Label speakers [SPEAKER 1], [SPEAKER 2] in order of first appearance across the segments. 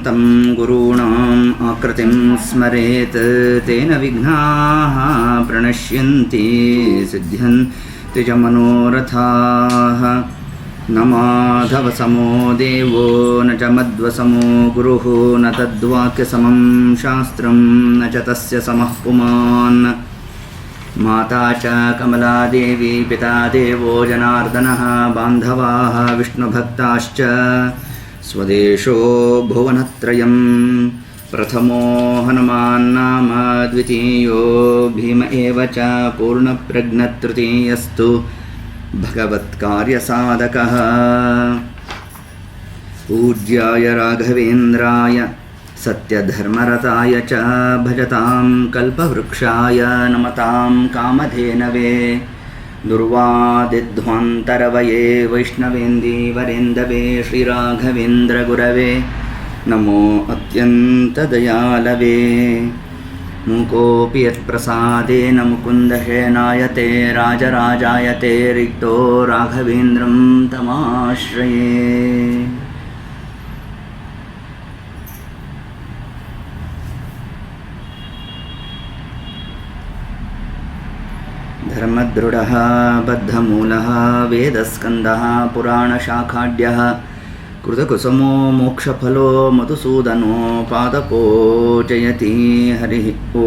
[SPEAKER 1] तं गुरूणाम् आकृतिं स्मरेत् तेन विघ्नाः प्रणश्यन्ति सिद्ध्यन्ति च मनोरथाः। न माधवसमो देवो न च मध्वसमो गुरुः न तद्वाक्यसमं शास्त्रं न च तस्य समः पुमान्। माता च कमलादेवी पिता देवो जनार्दनः बान्धवाः विष्णुभक्ताश्च स्वदेशो भुवनत्रयं। प्रथमो हनुमान्नाम द्वितीयो भीम एव च पूर्णप्रज्ञतृतीयस्तु भगवत्कार्यसाधकः। पूज्याय राघवेन्द्राय सत्यधर्मरताय च भजतां कल्पवृक्षाय नमतां कामधेनवे। दुर्वादिध्वान्तरवये वैष्णवेन्दीवरेन्दवे श्रीराघवेन्द्रगुरवे नमो अत्यन्तदयालवे। मूकोऽपि यत्प्रसादेन मुकुन्दशयनायते राजराजायते रिक्तो राघवेन्द्रं तमाश्रये। धर्मदृढः बद्धमूलः वेदस्कन्धः पुराणशाखाढ्यः कृतकुसुमो मोक्षफलो मधुसूदनो पादपोचयति हरिः ॐ।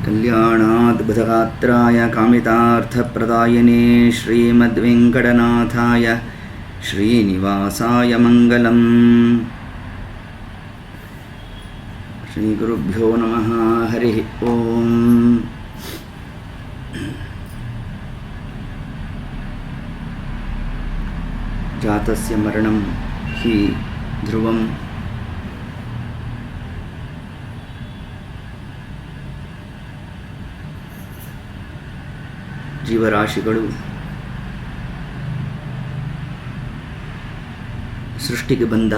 [SPEAKER 1] कल्याणाद्भुतगात्राय कामितार्थप्रदायिने श्रीमद्वेङ्कटनाथाय श्रीनिवासाय मङ्गलम्। श्रीगुरुभ्यो नमः हरिः ॐ। जातस्य मरणं हि ध्रुवं ಜೀವರಾಶಿಗಳು ಸೃಷ್ಟಿಗೆ ಬಂದ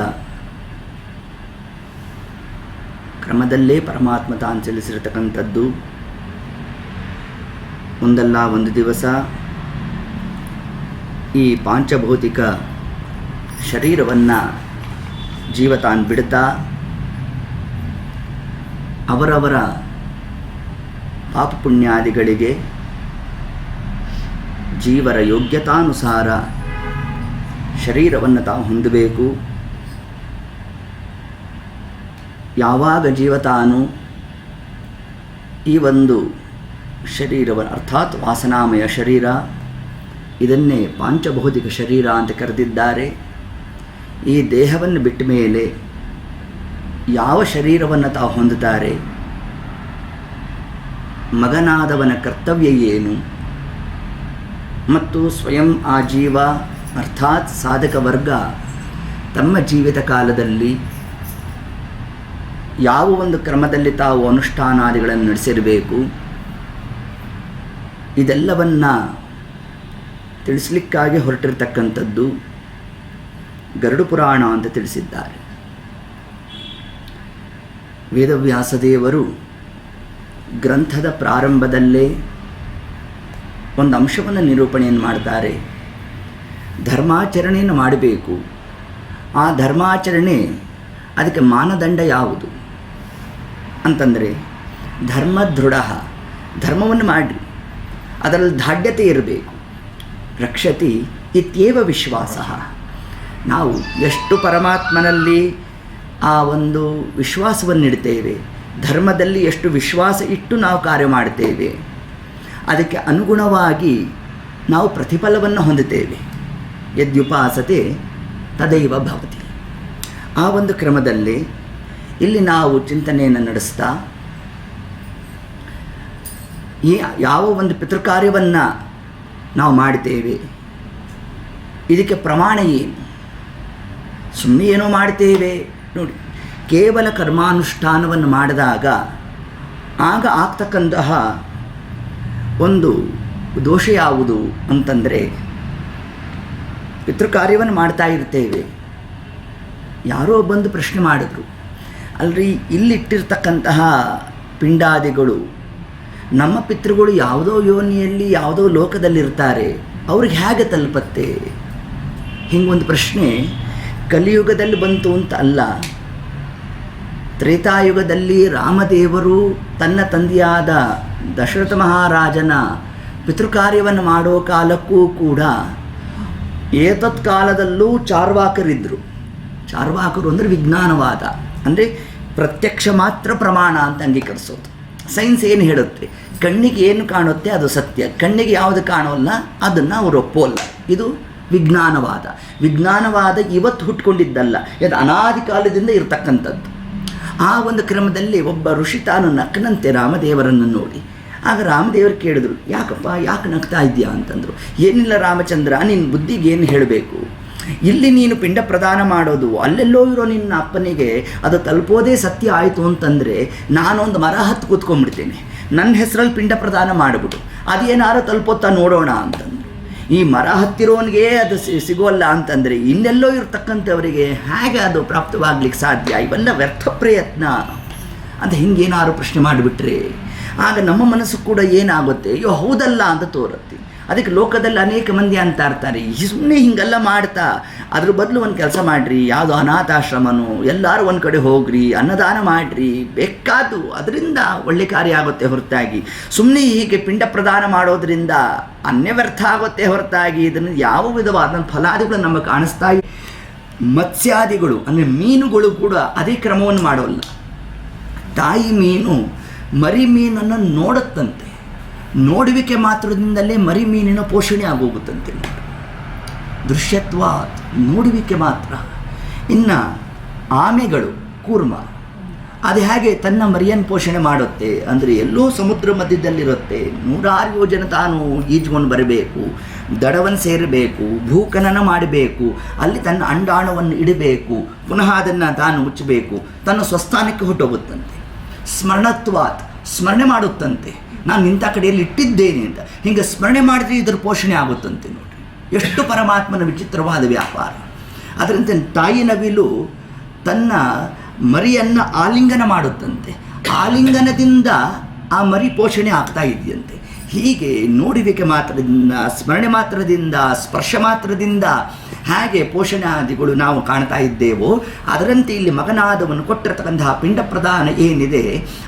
[SPEAKER 1] ಕ್ರಮದಲ್ಲೇ ಪರಮಾತ್ಮ ತಾನು ತಿಳಿಸಿರತಕ್ಕಂಥದ್ದು. ಒಂದಲ್ಲ ಒಂದು ದಿವಸ ಈ ಪಾಂಚಭೌತಿಕ ಶರೀರವನ್ನು ಜೀವ ತಾನು ಬಿಡ್ತಾ ಅವರವರ ಪಾಪ ಪುಣ್ಯಾದಿಗಳಿಗೆ ಜೀವರ ಯೋಗ್ಯತಾನುಸಾರ ಶರೀರವನ್ನು ತಾವು ಹೊಂದಬೇಕು. ಯಾವಾಗ ಜೀವ ತಾನು ಈ ಒಂದು ಶರೀರವನ್ನು ಅರ್ಥಾತ್ ವಾಸನಾಮಯ ಶರೀರ ಇದನ್ನೇ ಪಾಂಚಭೌತಿಕ ಶರೀರ ಅಂತ ಕರೆದಿದ್ದಾರೆ. ಈ ದೇಹವನ್ನು ಬಿಟ್ಟ ಮೇಲೆ ಯಾವ ಶರೀರವನ್ನು ತಾವು ಹೊಂದುತ್ತಾರೆ, ಮಗನಾದವನ ಕರ್ತವ್ಯ ಏನು, ಮತ್ತು ಸ್ವಯಂ ಆ ಜೀವ ಅರ್ಥಾತ್ ಸಾಧಕ ವರ್ಗ ತಮ್ಮ ಜೀವಿತ ಕಾಲದಲ್ಲಿ ಯಾವ ಒಂದು ಕ್ರಮದಲ್ಲಿ ತಾವು ಅನುಷ್ಠಾನಾದಿಗಳನ್ನು ನಡೆಸಿರಬೇಕು, ಇದೆಲ್ಲವನ್ನು ತಿಳಿಸಲಿಕ್ಕಾಗಿ ಹೊರಟಿರ್ತಕ್ಕಂಥದ್ದು ಗರುಡ ಪುರಾಣ ಅಂತ ತಿಳಿಸಿದ್ದಾರೆ. ವೇದವ್ಯಾಸದೇವರು ಗ್ರಂಥದ ಪ್ರಾರಂಭದಲ್ಲೇ ಒಂದು ಅಂಶವನ್ನು ನಿರೂಪಣೆಯನ್ನು ಮಾಡ್ತಾರೆ. ಧರ್ಮಾಚರಣೆಯನ್ನು ಮಾಡಬೇಕು. ಆ ಧರ್ಮಾಚರಣೆ ಅದಕ್ಕೆ ಮಾನದಂಡ ಯಾವುದು ಅಂತಂದರೆ ಧರ್ಮದೃಢ, ಧರ್ಮವನ್ನು ಮಾಡಿ ಅದರಲ್ಲಿ ದಾಢ್ಯತೆ ಇರಬೇಕು. ರಕ್ಷತಿ ಇತ್ಯೇವ ವಿಶ್ವಾಸ. ನಾವು ಎಷ್ಟು ಪರಮಾತ್ಮನಲ್ಲಿ ಆ ಒಂದು ವಿಶ್ವಾಸವನ್ನು ಇಡ್ತೇವೆ, ಧರ್ಮದಲ್ಲಿ ಎಷ್ಟು ವಿಶ್ವಾಸ ಇಟ್ಟು ನಾವು ಕಾರ್ಯ ಮಾಡ್ತೇವೆ, ಅದಕ್ಕೆ ಅನುಗುಣವಾಗಿ ನಾವು ಪ್ರತಿಫಲವನ್ನು ಹೊಂದುತ್ತೇವೆ. ಯದ್ಯುಪಾಸತೆ ತದೈವ ಭವತಿ. ಆ ಒಂದು ಕ್ರಮದಲ್ಲಿ ಇಲ್ಲಿ ನಾವು ಚಿಂತನೆಯನ್ನು ನಡೆಸ್ತಾ ಈ ಯಾವ ಒಂದು ಪಿತೃಕಾರ್ಯವನ್ನು ನಾವು ಮಾಡ್ತೇವೆ, ಇದಕ್ಕೆ ಪ್ರಮಾಣ ಏನು? ಸುಮ್ಮನೆ ಏನೋ ಮಾಡ್ತೇವೆ ನೋಡಿ, ಕೇವಲ ಕರ್ಮಾನುಷ್ಠಾನವನ್ನು ಮಾಡಿದಾಗ ಆಗ ಆಗ್ತಕ್ಕಂತಹ ಒಂದು ದೋಷ ಯಾವುದು ಅಂತಂದರೆ, ಪಿತೃಕಾರ್ಯವನ್ನು ಮಾಡ್ತಾ ಇರ್ತೇವೆ. ಯಾರೋ ಬಂದು ಪ್ರಶ್ನೆ ಮಾಡಿದ್ರು, ಅಲ್ರಿ ಇಲ್ಲಿಟ್ಟಿರ್ತಕ್ಕಂತಹ ಪಿಂಡಾದಿಗಳು ನಮ್ಮ ಪಿತೃಗಳು ಯಾವುದೋ ಯೋನಿಯಲ್ಲಿ ಯಾವುದೋ ಲೋಕದಲ್ಲಿರ್ತಾರೆ, ಅವ್ರಿಗೆ ಹೇಗೆ ತಲುಪತ್ತೆ ಹಿಂಗೊಂದು ಪ್ರಶ್ನೆ ಕಲಿಯುಗದಲ್ಲಿ ಬಂತು ಅಂತ ಅಲ್ಲ, ತ್ರೇತಾಯುಗದಲ್ಲಿ ರಾಮದೇವರು ತನ್ನ ತಂದೆಯಾದ ದಶರಥ ಮಹಾರಾಜನ ಪಿತೃಕಾರ್ಯವನ್ನು ಮಾಡೋ ಕಾಲಕ್ಕೂ ಕೂಡ ಏತತ್ ಕಾಲದಲ್ಲೂ ಚಾರ್ವಾಕರಿದ್ದರು. ಚಾರ್ವಾಕರು ಅಂದರೆ ವಿಜ್ಞಾನವಾದ, ಅಂದರೆ ಪ್ರತ್ಯಕ್ಷ ಮಾತ್ರ ಪ್ರಮಾಣ ಅಂತ ಅಂಗೀಕರಿಸೋದು. ಸೈನ್ಸ್ ಏನು ಹೇಳುತ್ತೆ, ಕಣ್ಣಿಗೆ ಏನು ಕಾಣುತ್ತೆ ಅದು ಸತ್ಯ, ಕಣ್ಣಿಗೆ ಯಾವುದು ಕಾಣೋಲ್ಲ ಅದನ್ನು ಅವರು ಒಪ್ಪೋಲ್ಲ. ಇದು ವಿಜ್ಞಾನವಾದ. ವಿಜ್ಞಾನವಾದ ಇವತ್ತು ಹುಟ್ಕೊಂಡಿದ್ದಲ್ಲ, ಇದು ಅನಾದಿ ಕಾಲದಿಂದ ಇರತಕ್ಕಂಥದ್ದು. ಆ ಒಂದು ಕ್ರಮದಲ್ಲಿ ಒಬ್ಬ ಋಷಿ ತಾನು ನಕ್ಕನಂತೆ ರಾಮದೇವರನ್ನು ನೋಡಿ. ಆಗ ರಾಮದೇವರು ಕೇಳಿದ್ರು, ಯಾಕಪ್ಪ ಯಾಕೆ ನಗ್ತಾ ಇದೆಯಾ ಅಂತಂದರು. ಏನಿಲ್ಲ ರಾಮಚಂದ್ರ, ನಿನ್ನ ಬುದ್ಧಿಗೆ ಏನು ಹೇಳಬೇಕು, ಇಲ್ಲಿ ನೀನು ಪಿಂಡ ಪ್ರದಾನ ಮಾಡೋದು ಅಲ್ಲೆಲ್ಲೋ ಇರೋ ನಿನ್ನ ಅಪ್ಪನಿಗೆ ಅದು ತಲುಪೋದೇ ಸತ್ಯ ಆಯಿತು ಅಂತಂದರೆ ನಾನೊಂದು ಮರ ಹತ್ತು ಕೂತ್ಕೊಂಡ್ಬಿಡ್ತೇನೆ, ನನ್ನ ಹೆಸರಲ್ಲಿ ಪಿಂಡ ಪ್ರದಾನ ಮಾಡಿಬಿಡು, ಅದೇನಾರು ತಲುಪೋತ್ತಾ ನೋಡೋಣ ಅಂತಂದು. ಈ ಮರ ಹತ್ತಿರೋನಿಗೆ ಅದು ಸಿಗೋಲ್ಲ ಅಂತಂದರೆ ಇನ್ನೆಲ್ಲೋ ಇರ್ತಕ್ಕಂಥವರಿಗೆ ಹೇಗೆ ಅದು ಪ್ರಾಪ್ತವಾಗ್ಲಿಕ್ಕೆ ಸಾಧ್ಯ? ಇವೆಲ್ಲ ವ್ಯರ್ಥ ಪ್ರಯತ್ನ ಅಂತ ಹಿಂಗೇನಾದ್ರು ಪ್ರಶ್ನೆ ಮಾಡಿಬಿಟ್ರೆ ಆಗ ನಮ್ಮ ಮನಸ್ಸು ಕೂಡ ಏನಾಗುತ್ತೆ, ಅಯ್ಯೋ ಹೌದಲ್ಲ ಅಂತ ತೋರುತ್ತೆ. ಅದಕ್ಕೆ ಲೋಕದಲ್ಲಿ ಅನೇಕ ಮಂದಿ ಅಂತ ಇರ್ತಾರೆ, ಸುಮ್ಮನೆ ಹಿಂಗೆಲ್ಲ ಮಾಡ್ತಾ ಅದ್ರ ಬದಲು ಒಂದು ಕೆಲಸ ಮಾಡಿರಿ, ಯಾವುದೋ ಅನಾಥಾಶ್ರಮನೋ ಎಲ್ಲರೂ ಒಂದು ಕಡೆ ಹೋಗ್ರಿ, ಅನ್ನದಾನ ಮಾಡಿರಿ, ಬೇಕಾದ್ದು ಅದರಿಂದ ಒಳ್ಳೆ ಕಾರ್ಯ ಆಗುತ್ತೆ ಹೊರತಾಗಿ ಸುಮ್ಮನೆ ಹೀಗೆ ಪಿಂಡ ಪ್ರದಾನ ಮಾಡೋದ್ರಿಂದ ಅನ್ಯ ವ್ಯರ್ಥ ಆಗುತ್ತೆ ಹೊರತಾಗಿ ಇದನ್ನು ಯಾವ ವಿಧವಾದ ಫಲಾದಿಗಳು ನಮಗೆ ಕಾಣಿಸ್ತಾ. ಮತ್ಸ್ಯಾದಿಗಳು ಅಂದರೆ ಮೀನುಗಳು ಕೂಡ ಅದೇ ಕ್ರಮವನ್ನು ಮಾಡೋಲ್ಲ. ತಾಯಿ ಮೀನು ಮರಿ ಮೀನನ್ನು ನೋಡುತ್ತಂತೆ, ನೋಡುವಿಕೆ ಮಾತ್ರದಿಂದಲೇ ಮರಿ ಮೀನಿನ ಪೋಷಣೆ ಆಗೋಗುತ್ತಂತೆ. ದೃಶ್ಯತ್ವ ನೋಡುವಿಕೆ ಮಾತ್ರ. ಇನ್ನು ಆಮೆಗಳು ಕೂರ್ಮ ಅದು ಹೇಗೆ ತನ್ನ ಮರಿಯನ್ನು ಪೋಷಣೆ ಮಾಡುತ್ತೆ ಅಂದರೆ ಎಲ್ಲೋ ಸಮುದ್ರ ಮಧ್ಯದಲ್ಲಿರುತ್ತೆ, 106 ಯೋಜನೆ ತಾನು ಈಜ್ಕೊಂಡು ಬರಬೇಕು, ದಡವನ್ನು ಸೇರಬೇಕು, ಭೂಖನನ ಮಾಡಬೇಕು, ಅಲ್ಲಿ ತನ್ನ ಅಂಡಾಣವನ್ನು ಇಡಬೇಕು, ಪುನಃ ಅದನ್ನು ತಾನು ಮುಚ್ಚಬೇಕು, ತನ್ನ ಸ್ವಸ್ಥಾನಕ್ಕೆ ಹೊಟ್ಟೋಗುತ್ತಂತೆ. ಸ್ಮರಣತ್ವಾತ್ ಸ್ಮರಣೆ ಮಾಡುತ್ತಂತೆ, ನಾನು ಇಂಥ ಕಡೆಯಲ್ಲಿ ಇಟ್ಟಿದ್ದೇನೆ ಅಂತ. ಹೀಗೆ ಸ್ಮರಣೆ ಮಾಡಿದ್ರೆ ಇದರ ಪೋಷಣೆ ಆಗುತ್ತಂತೆ. ನೋಡಿ ಎಷ್ಟು ಪರಮಾತ್ಮನ ವಿಚಿತ್ರವಾದ ವ್ಯಾಪಾರ. ಅದರಂತೆ ತಾಯಿ ನವಿಲು ತನ್ನ ಮರಿಯನ್ನು ಆಲಿಂಗನ ಮಾಡುತ್ತಂತೆ, ಆಲಿಂಗನದಿಂದ ಆ ಮರಿ ಪೋಷಣೆ ಆಗ್ತಾ ಇದೆಯಂತೆ. ಹೀಗೆ ನೋಡುವಿಕೆ ಮಾತ್ರದಿಂದ, ಸ್ಮರಣೆ ಮಾತ್ರದಿಂದ, ಸ್ಪರ್ಶ ಮಾತ್ರದಿಂದ ಹೇಗೆ ಪೋಷಣಾದಿಗಳು ನಾವು ಕಾಣ್ತಾ ಇದ್ದೇವೋ ಅದರಂತೆ ಇಲ್ಲಿ ಮಗನಾದವನ್ನು ಕೊಟ್ಟಿರತಕ್ಕಂತಹ ಪಿಂಡ ಪ್ರದಾನ ಏನಿದೆ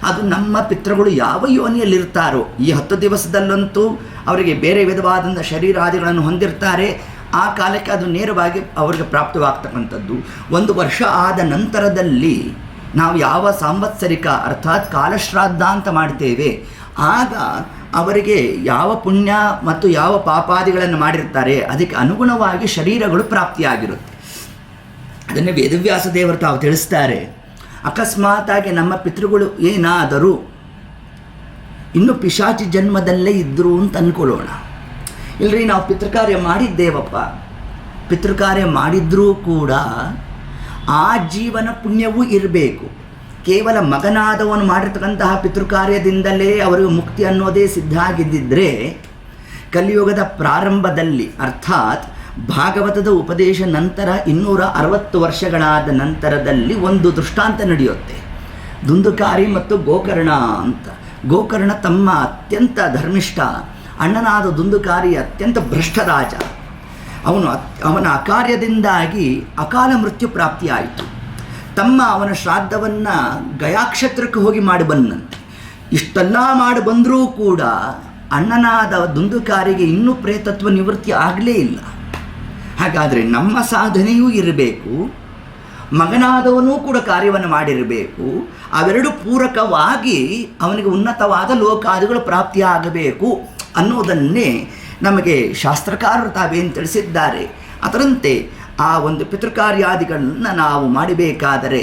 [SPEAKER 1] ಅದು ನಮ್ಮ ಪಿತೃಗಳು ಯಾವ ಯೋನಿಯಲ್ಲಿರ್ತಾರೋ ಈ 10 ದಿವಸದಲ್ಲಂತೂ ಅವರಿಗೆ ಬೇರೆ ವಿಧವಾದಂಥ ಶರೀರಾದಿಗಳನ್ನು ಹೊಂದಿರ್ತಾರೆ. ಆ ಕಾಲಕ್ಕೆ ಅದು ನೇರವಾಗಿ ಅವರಿಗೆ ಪ್ರಾಪ್ತವಾಗ್ತಕ್ಕಂಥದ್ದು. 1 ವರ್ಷ ಆದ ನಂತರದಲ್ಲಿ ನಾವು ಯಾವ ಸಾಂವತ್ಸರಿಕ ಅರ್ಥಾತ್ ಕಾಲಶ್ರಾದ್ದ ಅಂತ ಮಾಡ್ತೇವೆ, ಆಗ ಅವರಿಗೆ ಯಾವ ಪುಣ್ಯ ಮತ್ತು ಯಾವ ಪಾಪಾದಿಗಳನ್ನು ಮಾಡಿರ್ತಾರೆ ಅದಕ್ಕೆ ಅನುಗುಣವಾಗಿ ಶರೀರಗಳು ಪ್ರಾಪ್ತಿಯಾಗಿರುತ್ತೆ. ಅದನ್ನು ವೇದವ್ಯಾಸ ದೇವರು ತಾವು ತಿಳಿಸ್ತಾರೆ. ಅಕಸ್ಮಾತಾಗಿ ನಮ್ಮ ಪಿತೃಗಳು ಏನಾದರೂ ಇನ್ನು ಪಿಶಾಚಿ ಜನ್ಮದಲ್ಲೇ ಇದ್ದರು ಅಂತ ಅಂದ್ಕೊಳ್ಳೋಣ. ಇಲ್ಲರಿ ನಾವು ಪಿತೃಕಾರ್ಯ ಮಾಡಿದ್ದೇವಪ್ಪ, ಪಿತೃಕಾರ್ಯ ಮಾಡಿದ್ರೂ ಕೂಡ ಆ ಜೀವನ ಪುಣ್ಯವೂ ಇರಬೇಕು. ಕೇವಲ ಮಗನಾದವನು ಮಾಡಿರ್ತಕ್ಕಂತಹ ಪಿತೃಕಾರ್ಯದಿಂದಲೇ ಅವರಿಗೆ ಮುಕ್ತಿ ಅನ್ನೋದೇ ಸಿದ್ಧ ಆಗಿದ್ದಿದ್ದರೆ ಕಲಿಯುಗದ ಪ್ರಾರಂಭದಲ್ಲಿ ಅರ್ಥಾತ್ ಭಾಗವತದ ಉಪದೇಶ ನಂತರ 260 ವರ್ಷಗಳಾದ ನಂತರದಲ್ಲಿ ಒಂದು ದೃಷ್ಟಾಂತ ನಡೆಯುತ್ತೆ. ದುಂದುಕಾರಿ ಮತ್ತು ಗೋಕರ್ಣ ಅಂತ. ಗೋಕರ್ಣ ತಮ್ಮ ಅತ್ಯಂತ ಧರ್ಮಿಷ್ಠ ಅಣ್ಣನಾದ ದುಂದುಕಾರಿ ಅತ್ಯಂತ ಭ್ರಷ್ಟ ರಾಜ. ಅವನ ಅಕಾರ್ಯದಿಂದಾಗಿ ಅಕಾಲ ಮೃತ್ಯು ಪ್ರಾಪ್ತಿಯಾಯಿತು. ಅವನ ಶ್ರಾದ್ದವನ್ನು ಗಯಾಕ್ಷೇತ್ರಕ್ಕೆ ಹೋಗಿ ಮಾಡಿ ಬಂದಂತೆ. ಇಷ್ಟೆಲ್ಲ ಮಾಡಿ ಬಂದರೂ ಕೂಡ ಅಣ್ಣನಾದ ದುಂದುಕಾರಿಗೆ ಇನ್ನೂ ಪ್ರೇತತ್ವ ನಿವೃತ್ತಿ ಆಗಲೇ ಇಲ್ಲ. ಹಾಗಾದರೆ ನಮ್ಮ ಸಾಧನೆಯೂ ಇರಬೇಕು, ಮಗನಾದವನೂ ಕೂಡ ಕಾರ್ಯವನ್ನು ಮಾಡಿರಬೇಕು. ಅವೆರಡು ಪೂರಕವಾಗಿ ಅವನಿಗೆ ಉನ್ನತವಾದ ಲೋಕಾದಿಗಳು ಪ್ರಾಪ್ತಿಯಾಗಬೇಕು ಅನ್ನೋದನ್ನೇ ನಮಗೆ ಶಾಸ್ತ್ರಕಾರರು ತಾವೇನು ತಿಳಿಸಿದ್ದಾರೆ. ಅದರಂತೆ ಆ ಒಂದು ಪಿತೃಕಾರ್ಯಾದಿಗಳನ್ನು ನಾವು ಮಾಡಬೇಕಾದರೆ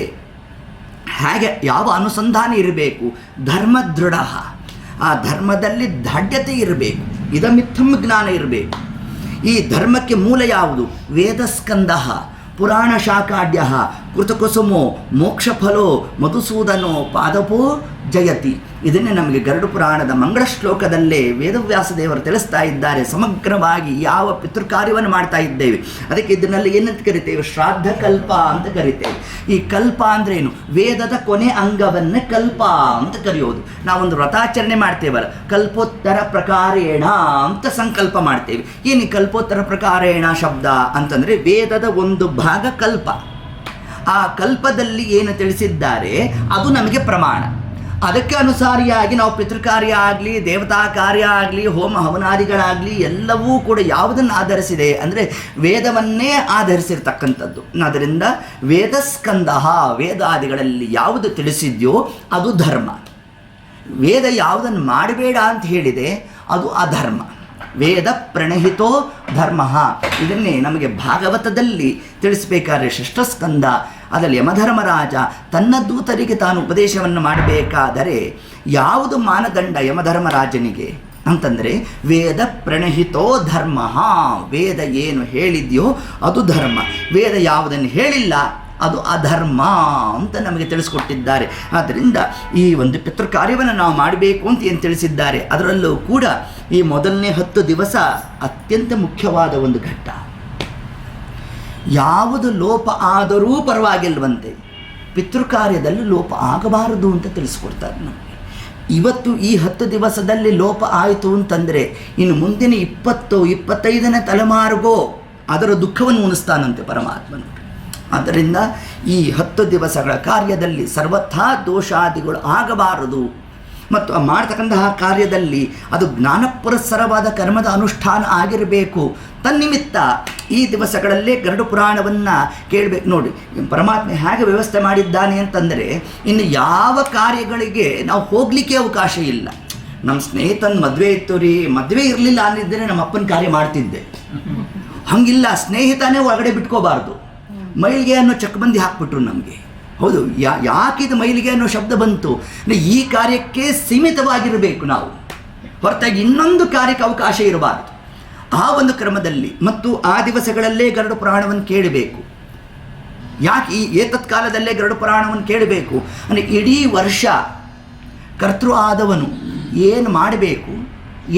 [SPEAKER 1] ಹೇಗೆ ಯಾವ ಅನುಸಂಧಾನ ಇರಬೇಕು? ಧರ್ಮದೃಢ, ಆ ಧರ್ಮದಲ್ಲಿ ದಾಢ್ಯತೆ ಇರಬೇಕು, ಇದಮಿತ್ತಂ ಜ್ಞಾನ ಇರಬೇಕು. ಈ ಧರ್ಮಕ್ಕೆ ಮೂಲ ಯಾವುದು? ವೇದಸ್ಕಂದ, ಪುರಾಣ ಶಾಕಾಢ್ಯ, ಕೃತಕುಸುಮೋ, ಮೋಕ್ಷಫಲೋ, ಮಧುಸೂದನೋ, ಪಾದಪೋ ಜಯತಿ. ಇದನ್ನೇ ನಮಗೆ ಗರುಡ ಪುರಾಣದ ಮಂಗಳ ಶ್ಲೋಕದಲ್ಲೇ ವೇದವ್ಯಾಸ ದೇವರು ತಿಳಿಸ್ತಾ ಇದ್ದಾರೆ. ಸಮಗ್ರವಾಗಿ ಯಾವ ಪಿತೃಕಾರ್ಯವನ್ನು ಮಾಡ್ತಾ ಇದ್ದೇವೆ, ಅದಕ್ಕೆ ಇದನ್ನಲ್ಲಿ ಏನಂತ ಕರಿತೇವೆ, ಶ್ರಾದ್ದ ಕಲ್ಪ ಅಂತ ಕರಿತೇವೆ. ಈ ಕಲ್ಪ ಅಂದ್ರೇನು, ವೇದದ ಕೊನೆ ಅಂಗವನ್ನೇ ಕಲ್ಪ ಅಂತ ಕರೆಯೋದು. ನಾವೊಂದು ವ್ರತಾಚರಣೆ ಮಾಡ್ತೇವಲ್ಲ, ಕಲ್ಪೋತ್ತರ ಪ್ರಕಾರೇಣ ಅಂತ ಸಂಕಲ್ಪ ಮಾಡ್ತೇವೆ. ಏನು ಕಲ್ಪೋತ್ತರ ಪ್ರಕಾರೇಣ ಶಬ್ದ ಅಂತಂದರೆ ವೇದದ ಒಂದು ಭಾಗ ಕಲ್ಪ. ಆ ಕಲ್ಪದಲ್ಲಿ ಏನು ತಿಳಿಸಿದ್ದಾರೆ ಅದು ನಮಗೆ ಪ್ರಮಾಣ. ಅದಕ್ಕೆ ಅನುಸಾರಿಯಾಗಿ ನಾವು ಪಿತೃಕಾರ್ಯ ಆಗಲಿ, ದೇವತಾ ಕಾರ್ಯ ಆಗಲಿ, ಹೋಮ ಹವನಾದಿಗಳಾಗಲಿ ಎಲ್ಲವೂ ಕೂಡ ಯಾವುದನ್ನು ಆಧರಿಸಿದೆ ಅಂದರೆ ವೇದವನ್ನೇ ಆಧರಿಸಿರ್ತಕ್ಕಂಥದ್ದು. ಆದ್ದರಿಂದ ವೇದಸ್ಕಂದ, ವೇದಾದಿಗಳಲ್ಲಿ ಯಾವುದು ತಿಳಿಸಿದೆಯೋ ಅದು ಧರ್ಮ. ವೇದ ಯಾವುದನ್ನು ಮಾಡಬೇಡ ಅಂತ ಹೇಳಿದೆ ಅದು ಅಧರ್ಮ. ವೇದ ಪ್ರಣಹಿತೋ ಧರ್ಮ. ಇದನ್ನೇ ನಮಗೆ ಭಾಗವತದಲ್ಲಿ ತಿಳಿಸಬೇಕಾದ್ರೆ ಷಷ್ಠಸ್ಕಂದ ಅದರಲ್ಲಿ ಯಮಧರ್ಮರಾಜ ತನ್ನ ದೂತರಿಗೆ ತಾನು ಉಪದೇಶವನ್ನು ಮಾಡಬೇಕಾದರೆ ಯಾವುದು ಮಾನದಂಡ ಯಮಧರ್ಮರಾಜನಿಗೆ ಅಂತಂದರೆ ವೇದ ಪ್ರಣಹಿತೋ ಧರ್ಮ. ವೇದ ಏನು ಹೇಳಿದೆಯೋ ಅದು ಧರ್ಮ, ವೇದ ಯಾವುದನ್ನು ಹೇಳಿಲ್ಲ ಅದು ಅಧರ್ಮ ಅಂತ ನಮಗೆ ತಿಳಿಸ್ಕೊಟ್ಟಿದ್ದಾರೆ. ಆದ್ದರಿಂದ ಈ ಒಂದು ಪಿತೃಕಾರ್ಯವನ್ನು ನಾವು ಮಾಡಬೇಕು ಅಂತ ಏನು ತಿಳಿಸಿದ್ದಾರೆ. ಅದರಲ್ಲೂ ಕೂಡ ಈ ಮೊದಲನೇ 10 ದಿವಸ ಅತ್ಯಂತ ಮುಖ್ಯವಾದ ಒಂದು ಘಟ್ಟ. ಯಾವುದು ಲೋಪ ಆದರೂ ಪರವಾಗಿಲ್ವಂತೆ, ಪಿತೃಕಾರ್ಯದಲ್ಲಿ ಲೋಪ ಆಗಬಾರದು ಅಂತ ತಿಳಿಸ್ಕೊಡ್ತಾರೆ ನಮಗೆ. ಇವತ್ತು ಈ 10 ದಿವಸದಲ್ಲಿ ಲೋಪ ಆಯಿತು ಅಂತಂದರೆ ಇನ್ನು ಮುಂದಿನ 20-25ನೇ ತಲೆಮಾರಿಗೋ ಅದರ ದುಃಖವನ್ನು ಉಣಿಸ್ತಾನಂತೆ ಪರಮಾತ್ಮನು. ಆದ್ದರಿಂದ ಈ 10 ದಿವಸಗಳ ಕಾರ್ಯದಲ್ಲಿ ಸರ್ವಥಾ ದೋಷಾದಿಗಳು ಆಗಬಾರದು ಮತ್ತು ಮಾಡ್ತಕ್ಕಂತಹ ಕಾರ್ಯದಲ್ಲಿ ಅದು ಜ್ಞಾನಪುರಸ್ಸರವಾದ ಕರ್ಮದ ಅನುಷ್ಠಾನ ಆಗಿರಬೇಕು. ತನ್ನಿಮಿತ್ತ ಈ ದಿವಸಗಳಲ್ಲೇ ಗರುಡ ಪುರಾಣವನ್ನು ಕೇಳಬೇಕು. ನೋಡಿ ಪರಮಾತ್ಮ ಹೇಗೆ ವ್ಯವಸ್ಥೆ ಮಾಡಿದ್ದಾನೆ ಅಂತಂದರೆ ಇನ್ನು ಯಾವ ಕಾರ್ಯಗಳಿಗೆ ನಾವು ಹೋಗಲಿಕ್ಕೆ ಅವಕಾಶ ಇಲ್ಲ. ನಮ್ಮ ಸ್ನೇಹಿತನ ಮದುವೆ ಇತ್ತು ರೀ, ಮದುವೆ ಇರಲಿಲ್ಲ ಅಂದಿದ್ದರೆ ನಮ್ಮ ಅಪ್ಪನ ಕಾರ್ಯ ಮಾಡ್ತಿದ್ದೆ. ಹಂಗಿಲ್ಲ, ಸ್ನೇಹಿತನೇ ಒಳಗಡೆ ಬಿಟ್ಕೋಬಾರ್ದು. ಮೈಲಿಗೆ ಅನ್ನೋ ಚಕ್ಬಂದಿ ಹಾಕ್ಬಿಟ್ರು ನಮಗೆ. ಹೌದು, ಯಾಕಿದು ಮೈಲಿಗೆ ಅನ್ನೋ ಶಬ್ದ ಬಂತು ಅಂದರೆ ಈ ಕಾರ್ಯಕ್ಕೆ ಸೀಮಿತವಾಗಿರಬೇಕು ನಾವು, ಹೊರತಾಗಿ ಇನ್ನೊಂದು ಕಾರ್ಯಕ್ಕೆ ಅವಕಾಶ ಇರಬಾರ್ದು. ಆ ಒಂದು ಕ್ರಮದಲ್ಲಿ ಮತ್ತು ಆ ದಿವಸಗಳಲ್ಲೇ ಗರುಡ ಪುರಾಣವನ್ನು ಕೇಳಬೇಕು. ಯಾಕೆ ಈ ಏತತ್ ಕಾಲದಲ್ಲೇ ಗರುಡ ಪುರಾಣವನ್ನು ಕೇಳಬೇಕು ಅಂದರೆ ಇಡೀ ವರ್ಷ ಕರ್ತೃ ಆದವನು ಏನು ಮಾಡಬೇಕು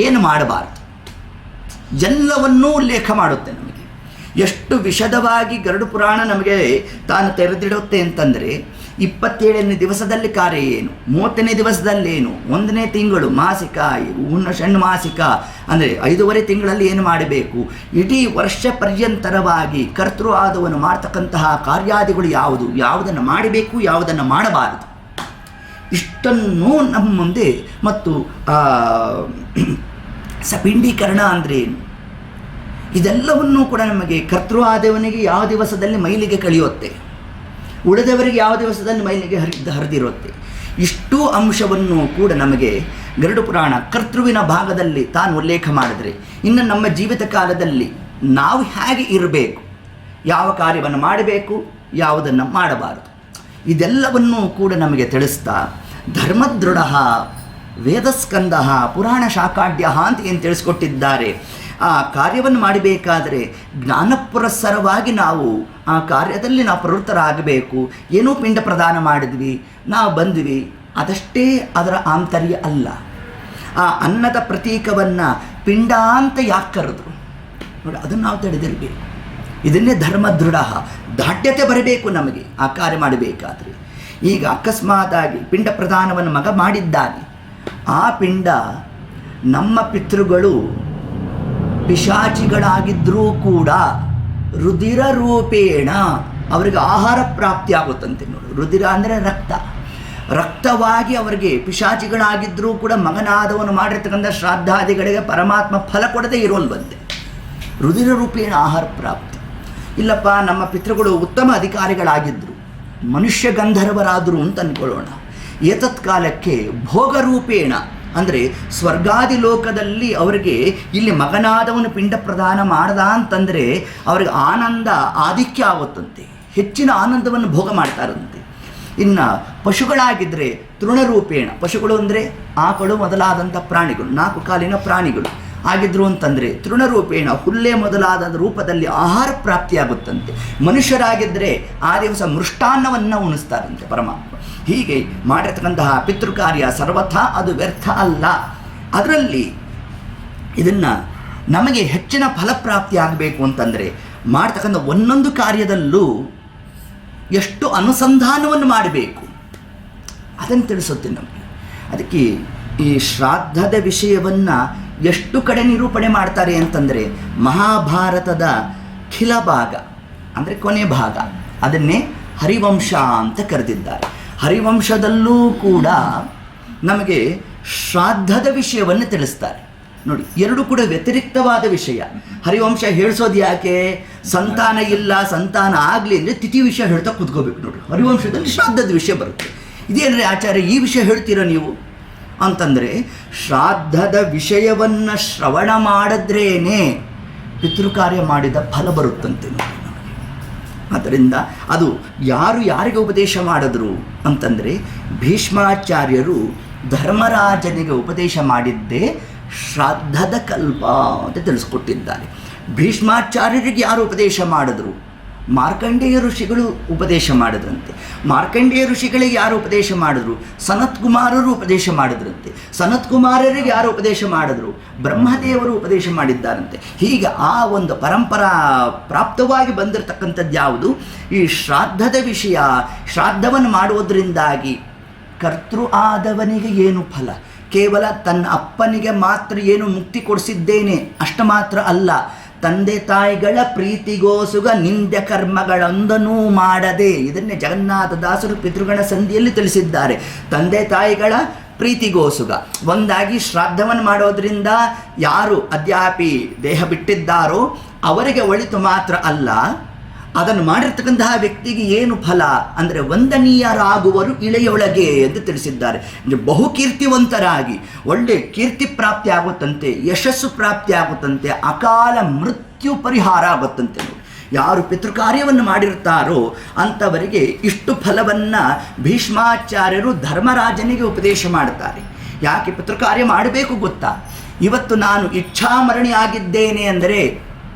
[SPEAKER 1] ಏನು ಮಾಡಬಾರ್ದು ಎಲ್ಲವನ್ನೂ ಉಲ್ಲೇಖ ಮಾಡುತ್ತೆ ನಮಗೆ. ಎಷ್ಟು ವಿಶದವಾಗಿ ಗರುಡ ಪುರಾಣ ನಮಗೆ ತಾನು ತೆರೆದಿಡುತ್ತೆ ಅಂತಂದರೆ 27ನೇ ದಿವಸದಲ್ಲಿ ಕಾರ್ಯ ಏನು, 30ನೇ ದಿವಸದಲ್ಲೇನು, 1ನೇ ತಿಂಗಳು ಮಾಸಿಕ, ಷಣ್ಮಾಸಿಕ ಅಂದರೆ 5.5 ತಿಂಗಳಲ್ಲಿ ಏನು ಮಾಡಬೇಕು, ಇಡೀ ವರ್ಷ ಪರ್ಯಂತರವಾಗಿ ಕರ್ತೃ ಆದವನು ಮಾಡ್ತಕ್ಕಂತಹ ಕಾರ್ಯಾದಿಗಳು ಯಾವುದು, ಯಾವುದನ್ನು ಮಾಡಬೇಕು ಯಾವುದನ್ನು ಮಾಡಬಾರದು ಇಷ್ಟನ್ನು ನಮ್ಮ ಮುಂದೆ ಮತ್ತು ಸಪಿಂಡೀಕರಣ ಅಂದರೆ ಏನು ಇದೆಲ್ಲವನ್ನೂ ಕೂಡ ನಮಗೆ ಕರ್ತೃ ಆದವನಿಗೆ ಯಾವ ದಿವಸದಲ್ಲಿ ಮೈಲಿಗೆ ಕಳೆಯುತ್ತೆ, ಉಳಿದವರಿಗೆ ಯಾವ ದಿವಸದಲ್ಲಿ ಮೈಲಿಗೆ ಹರಿದಿರುತ್ತೆ. ಇಷ್ಟೂ ಅಂಶವನ್ನು ಕೂಡ ನಮಗೆ ಗರುಡ ಪುರಾಣ ಕರ್ತೃವಿನ ಭಾಗದಲ್ಲಿ ತಾನು ಉಲ್ಲೇಖ ಮಾಡಿದರೆ ಇನ್ನು ನಮ್ಮ ಜೀವಿತ ಕಾಲದಲ್ಲಿ ನಾವು ಹೇಗೆ ಇರಬೇಕು, ಯಾವ ಕಾರ್ಯವನ್ನು ಮಾಡಬೇಕು ಯಾವುದನ್ನು ಮಾಡಬಾರದು ಇದೆಲ್ಲವನ್ನೂ ಕೂಡ ನಮಗೆ ತಿಳಿಸ್ತಾ ಧರ್ಮದೃಢ ವೇದಸ್ಕಂದ ಪುರಾಣ ಶಾಕಾಢ್ಯ ಅಂತ ಏನು ತಿಳಿಸ್ಕೊಟ್ಟಿದ್ದಾರೆ. ಆ ಕಾರ್ಯವನ್ನು ಮಾಡಬೇಕಾದರೆ ಜ್ಞಾನಪುರಸ್ಸರವಾಗಿ ನಾವು ಆ ಕಾರ್ಯದಲ್ಲಿ ನಾವು ಪ್ರವೃತ್ತರಾಗಬೇಕು. ಏನೋ ಪಿಂಡ ಪ್ರದಾನ ಮಾಡಿದ್ವಿ, ನಾವು ಬಂದ್ವಿ, ಅದಷ್ಟೇ ಅದರ ಆಂತರ್ಯ ಅಲ್ಲ. ಆ ಅನ್ನದ ಪ್ರತೀಕವನ್ನು ಪಿಂಡ ಅಂತ ಯಾಕೆ ಕರೆದ್ರು ನೋಡಿ, ಅದನ್ನು ನಾವು ತಿಳಿದಿರಬೇಕು. ಇದನ್ನೇ ಧರ್ಮದೃಢ, ದಾಢ್ಯತೆ ಬರಬೇಕು ನಮಗೆ ಆ ಕಾರ್ಯ ಮಾಡಬೇಕಾದ್ರೆ. ಈಗ ಅಕಸ್ಮಾತಾಗಿ ಪಿಂಡ ಪ್ರದಾನವನ್ನು ಮಗ ಮಾಡಿದ್ದಾನೆ, ಆ ಪಿಂಡ ನಮ್ಮ ಪಿತೃಗಳು ಪಿಶಾಚಿಗಳಾಗಿದ್ದರೂ ಕೂಡ ರುಧಿರ ರೂಪೇಣ ಅವರಿಗೆ ಆಹಾರ ಪ್ರಾಪ್ತಿ ಆಗುತ್ತಂತೆ. ನೋಡಿ, ರುಧಿರ ಅಂದರೆ ರಕ್ತ, ರಕ್ತವಾಗಿ ಅವರಿಗೆ ಪಿಶಾಚಿಗಳಾಗಿದ್ದರೂ ಕೂಡ ಮಗನಾದವನು ಮಾಡಿರ್ತಕ್ಕಂಥ ಶ್ರಾದ್ದಾದಿಗಳಿಗೆ ಪರಮಾತ್ಮ ಫಲ ಕೊಡದೇ ಇರೋಲ್ವಂತೆ. ರುಧಿರ ರೂಪೇಣ ಆಹಾರ ಪ್ರಾಪ್ತಿ. ಇಲ್ಲಪ್ಪ ನಮ್ಮ ಪಿತೃಗಳು ಉತ್ತಮ ಅಧಿಕಾರಿಗಳಾಗಿದ್ದರು, ಮನುಷ್ಯ ಗಂಧರ್ವರಾದರು ಅಂತ ಅಂದ್ಕೊಳ್ಳೋಣ. ಏತತ್ ಕಾಲಕ್ಕೆ ಭೋಗರೂಪೇಣ ಅಂದರೆ ಸ್ವರ್ಗಾದಿ ಲೋಕದಲ್ಲಿ ಅವರಿಗೆ ಇಲ್ಲಿ ಮಗನಾದವನು ಪಿಂಡ ಪ್ರದಾನ ಮಾಡ್ದ ಅಂತಂದರೆ ಅವರಿಗೆ ಆನಂದ ಆಧಿಕ್ಯ ಆಗುತ್ತಂತೆ, ಹೆಚ್ಚಿನ ಆನಂದವನ್ನು ಭೋಗ ಮಾಡ್ತಾರಂತೆ. ಇನ್ನು ಪಶುಗಳಾಗಿದ್ದರೆ ತೃಣರೂಪೇಣ, ಪಶುಗಳು ಅಂದರೆ ಆಕಳು ಮೊದಲಾದಂಥ ಪ್ರಾಣಿಗಳು, 4 ಕಾಲಿನ ಪ್ರಾಣಿಗಳು, ಆಗಿದ್ರು ಅಂತಂದರೆ ತೃಣರೂಪೇಣ ಹುಲ್ಲೆ ಮೊದಲಾದ ರೂಪದಲ್ಲಿ ಆಹಾರ ಪ್ರಾಪ್ತಿಯಾಗುತ್ತಂತೆ. ಮನುಷ್ಯರಾಗಿದ್ದರೆ ಆ ದಿವಸ ಮೃಷ್ಟಾನ್ನವನ್ನು ಉಣಿಸ್ತಾರಂತೆ ಪರಮಾತ್ಮ. ಹೀಗೆ ಮಾಡಿರ್ತಕ್ಕಂತಹ ಪಿತೃಕಾರ್ಯ ಸರ್ವಥಾ ಅದು ವ್ಯರ್ಥ ಅಲ್ಲ. ಅದರಲ್ಲಿ ಇದನ್ನು ನಮಗೆ ಹೆಚ್ಚಿನ ಫಲಪ್ರಾಪ್ತಿ ಆಗಬೇಕು ಅಂತಂದರೆ ಮಾಡ್ತಕ್ಕಂಥ ಒಂದೊಂದು ಕಾರ್ಯದಲ್ಲೂ ಎಷ್ಟು ಅನುಸಂಧಾನವನ್ನು ಮಾಡಬೇಕು ಅದನ್ನು ತಿಳಿಸುತ್ತೆ ನಮಗೆ. ಅದಕ್ಕೆ ಈ ಶ್ರಾದ್ದದ ವಿಷಯವನ್ನು ಎಷ್ಟು ಕಡೆ ನಿರೂಪಣೆ ಮಾಡ್ತಾರೆ ಅಂತಂದರೆ ಮಹಾಭಾರತದ ಖಿಲ ಭಾಗ ಅಂದರೆ ಕೊನೆ ಭಾಗ ಅದನ್ನೇ ಹರಿವಂಶ ಅಂತ ಕರೆದಿದ್ದಾರೆ. ಹರಿವಂಶದಲ್ಲೂ ಕೂಡ ನಮಗೆ ಶ್ರಾದ್ದದ ವಿಷಯವನ್ನು ತಿಳಿಸ್ತಾರೆ. ನೋಡಿ, ಎರಡು ಕೂಡ ವ್ಯತಿರಿಕ್ತವಾದ ವಿಷಯ. ಹರಿವಂಶ ಹೇಳಿಸೋದು ಯಾಕೆ? ಸಂತಾನ ಇಲ್ಲ, ಸಂತಾನ ಆಗಲಿ ಅಂದರೆ ತಿಥಿ ವಿಷಯ ಹೇಳ್ತಾ ಕೂತ್ಕೋಬೇಕು. ನೋಡಿ, ಹರಿವಂಶದಲ್ಲಿ ಶ್ರಾದ್ದದ ವಿಷಯ ಬರುತ್ತೆ. ಇದೇನ್ರಿ ಆಚಾರ್ಯ ಈ ವಿಷಯ ಹೇಳ್ತೀರ ನೀವು ಅಂತಂದರೆ, ಶ್ರಾದ್ದದ ವಿಷಯವನ್ನು ಶ್ರವಣ ಮಾಡಿದ್ರೇನೆ ಪಿತೃಕಾರ್ಯ ಮಾಡಿದ ಫಲ ಬರುತ್ತಂತೆ ನೋಡಿ. ಆದ್ದರಿಂದ ಅದು ಯಾರು ಯಾರಿಗೆ ಉಪದೇಶ ಮಾಡಿದ್ರು ಅಂತಂದರೆ, ಭೀಷ್ಮಾಚಾರ್ಯರು ಧರ್ಮರಾಜನಿಗೆ ಉಪದೇಶ ಮಾಡಿದ್ದೇ ಶ್ರಾದ್ದದ ಕಲ್ಪ ಅಂತ ತಿಳಿಸ್ಕೊಟ್ಟಿದ್ದಾರೆ. ಭೀಷ್ಮಾಚಾರ್ಯರಿಗೆ ಯಾರು ಉಪದೇಶ ಮಾಡಿದ್ರು? ಮಾರ್ಕಂಡೇಯ ಋಷಿಗಳು ಉಪದೇಶ ಮಾಡಿದ್ರಂತೆ. ಮಾರ್ಕಂಡೇಯ ಋಷಿಗಳಿಗೆ ಯಾರು ಉಪದೇಶ ಮಾಡಿದ್ರು? ಸನತ್ಕುಮಾರರು ಉಪದೇಶ ಮಾಡಿದ್ರಂತೆ. ಸನತ್ಕುಮಾರರಿಗೆ ಯಾರು ಉಪದೇಶ ಮಾಡಿದ್ರು? ಬ್ರಹ್ಮದೇವರು ಉಪದೇಶ ಮಾಡಿದ್ದಾರಂತೆ. ಹೀಗೆ ಆ ಒಂದು ಪರಂಪರಾ ಪ್ರಾಪ್ತವಾಗಿ ಬಂದಿರತಕ್ಕಂಥದ್ದು ಯಾವುದು? ಈ ಶ್ರಾದ್ದದ ವಿಷಯ. ಶ್ರಾದ್ದವನ್ನು ಮಾಡುವುದರಿಂದಾಗಿ ಕರ್ತೃ ಆದವನಿಗೆ ಏನು ಫಲ? ಕೇವಲ ತನ್ನ ಅಪ್ಪನಿಗೆ ಮಾತ್ರ ಏನು ಮುಕ್ತಿ ಕೊಡಿಸಿದ್ದೇನೆ ಅಷ್ಟು ಮಾತ್ರ ಅಲ್ಲ, ತಂದೆ ತಾಯಿಗಳ ಪ್ರೀತಿಗೋಸುಗ ನಿಂದ್ಯ ಕರ್ಮಗಳೊಂದನೂ ಮಾಡದೆ. ಇದನ್ನೇ ಜಗನ್ನಾಥದಾಸರು ಪಿತೃಗಣ ಸಂಧಿಯಲ್ಲಿ ತಿಳಿಸಿದ್ದಾರೆ. ತಂದೆ ತಾಯಿಗಳ ಪ್ರೀತಿಗೋಸುಗ ಒಂದಾಗಿ ಶ್ರಾದ್ದವನ್ನು ಮಾಡೋದರಿಂದ ಯಾರು ಅದ್ಯಾಪಿ ದೇಹ ಬಿಟ್ಟಿದ್ದಾರೋ ಅವರಿಗೆ ಒಳಿತು ಮಾತ್ರ ಅಲ್ಲ, ಅದನ್ನು ಮಾಡಿರ್ತಕ್ಕಂತಹ ವ್ಯಕ್ತಿಗೆ ಏನು ಫಲ ಅಂದರೆ ವಂದನೀಯರಾಗುವರು ಇಳೆಯೊಳಗೆ ಎಂದು ತಿಳಿಸಿದ್ದಾರೆ. ಬಹುಕೀರ್ತಿವಂತರಾಗಿ ಒಳ್ಳೆ ಕೀರ್ತಿ ಪ್ರಾಪ್ತಿ ಆಗುತ್ತಂತೆ, ಯಶಸ್ಸು ಪ್ರಾಪ್ತಿ ಆಗುತ್ತಂತೆ, ಅಕಾಲ ಮೃತ್ಯು ಪರಿಹಾರ ಆಗುತ್ತಂತೆ. ಯಾರು ಪಿತೃಕಾರ್ಯವನ್ನು ಮಾಡಿರ್ತಾರೋ ಅಂಥವರಿಗೆ ಇಷ್ಟು ಫಲವನ್ನು ಭೀಷ್ಮಾಚಾರ್ಯರು ಧರ್ಮರಾಜನಿಗೆ ಉಪದೇಶ ಮಾಡ್ತಾರೆ. ಯಾಕೆ ಪಿತೃಕಾರ್ಯ ಮಾಡಬೇಕು ಗೊತ್ತಾ? ಇವತ್ತು ನಾನು ಇಚ್ಛಾಮರಣಿ ಆಗಿದ್ದೇನೆ ಅಂದರೆ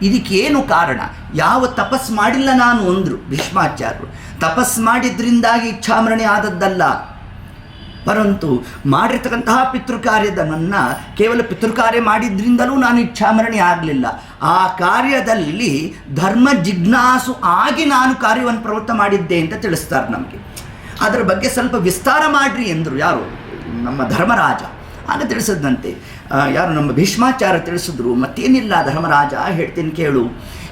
[SPEAKER 1] ಇದಕ್ಕೇನು ಕಾರಣ? ಯಾವ ತಪಸ್ ಮಾಡಿಲ್ಲ ನಾನು ಅಂದರು ಭೀಷ್ಮಾಚಾರ್ಯರು. ತಪಸ್ ಮಾಡಿದ್ರಿಂದಾಗಿ ಇಚ್ಛಾಮರಣಿ ಆದದ್ದಲ್ಲ, ಪರಂತು ಮಾಡಿರ್ತಕ್ಕಂತಹ ಪಿತೃಕಾರ್ಯದನ್ನು ಕೇವಲ ಪಿತೃಕಾರ್ಯ ಮಾಡಿದ್ರಿಂದಲೂ ನಾನು ಇಚ್ಛಾಮರಣಿ ಆಗಲಿಲ್ಲ. ಆ ಕಾರ್ಯದಲ್ಲಿ ಧರ್ಮ ಜಿಜ್ಞಾಸು ಆಗಿ ನಾನು ಕಾರ್ಯವನ್ನು ಪ್ರವೃತ್ತ ಮಾಡಿದ್ದೆ ಅಂತ ತಿಳಿಸ್ತಾರೆ ನಮಗೆ. ಅದರ ಬಗ್ಗೆ ಸ್ವಲ್ಪ ವಿಸ್ತಾರ ಮಾಡಿರಿ ಎಂದರು ಯಾರು? ನಮ್ಮ ಧರ್ಮರಾಜ. ಆಗ ತಿಳಿಸಿದಂತೆ ಯಾರು ನಮ್ಮ ಭೀಷ್ಮಾಚಾರ್ಯ ತಿಳಿಸಿದ್ರು, ಮತ್ತೇನಿಲ್ಲ ಧರ್ಮರಾಜ, ಹೇಳ್ತೀನಿ ಕೇಳು.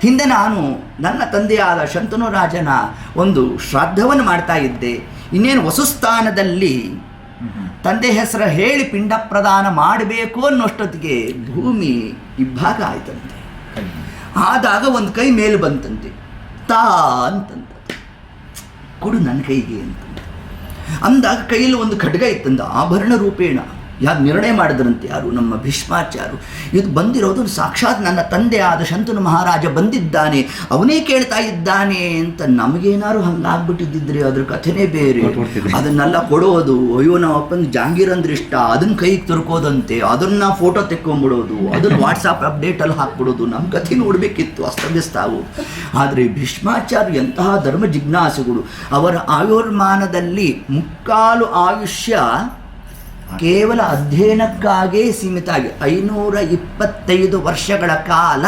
[SPEAKER 1] ಹಿಂದೆ ನಾನು ನನ್ನ ತಂದೆಯಾದ ಶಂತನು ರಾಜನ ಒಂದು ಶ್ರಾದ್ದವನ್ನು ಮಾಡ್ತಾ ಇದ್ದೆ. ಇನ್ನೇನು ವಸುಸ್ಥಾನದಲ್ಲಿ ತಂದೆ ಹೆಸರು ಹೇಳಿ ಪಿಂಡ ಪ್ರದಾನ ಮಾಡಬೇಕು ಅನ್ನೋಷ್ಟೊತ್ತಿಗೆ ಭೂಮಿ ಇಬ್ಬಾಗ ಆಯ್ತಂತೆ. ಆದಾಗ ಒಂದು ಕೈ ಮೇಲೆ ಬಂತಂತೆ, ತಾ ಅಂತಂತ, ಕೊಡು ನನ್ನ ಕೈಗೆ ಅಂತಂತ ಅಂದಾಗ ಕೈಯಲ್ಲಿ ಒಂದು ಖಡ್ಗ ಇತ್ತಂದ ಆಭರಣ ರೂಪೇಣ. ಯಾರು ನಿರ್ಣಯ ಮಾಡಿದ್ರಂತೆ ಯಾರು? ನಮ್ಮ ಭೀಷ್ಮಾಚಾರ್ಯರು. ಇದು ಬಂದಿರೋದು ಸಾಕ್ಷಾತ್ ನನ್ನ ತಂದೆ ಆದ ಶಂತನು ಮಹಾರಾಜ ಬಂದಿದ್ದಾನೆ, ಅವನೇ ಕೇಳ್ತಾ ಇದ್ದಾನೆ ಅಂತ. ನಮಗೇನಾದ್ರು ಹಂಗಾಗ್ಬಿಟ್ಟಿದ್ದಿದ್ರೆ ಅದ್ರ ಕಥೆನೇ ಬೇರೆ. ಅದನ್ನೆಲ್ಲ ಕೊಡೋದು, ಅಯ್ಯೋ ನಮ್ಮ ಅಪ್ಪನ ಜಾಂಗೀರ್ ಅಂದ್ರೆ ಇಷ್ಟ, ಅದನ್ನ ಕೈಗೆ ತುರ್ಕೋದಂತೆ, ಅದನ್ನ ಫೋಟೋ ತೆಕ್ಕೊಂಬಿಡೋದು, ಅದನ್ನು ವಾಟ್ಸಪ್ ಅಪ್ಡೇಟಲ್ಲಿ ಹಾಕ್ಬಿಡೋದು, ನಮ್ಮ ಕಥೆ ನೋಡಬೇಕಿತ್ತು, ಅಸ್ತವ್ಯಸ್ತ ಆಗೋದು. ಆದರೆ ಭೀಷ್ಮಾಚಾರ್ಯ ಎಂತಹ ಧರ್ಮ ಜಿಜ್ಞಾಸುಗಳು. ಅವರ ಆಯುರ್ಮಾನದಲ್ಲಿ ಮುಕ್ಕಾಲು ಆಯುಷ್ಯ ಕೇವಲ ಅಧ್ಯಯನಕ್ಕಾಗೇ ಸೀಮಿತ ಆಗಿ 525 ವರ್ಷಗಳ ಕಾಲ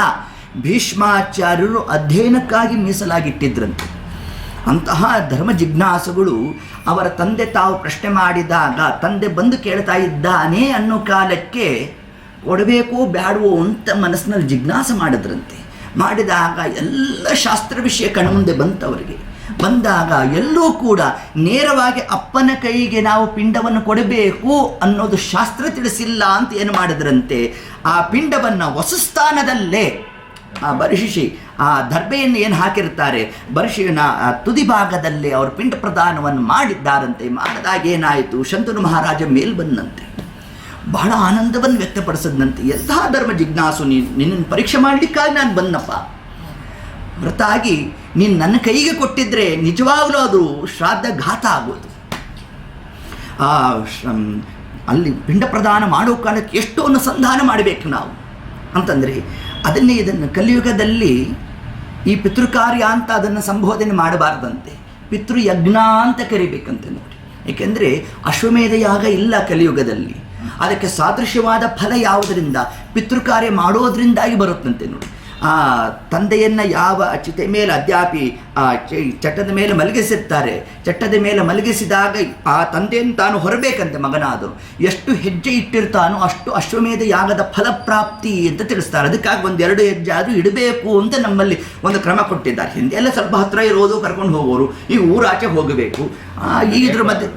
[SPEAKER 1] ಭೀಷ್ಮಾಚಾರ್ಯರು ಅಧ್ಯಯನಕ್ಕಾಗಿ ಮೀಸಲಾಗಿಟ್ಟಿದ್ರಂತೆ. ಅಂತಹ ಧರ್ಮ ಜಿಜ್ಞಾಸುಗಳು ಅವರ ತಂದೆ ತಾವು ಪ್ರಶ್ನೆ ಮಾಡಿದಾಗ ತಂದೆ ಬಂದು ಕೇಳ್ತಾ ಇದ್ದಾನೆ ಅನ್ನೋ ಕಾಲಕ್ಕೆ ಕೊಡಬೇಕೋ ಬ್ಯಾಡವೋ ಅಂತ ಮನಸ್ಸಿನಲ್ಲಿ ಜಿಜ್ಞಾಸೆ ಮಾಡಿದ್ರಂತೆ. ಮಾಡಿದಾಗ ಎಲ್ಲ ಶಾಸ್ತ್ರ ವಿಷಯ ಕಣ್ಮುಂದೆ ಬಂತವರಿಗೆ. ಬಂದಾಗ ಎಲ್ಲೂ ಕೂಡ ನೇರವಾಗಿ ಅಪ್ಪನ ಕೈಗೆ ನಾವು ಪಿಂಡವನ್ನು ಕೊಡಬೇಕು ಅನ್ನೋದು ಶಾಸ್ತ್ರ ತಿಳಿಸಿಲ್ಲ ಅಂತ ಏನು ಮಾಡಿದ್ರಂತೆ, ಆ ಪಿಂಡವನ್ನು ವಸುಸ್ಥಾನದಲ್ಲೇ ಬರಿಶಿಸಿ ಆ ದರ್ಬೆಯನ್ನು ಏನು ಹಾಕಿರ್ತಾರೆ ಬರಿಶಿನ ತುದಿ ಭಾಗದಲ್ಲಿ ಅವರು ಪಿಂಡ ಪ್ರದಾನವನ್ನು ಮಾಡಿದ್ದಾರಂತೆ. ಮಾಡಿದಾಗ ಏನಾಯಿತು, ಶಂತನು ಮಹಾರಾಜ ಮೇಲ್ ಬಂದಂತೆ, ಬಹಳ ಆನಂದವನ್ನು ವ್ಯಕ್ತಪಡಿಸಿದಂತೆ. ಎಂತಹ ಧರ್ಮ ಜಿಜ್ಞಾಸು, ನಿನ್ನನ್ನು ಪರೀಕ್ಷೆ ಮಾಡಲಿಕ್ಕಾಗಿ ನಾನು ಬಂದಪ್ಪ, ಹೊರತಾಗಿ ನೀನು ನನ್ನ ಕೈಗೆ ಕೊಟ್ಟಿದ್ರೆ ನಿಜವಾಗಲೂ ಅದು ಶ್ರಾದ್ದ ಘಾತ ಆಗೋದು. ಅಲ್ಲಿ ಪಿಂಡ ಪ್ರದಾನ ಮಾಡೋ ಕಾಲಕ್ಕೆ ಎಷ್ಟು ಅನುಸಂಧಾನ ಮಾಡಬೇಕು ನಾವು. ಅಂತಂದರೆ ಅದನ್ನೇ ಇದನ್ನು ಕಲಿಯುಗದಲ್ಲಿ ಈ ಪಿತೃಕಾರ್ಯ ಅಂತ ಅದನ್ನು ಸಂಬೋಧನೆ ಮಾಡಬಾರ್ದಂತೆ, ಪಿತೃಯಜ್ಞ ಅಂತ ಕರಿಬೇಕಂತೆ ನೋಡಿ. ಏಕೆಂದರೆ ಅಶ್ವಮೇಧ ಯಾಗ ಇಲ್ಲ ಕಲಿಯುಗದಲ್ಲಿ, ಅದಕ್ಕೆ ಸಾದೃಶ್ಯವಾದ ಫಲ ಯಾವುದರಿಂದ? ಪಿತೃಕಾರ್ಯ ಮಾಡೋದ್ರಿಂದಾಗಿ ಬರುತ್ತಂತೆ ನೋಡಿ. ಆ ತಂದೆಯನ್ನು ಯಾವ ಚಿತೆ ಮೇಲೆ ಅದ್ಯಾಪಿ ಚಟ್ಟದ ಮೇಲೆ ಮಲಗಿಸಿರ್ತಾರೆ, ಚಟ್ಟದ ಮೇಲೆ ಮಲಗಿಸಿದಾಗ ಆ ತಂದೆಯನ್ನು ತಾನು ಹೊರಬೇಕಂತೆ ಮಗನಾದರು. ಎಷ್ಟು ಹೆಜ್ಜೆ ಇಟ್ಟಿರ್ತಾನೋ ಅಷ್ಟು ಅಶ್ವಮೇಧ ಯಾಗದ ಫಲಪ್ರಾಪ್ತಿ ಅಂತ ತಿಳಿಸ್ತಾರೆ. ಅದಕ್ಕಾಗಿ ಒಂದೆರಡು ಹೆಜ್ಜೆ ಆದರೂ ಇಡಬೇಕು ಅಂತ ನಮ್ಮಲ್ಲಿ ಒಂದು ಕ್ರಮ ಕೊಟ್ಟಿದ್ದಾರೆ. ಹಿಂದೆ ಎಲ್ಲ ಸ್ವಲ್ಪ ಹತ್ತಿರ ಇರೋದು ಕರ್ಕೊಂಡು ಹೋಗೋರು, ಈಗ ಊರಾಚೆ ಹೋಗಬೇಕು, ಇದ್ರ ಮಧ್ಯೆ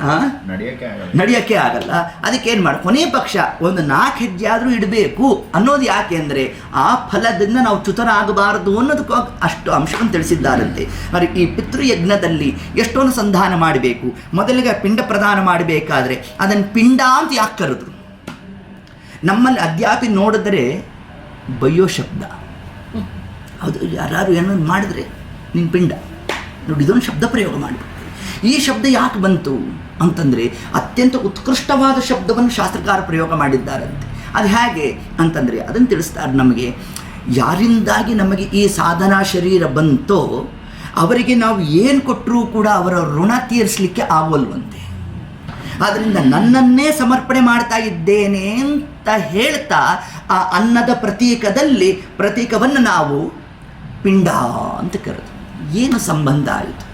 [SPEAKER 1] ನಡೆಯೋಕ್ಕೆ ಆಗಲ್ಲ. ಅದಕ್ಕೇನು ಮಾಡಿ ಕೊನೆಯ ಪಕ್ಷ ಒಂದು 4 ಹೆಜ್ಜೆ ಆದರೂ ಇಡಬೇಕು ಅನ್ನೋದು ಯಾಕೆ ಅಂದರೆ ಆ ಫಲದಿಂದ ನಾವು ಚ್ಯುತರಾಗಬಾರದು ಅನ್ನೋದಕ್ಕೆ ಅಷ್ಟು ಅಂಶವನ್ನು ತಿಳಿಸಿದ್ದಾರಂತೆ. మరి ಈ ಪಿತೃಯಜ್ಞದಲ್ಲಿ ಎಷ್ಟೊಂದು ಸಂಧಾನ ಮಾಡಬೇಕು. ಮೊದಲಿಗೆ ಪಿಂಡ ಪ್ರದಾನ ಮಾಡಬೇಕಾದ್ರೆ ಅದನ್ನು ಪಿಂಡ ಅಂತ ಯಾಕೆ ಕರೆದ್ರು? ನಮ್ಮಲ್ಲಿ ಅದ್ಯಾಪಿ ನೋಡಿದ್ರೆ ಬಯ್ಯೋ ಶಬ್ದ. ಹೌದು, ಯಾರು ಏನೋ ಮಾಡಿದ್ರೆ ನಿನ್ನ ಪಿಂಡ ನೋಡಿ, ಇದೊಂದು ಶಬ್ದ ಪ್ರಯೋಗ ಮಾಡಬೇಕು. ಈ ಶಬ್ದ ಯಾಕೆ ಬಂತು ಅಂತಂದರೆ ಅತ್ಯಂತ ಉತ್ಕೃಷ್ಟವಾದ ಶಬ್ದವನ್ನು ಶಾಸ್ತ್ರಕಾರ ಪ್ರಯೋಗ ಮಾಡಿದ್ದಾರಂತೆ. ಅದು ಹೇಗೆ ಅಂತಂದರೆ ಅದನ್ನು ತಿಳಿಸ್ತಾರೆ ನಮಗೆ. ಯಾರಿಂದಾಗಿ ನಮಗೆ ಈ ಸಾಧನಾ ಶರೀರ ಬಂತೋ ಅವರಿಗೆ ನಾವು ಏನು ಕೊಟ್ಟರೂ ಕೂಡ ಅವರ ಋಣ ತೀರಿಸಲಿಕ್ಕೆ ಆಗೋಲ್ವಂತೆ. ಆದ್ದರಿಂದ ನನ್ನನ್ನೇ ಸಮರ್ಪಣೆ ಮಾಡ್ತಾ ಇದ್ದೇನೆ ಅಂತ ಹೇಳ್ತಾ ಆ ಅನ್ನದ ಪ್ರತೀಕವನ್ನು ನಾವು ಪಿಂಡ ಅಂತ ಕರೆದು ಏನು ಸಂಬಂಧ ಆಯಿತು?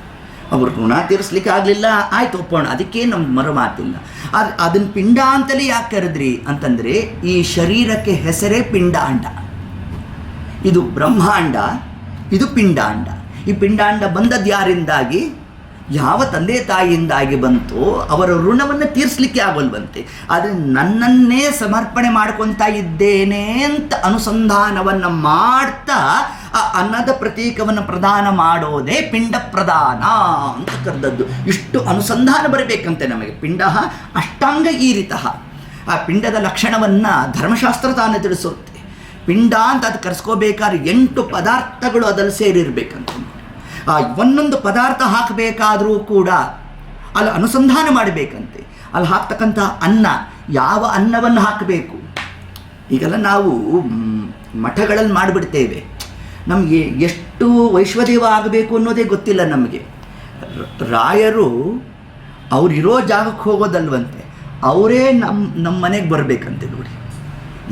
[SPEAKER 1] ಅವರು ಋಣ ತೀರಿಸ್ಲಿಕ್ಕೆ ಆಗಲಿಲ್ಲ, ಆಯ್ತು ಒಪ್ಪೋಣ, ಅದಕ್ಕೆ ನಮ್ಮ ಮರು ಮಾತಿಲ್ಲ. ಅದನ್ನು ಪಿಂಡ ಅಂತಲೇ ಯಾಕೆ ಕರೆದ್ರಿ ಅಂತಂದರೆ ಈ ಶರೀರಕ್ಕೆ ಹೆಸರೇ ಪಿಂಡಾಂಡ. ಇದು ಬ್ರಹ್ಮಾಂಡ, ಇದು ಪಿಂಡಾಂಡ. ಈ ಪಿಂಡಾಂಡ ಬಂದದ್ದು ಯಾರಿಂದಾಗಿ? ಯಾವ ತಂದೆ ತಾಯಿಯಿಂದಾಗಿ ಬಂತೋ ಅವರ ಋಣವನ್ನು ತೀರಿಸಲಿಕ್ಕೆ ಆಗೋಲ್ವಂತೆ. ಆದರೆ ನನ್ನನ್ನೇ ಸಮರ್ಪಣೆ ಮಾಡ್ಕೊತಾ ಇದ್ದೇನೆ ಅಂತ ಅನುಸಂಧಾನವನ್ನು ಮಾಡ್ತಾ ಆ ಅನ್ನದ ಪ್ರತೀಕವನ್ನು ಪ್ರದಾನ ಮಾಡೋದೇ ಪಿಂಡ ಪ್ರದಾನ ಅಂತ ಕರೆದದ್ದು. ಇಷ್ಟು ಅನುಸಂಧಾನ ಬರಬೇಕಂತೆ ನಮಗೆ. ಪಿಂಡ ಅಷ್ಟಾಂಗ ಈರಿತ. ಆ ಪಿಂಡದ ಲಕ್ಷಣವನ್ನು ಧರ್ಮಶಾಸ್ತ್ರ ತಾನೇ ತಿಳಿಸುತ್ತೆ. ಪಿಂಡ ಅಂತ ಅದು ಕರೆಸ್ಕೋಬೇಕಾದ್ರೆ 8 ಪದಾರ್ಥಗಳು ಅದಲ್ಲಿ ಸೇರಿರಬೇಕಂತ. ಒಂದೊಂದು ಪದಾರ್ಥ ಹಾಕಬೇಕಾದರೂ ಕೂಡ ಅಲ್ಲಿ ಅನುಸಂಧಾನ ಮಾಡಬೇಕಂತೆ. ಅಲ್ಲಿ ಹಾಕ್ತಕ್ಕಂಥ ಅನ್ನ, ಯಾವ ಅನ್ನವನ್ನು ಹಾಕಬೇಕು? ಈಗೆಲ್ಲ ನಾವು ಮಠಗಳಲ್ಲಿ ಮಾಡಿಬಿಡ್ತೇವೆ, ನಮಗೆ ಎಷ್ಟು ವೈಶ್ವದೇವ ಆಗಬೇಕು ಅನ್ನೋದೇ ಗೊತ್ತಿಲ್ಲ ನಮಗೆ. ರಾಯರು ಅವರಿರೋ ಜಾಗಕ್ಕೆ ಹೋಗೋದಲ್ವಂತೆ, ಅವರೇ ನಮ್ಮ ಮನೆಗೆ ಬರಬೇಕಂತೆ ನೋಡಿ.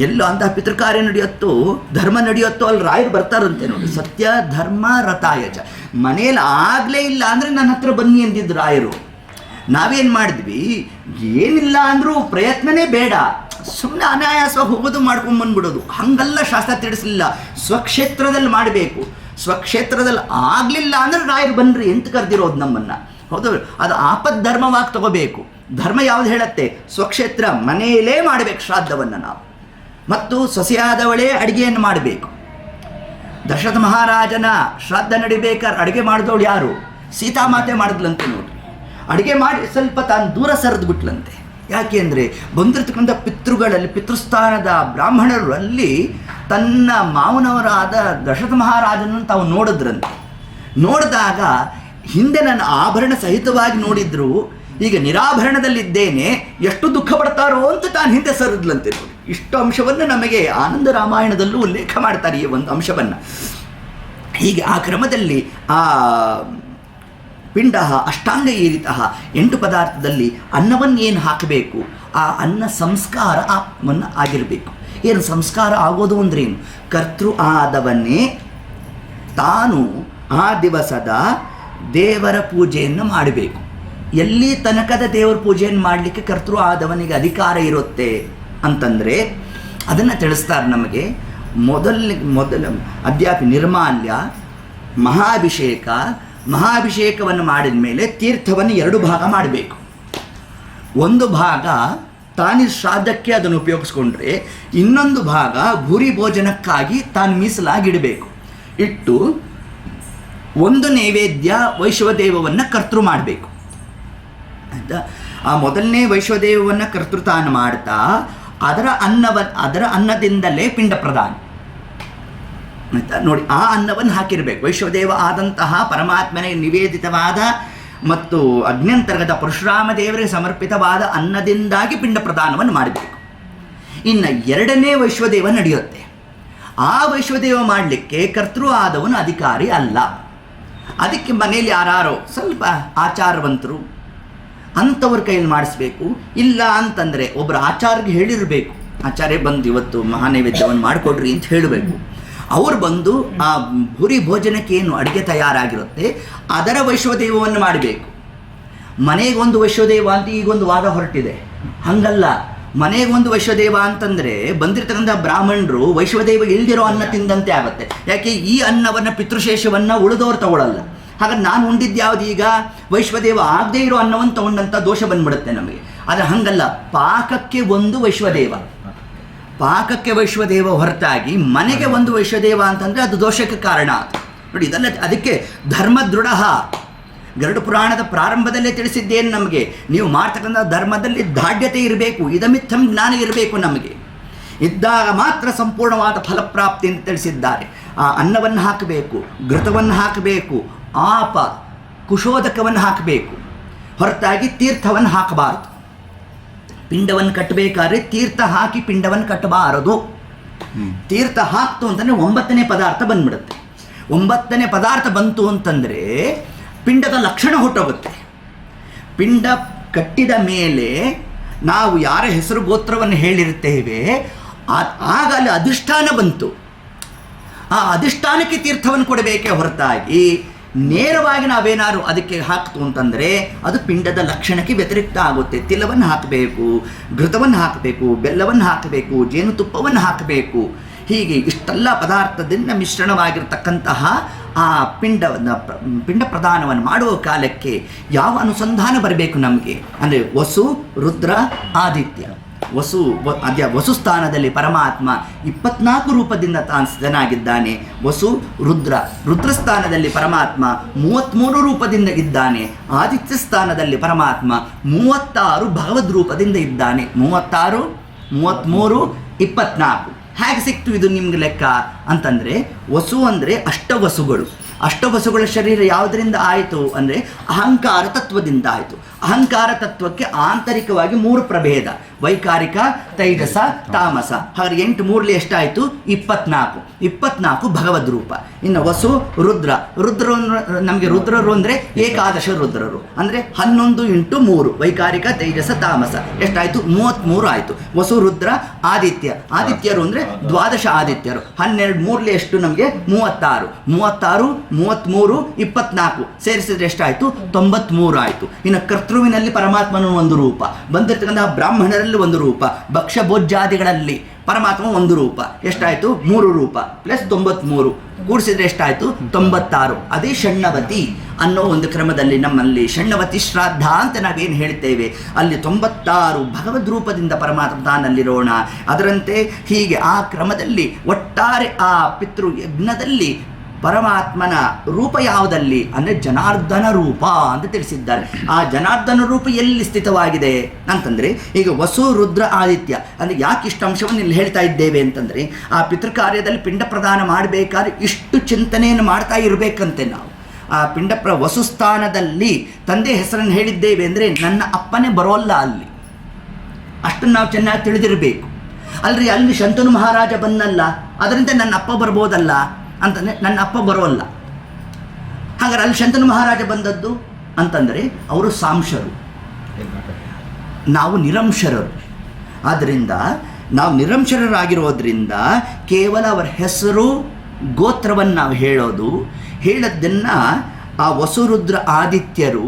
[SPEAKER 1] ಎಲ್ಲೋ ಅಂತ ಪಿತೃಕಾರ್ಯ ನಡೆಯುತ್ತೋ ಧರ್ಮ ನಡೆಯುತ್ತೋ ಅಲ್ಲಿ ರಾಯರು ಬರ್ತಾರಂತೆ ನೋಡಿ. ಸತ್ಯ ಧರ್ಮ ರಥಾಯಚ. ಮನೇಲಿ ಆಗಲೇ ಇಲ್ಲ ಅಂದರೆ ನನ್ನ ಹತ್ರ ಬನ್ನಿ ಅಂದಿದ್ದು ರಾಯರು. ನಾವೇನು ಮಾಡಿದ್ವಿ, ಏನಿಲ್ಲ ಅಂದರೂ ಪ್ರಯತ್ನನೇ ಬೇಡ, ಸುಮ್ಮನೆ ಅನಾಯಾಸವಾಗಿ ಹೋಗೋದು ಮಾಡ್ಕೊಂಡ್ಬಂದ್ಬಿಡೋದು. ಹಾಗಲ್ಲ ಶಾಸ್ತ್ರ ತಿಳಿಸಲಿಲ್ಲ. ಸ್ವಕ್ಷೇತ್ರದಲ್ಲಿ ಮಾಡಬೇಕು. ಸ್ವಕ್ಷೇತ್ರದಲ್ಲಿ ಆಗಲಿಲ್ಲ ಅಂದರೆ ರಾಯರು ಬನ್ನಿರಿ ಅಂತ ಕರೆದಿರೋದು ನಮ್ಮನ್ನು. ಹೌದು, ಅದು ಆಪದ್ ಧರ್ಮವಾಗಿ ತಗೋಬೇಕು. ಧರ್ಮ ಯಾವುದು ಹೇಳುತ್ತೆ? ಸ್ವಕ್ಷೇತ್ರ ಮನೆಯಲ್ಲೇ ಮಾಡಬೇಕು ಶ್ರಾದ್ದವನ್ನು ನಾವು. ಮತ್ತು ಸೊಸೆಯಾದವಳೇ ಅಡುಗೆಯನ್ನು ಮಾಡಬೇಕು. ದಶರಥ ಮಹಾರಾಜನ ಶ್ರಾದ್ದ ನಡಿಬೇಕಾದ್ರೆ ಅಡುಗೆ ಮಾಡಿದವಳು ಯಾರು? ಸೀತಾಮಾತೆ ಮಾಡಿದ್ಲಂತೆ ನೋಡಿ. ಅಡುಗೆ ಮಾಡಿ ಸ್ವಲ್ಪ ತಾನು ದೂರ ಸರಿದು ಬಿಟ್ಲಂತೆ. ಯಾಕೆ ಅಂದರೆ ಬಂದಿರತಕ್ಕಂಥ ಪಿತೃಗಳಲ್ಲಿ, ಪಿತೃಸ್ಥಾನದ ಬ್ರಾಹ್ಮಣರಲ್ಲಿ ತನ್ನ ಮಾವನವರಾದ ದಶರಥ ಮಹಾರಾಜನನ್ನು ತಾವು ನೋಡಿದ್ರಂತೆ. ನೋಡಿದಾಗ ಹಿಂದೆ ನನ್ನ ಆಭರಣ ಸಹಿತವಾಗಿ ನೋಡಿದ್ರು, ಈಗ ನಿರಾಭರಣದಲ್ಲಿದ್ದೇನೆ, ಎಷ್ಟು ದುಃಖ ಪಡ್ತಾರೋ ಅಂತ ತಾನು ಹಿಂದೆ ಸರಿದ್ಲಂತೆ ನೋಡಿ. ಇಷ್ಟು ಅಂಶವನ್ನು ನಮಗೆ ಆನಂದ ರಾಮಾಯಣದಲ್ಲೂ ಉಲ್ಲೇಖ ಮಾಡ್ತಾರೆ, ಈ ಒಂದು ಅಂಶವನ್ನು. ಹೀಗೆ ಆ ಕ್ರಮದಲ್ಲಿ ಆ ಪಿಂಡ ಅಷ್ಟಾಂಗ ಈರಿತ 8 ಪದಾರ್ಥದಲ್ಲಿ ಅನ್ನವನ್ನು ಏನು ಹಾಕಬೇಕು? ಆ ಅನ್ನ ಸಂಸ್ಕಾರವನ್ನು ಆಗಿರಬೇಕು. ಏನು ಸಂಸ್ಕಾರ ಆಗೋದು ಅಂದ್ರೇನು? ಕರ್ತೃ ಆದವನ್ನೇ ತಾನು ಆ ದಿವಸದ ದೇವರ ಪೂಜೆಯನ್ನು ಮಾಡಬೇಕು. ಎಲ್ಲಿ ತನಕದ ದೇವರ ಪೂಜೆಯನ್ನು ಮಾಡಲಿಕ್ಕೆ ಕರ್ತೃ ಆದವನಿಗೆ ಅಧಿಕಾರ ಇರುತ್ತೆ ಅಂತಂದರೆ ಅದನ್ನು ತಿಳಿಸ್ತಾರೆ ನಮಗೆ. ಮೊದಲ ಅದ್ಯಾಪಿ ನಿರ್ಮಾಲ್ಯ, ಮಹಾಭಿಷೇಕವನ್ನು ಮಾಡಿದ ಮೇಲೆ ತೀರ್ಥವನ್ನು 2 ಭಾಗ ಮಾಡಬೇಕು. ಒಂದು ಭಾಗ ತಾನು ಶ್ರಾದ್ದಕ್ಕೆ ಅದನ್ನು ಉಪಯೋಗಿಸ್ಕೊಂಡ್ರೆ, ಇನ್ನೊಂದು ಭಾಗ ಭೂರಿ ಭೋಜನಕ್ಕಾಗಿ ತಾನು ಮೀಸಲಾಗಿಡಬೇಕು. ಇಟ್ಟು ಒಂದು ನೈವೇದ್ಯ ವೈಶ್ವದೇವವನ್ನು ಕರ್ತೃ ಮಾಡಬೇಕು. ಆಯಿತಾ? ಆ ಮೊದಲನೇ ವೈಶ್ವದೇವವನ್ನು ಕರ್ತೃತಾನ ಮಾಡ್ತಾ ಅದರ ಅನ್ನದಿಂದಲೇ ಪಿಂಡ ಪ್ರದಾನ. ಆಯಿತಾ? ನೋಡಿ, ಆ ಅನ್ನವನ್ನು ಹಾಕಿರಬೇಕು. ವೈಶ್ವದೇವ ಆದಂತಹ ಪರಮಾತ್ಮನಿಗೆ ನಿವೇದಿತವಾದ ಮತ್ತು ಅಗ್ನ್ಯಂತರ್ಗತ ಪರಶುರಾಮ ದೇವರಿಗೆ ಸಮರ್ಪಿತವಾದ ಅನ್ನದಿಂದಾಗಿ ಪಿಂಡ ಪ್ರದಾನವನ್ನು ಮಾಡಬೇಕು. ಇನ್ನು 2ನೇ ವೈಶ್ವದೇವ ನಡೆಯುತ್ತೆ. ಆ ವೈಶ್ವದೇವ ಮಾಡಲಿಕ್ಕೆ ಕರ್ತೃ ಆದವನು ಅಧಿಕಾರಿ ಅಲ್ಲ. ಅದಕ್ಕೆ ಮನೇಲಿ ಯಾರೋ ಸ್ವಲ್ಪ ಆಚಾರವಂತರು ಅಂಥವ್ರ ಕೈಯಲ್ಲಿ ಮಾಡಿಸ್ಬೇಕು. ಇಲ್ಲ ಅಂತಂದರೆ ಒಬ್ಬರು ಆಚಾರ್ಯಗೆ ಹೇಳಿರಬೇಕು, ಆಚಾರ್ಯ ಬಂದು ಇವತ್ತು ಮಹಾನೈವೇದ್ಯವನ್ನು ಮಾಡಿಕೊಡ್ರಿ ಅಂತ ಹೇಳಬೇಕು. ಅವ್ರು ಬಂದು ಆ ಭೂರಿ ಭೋಜನಕ್ಕೆ ಏನು ಅಡುಗೆ ತಯಾರಾಗಿರುತ್ತೆ ಅದರ ವೈಶ್ವದೇವವನ್ನು ಮಾಡಬೇಕು. ಮನೆಗೊಂದು ವೈಶ್ವದೇವ ಅಂತ ಈಗೊಂದು ವಾದ ಹೊರಟಿದೆ. ಹಂಗಲ್ಲ, ಮನೆಗೊಂದು ವೈಶ್ವದೇವ ಅಂತಂದರೆ ಬಂದಿರತಕ್ಕಂಥ ಬ್ರಾಹ್ಮಣರು ವೈಶ್ವದೇವ ಇಲ್ದಿರೋ ಅನ್ನ ತಿಂದಂತೆ ಆಗುತ್ತೆ. ಯಾಕೆ ಈ ಅನ್ನವನ್ನು ಪಿತೃಶೇಷವನ್ನು ಉಳಿದವ್ರು ತಗೊಳ್ಳಲ್ಲ. ಹಾಗಾದ್ರೆ ನಾನು ಉಂಡಿದ್ದು ಯಾವುದು ಈಗ ವೈಶ್ವದೇವ ಆಗದೇ ಇರೋ ಅನ್ನವನ್ನು ತಗೊಂಡಂಥ ದೋಷ ಬಂದ್ಬಿಡುತ್ತೆ ನಮಗೆ. ಆದರೆ ಹಂಗಲ್ಲ, ಪಾಕಕ್ಕೆ ಒಂದು ವೈಶ್ವದೇವ, ಪಾಕಕ್ಕೆ ವೈಶ್ವದೇವ ಹೊರತಾಗಿ ಮನೆಗೆ ಒಂದು ವೈಶ್ವದೇವ ಅಂತಂದರೆ ಅದು ದೋಷಕ್ಕೆ ಕಾರಣ. ನೋಡಿ, ಇದೆಲ್ಲ ಅದಕ್ಕೆ ಧರ್ಮದೃಢ ಗರುಡ ಪುರಾಣದ ಪ್ರಾರಂಭದಲ್ಲೇ ತಿಳಿಸಿದ್ದೇನು ನಮಗೆ, ನೀವು ಮಾಡ್ತಕ್ಕಂಥ ಧರ್ಮದಲ್ಲಿ ದಾಢ್ಯತೆ ಇರಬೇಕು, ಇದಮಿತ್ತಂ ಜ್ಞಾನ ಇರಬೇಕು. ನಮಗೆ ಇದ್ದಾಗ ಮಾತ್ರ ಸಂಪೂರ್ಣವಾದ ಫಲಪ್ರಾಪ್ತಿ ಅಂತ ತಿಳಿಸಿದ್ದಾರೆ. ಆ ಅನ್ನವನ್ನು ಹಾಕಬೇಕು, ಘೃತವನ್ನು ಹಾಕಬೇಕು, ಆಪ ಕುಶೋದಕವನ್ನು ಹಾಕಬೇಕು, ಹೊರತಾಗಿ ತೀರ್ಥವನ್ನು ಹಾಕಬಾರದು. ಪಿಂಡವನ್ನು ಕಟ್ಟಬೇಕಾದ್ರೆ ತೀರ್ಥ ಹಾಕಿ ಪಿಂಡವನ್ನು ಕಟ್ಟಬಾರದು. ತೀರ್ಥ ಹಾಕ್ತು ಅಂತಂದರೆ 9ನೇ ಪದಾರ್ಥ ಬಂದ್ಬಿಡುತ್ತೆ. 9ನೇ ಪದಾರ್ಥ ಬಂತು ಅಂತಂದರೆ ಪಿಂಡದ ಲಕ್ಷಣ ಹೊಟ್ಟೋಗುತ್ತೆ. ಪಿಂಡ ಕಟ್ಟಿದ ಮೇಲೆ ನಾವು ಯಾರ ಹೆಸರು ಗೋತ್ರವನ್ನು ಹೇಳಿರ್ತೇವೆ ಆಗ ಅಲ್ಲಿ ಅಧಿಷ್ಠಾನ ಬಂತು. ಆ ಅಧಿಷ್ಠಾನಕ್ಕೆ ತೀರ್ಥವನ್ನು ಕೊಡಬೇಕೇ ಹೊರತಾಗಿ ನೇರವಾಗಿ ನಾವೇನಾದ್ರು ಅದಕ್ಕೆ ಹಾಕ್ತು ಅಂತಂದರೆ ಅದು ಪಿಂಡದ ಲಕ್ಷಣಕ್ಕೆ ವ್ಯತಿರಿಕ್ತ ಆಗುತ್ತೆ. ತಿಲವನ್ನು ಹಾಕಬೇಕು, ಘೃತವನ್ನು ಹಾಕಬೇಕು, ಬೆಲ್ಲವನ್ನು ಹಾಕಬೇಕು, ಜೇನುತುಪ್ಪವನ್ನು ಹಾಕಬೇಕು. ಹೀಗೆ ಇಷ್ಟೆಲ್ಲ ಪದಾರ್ಥದಿಂದ ಮಿಶ್ರಣವಾಗಿರ್ತಕ್ಕಂತಹ ಆ ಪಿಂಡ ಪ್ರದಾನವನ್ನು ಮಾಡುವ ಕಾಲಕ್ಕೆ ಯಾವ ಅನುಸಂಧಾನ ಬರಬೇಕು ನಮಗೆ ಅಂದರೆ ವಸು, ರುದ್ರ, ಆದಿತ್ಯ. ವಸು ಸ್ಥಾನದಲ್ಲಿ ಪರಮಾತ್ಮ 24 ರೂಪದಿಂದ ತಾನು ಸ್ಥಿತನಾಗಿದ್ದಾನೆ. ವಸು ರುದ್ರ ಸ್ಥಾನದಲ್ಲಿ ಪರಮಾತ್ಮ 33 ರೂಪದಿಂದ ಇದ್ದಾನೆ. ಆದಿತ್ಯ ಸ್ಥಾನದಲ್ಲಿ ಪರಮಾತ್ಮ 36 ಭಗವದ್ ರೂಪದಿಂದ ಇದ್ದಾನೆ. 36, 33, 24 ಹೇಗೆ ಸಿಕ್ತು ಇದು ನಿಮ್ಗೆ ಲೆಕ್ಕ ಅಂತಂದರೆ, ವಸು ಅಂದರೆ ಅಷ್ಟವಸುಗಳು. ಅಷ್ಟವಸುಗಳ ಶರೀರ ಯಾವುದರಿಂದ ಆಯಿತು ಅಂದರೆ ಅಹಂಕಾರ ತತ್ವದಿಂದ ಆಯಿತು. ಅಹಂಕಾರ ತತ್ವಕ್ಕೆ ಆಂತರಿಕವಾಗಿ 3 ಪ್ರಭೇದ: ವೈಕಾರಿಕ, ತೈಜಸ, ತಾಮಸ. ಹಾಗಾದ್ರೆ 8 3 ಎಷ್ಟಾಯಿತು? 24. 24 ಭಗವದ್ ರೂಪ. ಇನ್ನು ವಸು, ರುದ್ರ ನಮಗೆ ರುದ್ರರು ಅಂದರೆ ಏಕಾದಶ ರುದ್ರರು ಅಂದರೆ 11 × 3 ವೈಕಾರಿಕ, ತೈಜಸ, ತಾಮಸ ಎಷ್ಟಾಯಿತು? 33 ಆಯಿತು. ವಸು, ರುದ್ರ, ಆದಿತ್ಯರು ಅಂದರೆ 12 ಆದಿತ್ಯರು. 12 3 ಎಷ್ಟು ನಮಗೆ? 36. 33, 24 ಸೇರಿಸಿದ್ರೆ ಎಷ್ಟಾಯಿತು? 93 ಆಯಿತು. ಇನ್ನು ಕರ್ತೃವಿನಲ್ಲಿ ಪರಮಾತ್ಮನ ಒಂದು ರೂಪ, ಬಂದಿರ್ತಕ್ಕಂಥ ಬ್ರಾಹ್ಮಣರಲ್ಲಿ ಒಂದು ರೂಪ, ಭಕ್ಷ್ಯ ಭೋಜ್ಯಾದಿಗಳಲ್ಲಿ ಪರಮಾತ್ಮ ಒಂದು ರೂಪ. ಎಷ್ಟಾಯಿತು? 3 ರೂಪ ಪ್ಲಸ್ 93 ಕೂಡಿಸಿದ್ರೆ ಎಷ್ಟಾಯಿತು? 96. ಅದೇ ಷಣ್ಣವತಿ ಅನ್ನೋ ಒಂದು ಕ್ರಮದಲ್ಲಿ ನಮ್ಮಲ್ಲಿ ಷಣ್ಣವತಿ ಶ್ರಾದ್ದ ಅಂತ ನಾವೇನು ಹೇಳ್ತೇವೆ, ಅಲ್ಲಿ 96 ಭಗವದ್ ರೂಪದಿಂದ ಪರಮಾತ್ಮ ತಾನಲ್ಲಿರೋಣ. ಅದರಂತೆ ಹೀಗೆ ಆ ಕ್ರಮದಲ್ಲಿ ಒಟ್ಟಾರೆ ಆ ಪಿತೃ ಯಜ್ಞದಲ್ಲಿ ಪರಮಾತ್ಮನ ರೂಪ ಯಾವುದಲ್ಲಿ ಅಂದರೆ ಜನಾರ್ದನ ರೂಪ ಅಂತ ತಿಳಿಸಿದ್ದಾರೆ. ಆ ಜನಾರ್ದನ ರೂಪ ಎಲ್ಲಿ ಸ್ಥಿತವಾಗಿದೆ ಅಂತಂದರೆ, ಈಗ ವಸು, ರುದ್ರ, ಆದಿತ್ಯ ಅಂದರೆ ಯಾಕೆ ಇಷ್ಟು ಅಂಶವನ್ನು ಇಲ್ಲಿ ಹೇಳ್ತಾ ಇದ್ದೇವೆ ಅಂತಂದರೆ, ಆ ಪಿತೃಕಾರ್ಯದಲ್ಲಿ ಪಿಂಡ ಪ್ರದಾನ ಮಾಡಬೇಕಾದ್ರೆ ಇಷ್ಟು ಚಿಂತನೆಯನ್ನು ಮಾಡ್ತಾ ಇರಬೇಕಂತೆ ನಾವು. ಆ ವಸು ಸ್ಥಾನದಲ್ಲಿ ತಂದೆ ಹೆಸರನ್ನು ಹೇಳಿದ್ದೇವೆ ಅಂದರೆ ನನ್ನ ಅಪ್ಪನೇ ಬರೋಲ್ಲ ಅಲ್ಲಿ, ಅಷ್ಟನ್ನು ನಾವು ಚೆನ್ನಾಗಿ ತಿಳಿದಿರಬೇಕು. ಅಲ್ರಿ ಅಲ್ಲಿ ಶಂತನು ಮಹಾರಾಜ ಬಂದಲ್ಲ, ಅದರಿಂದ ನನ್ನ ಅಪ್ಪ ಬರ್ಬೋದಲ್ಲ ಅಂತಂದರೆ ನನ್ನ ಅಪ್ಪ ಬರೋಲ್ಲ. ಹಾಗಾದ್ರೆ ಅಲ್ಲಿ ಶಂತನು ಮಹಾರಾಜ ಬಂದದ್ದು ಅಂತಂದರೆ ಅವರು ಸಾಂಶರು, ನಾವು ನಿರಂಶರರು. ಆದ್ದರಿಂದ ನಾವು ನಿರಂಶರರಾಗಿರೋದ್ರಿಂದ ಕೇವಲ ಅವರ ಹೆಸರು ಗೋತ್ರವನ್ನು ನಾವು ಹೇಳೋದನ್ನು ಆ ವಸುರುದ್ರ ಆದಿತ್ಯರು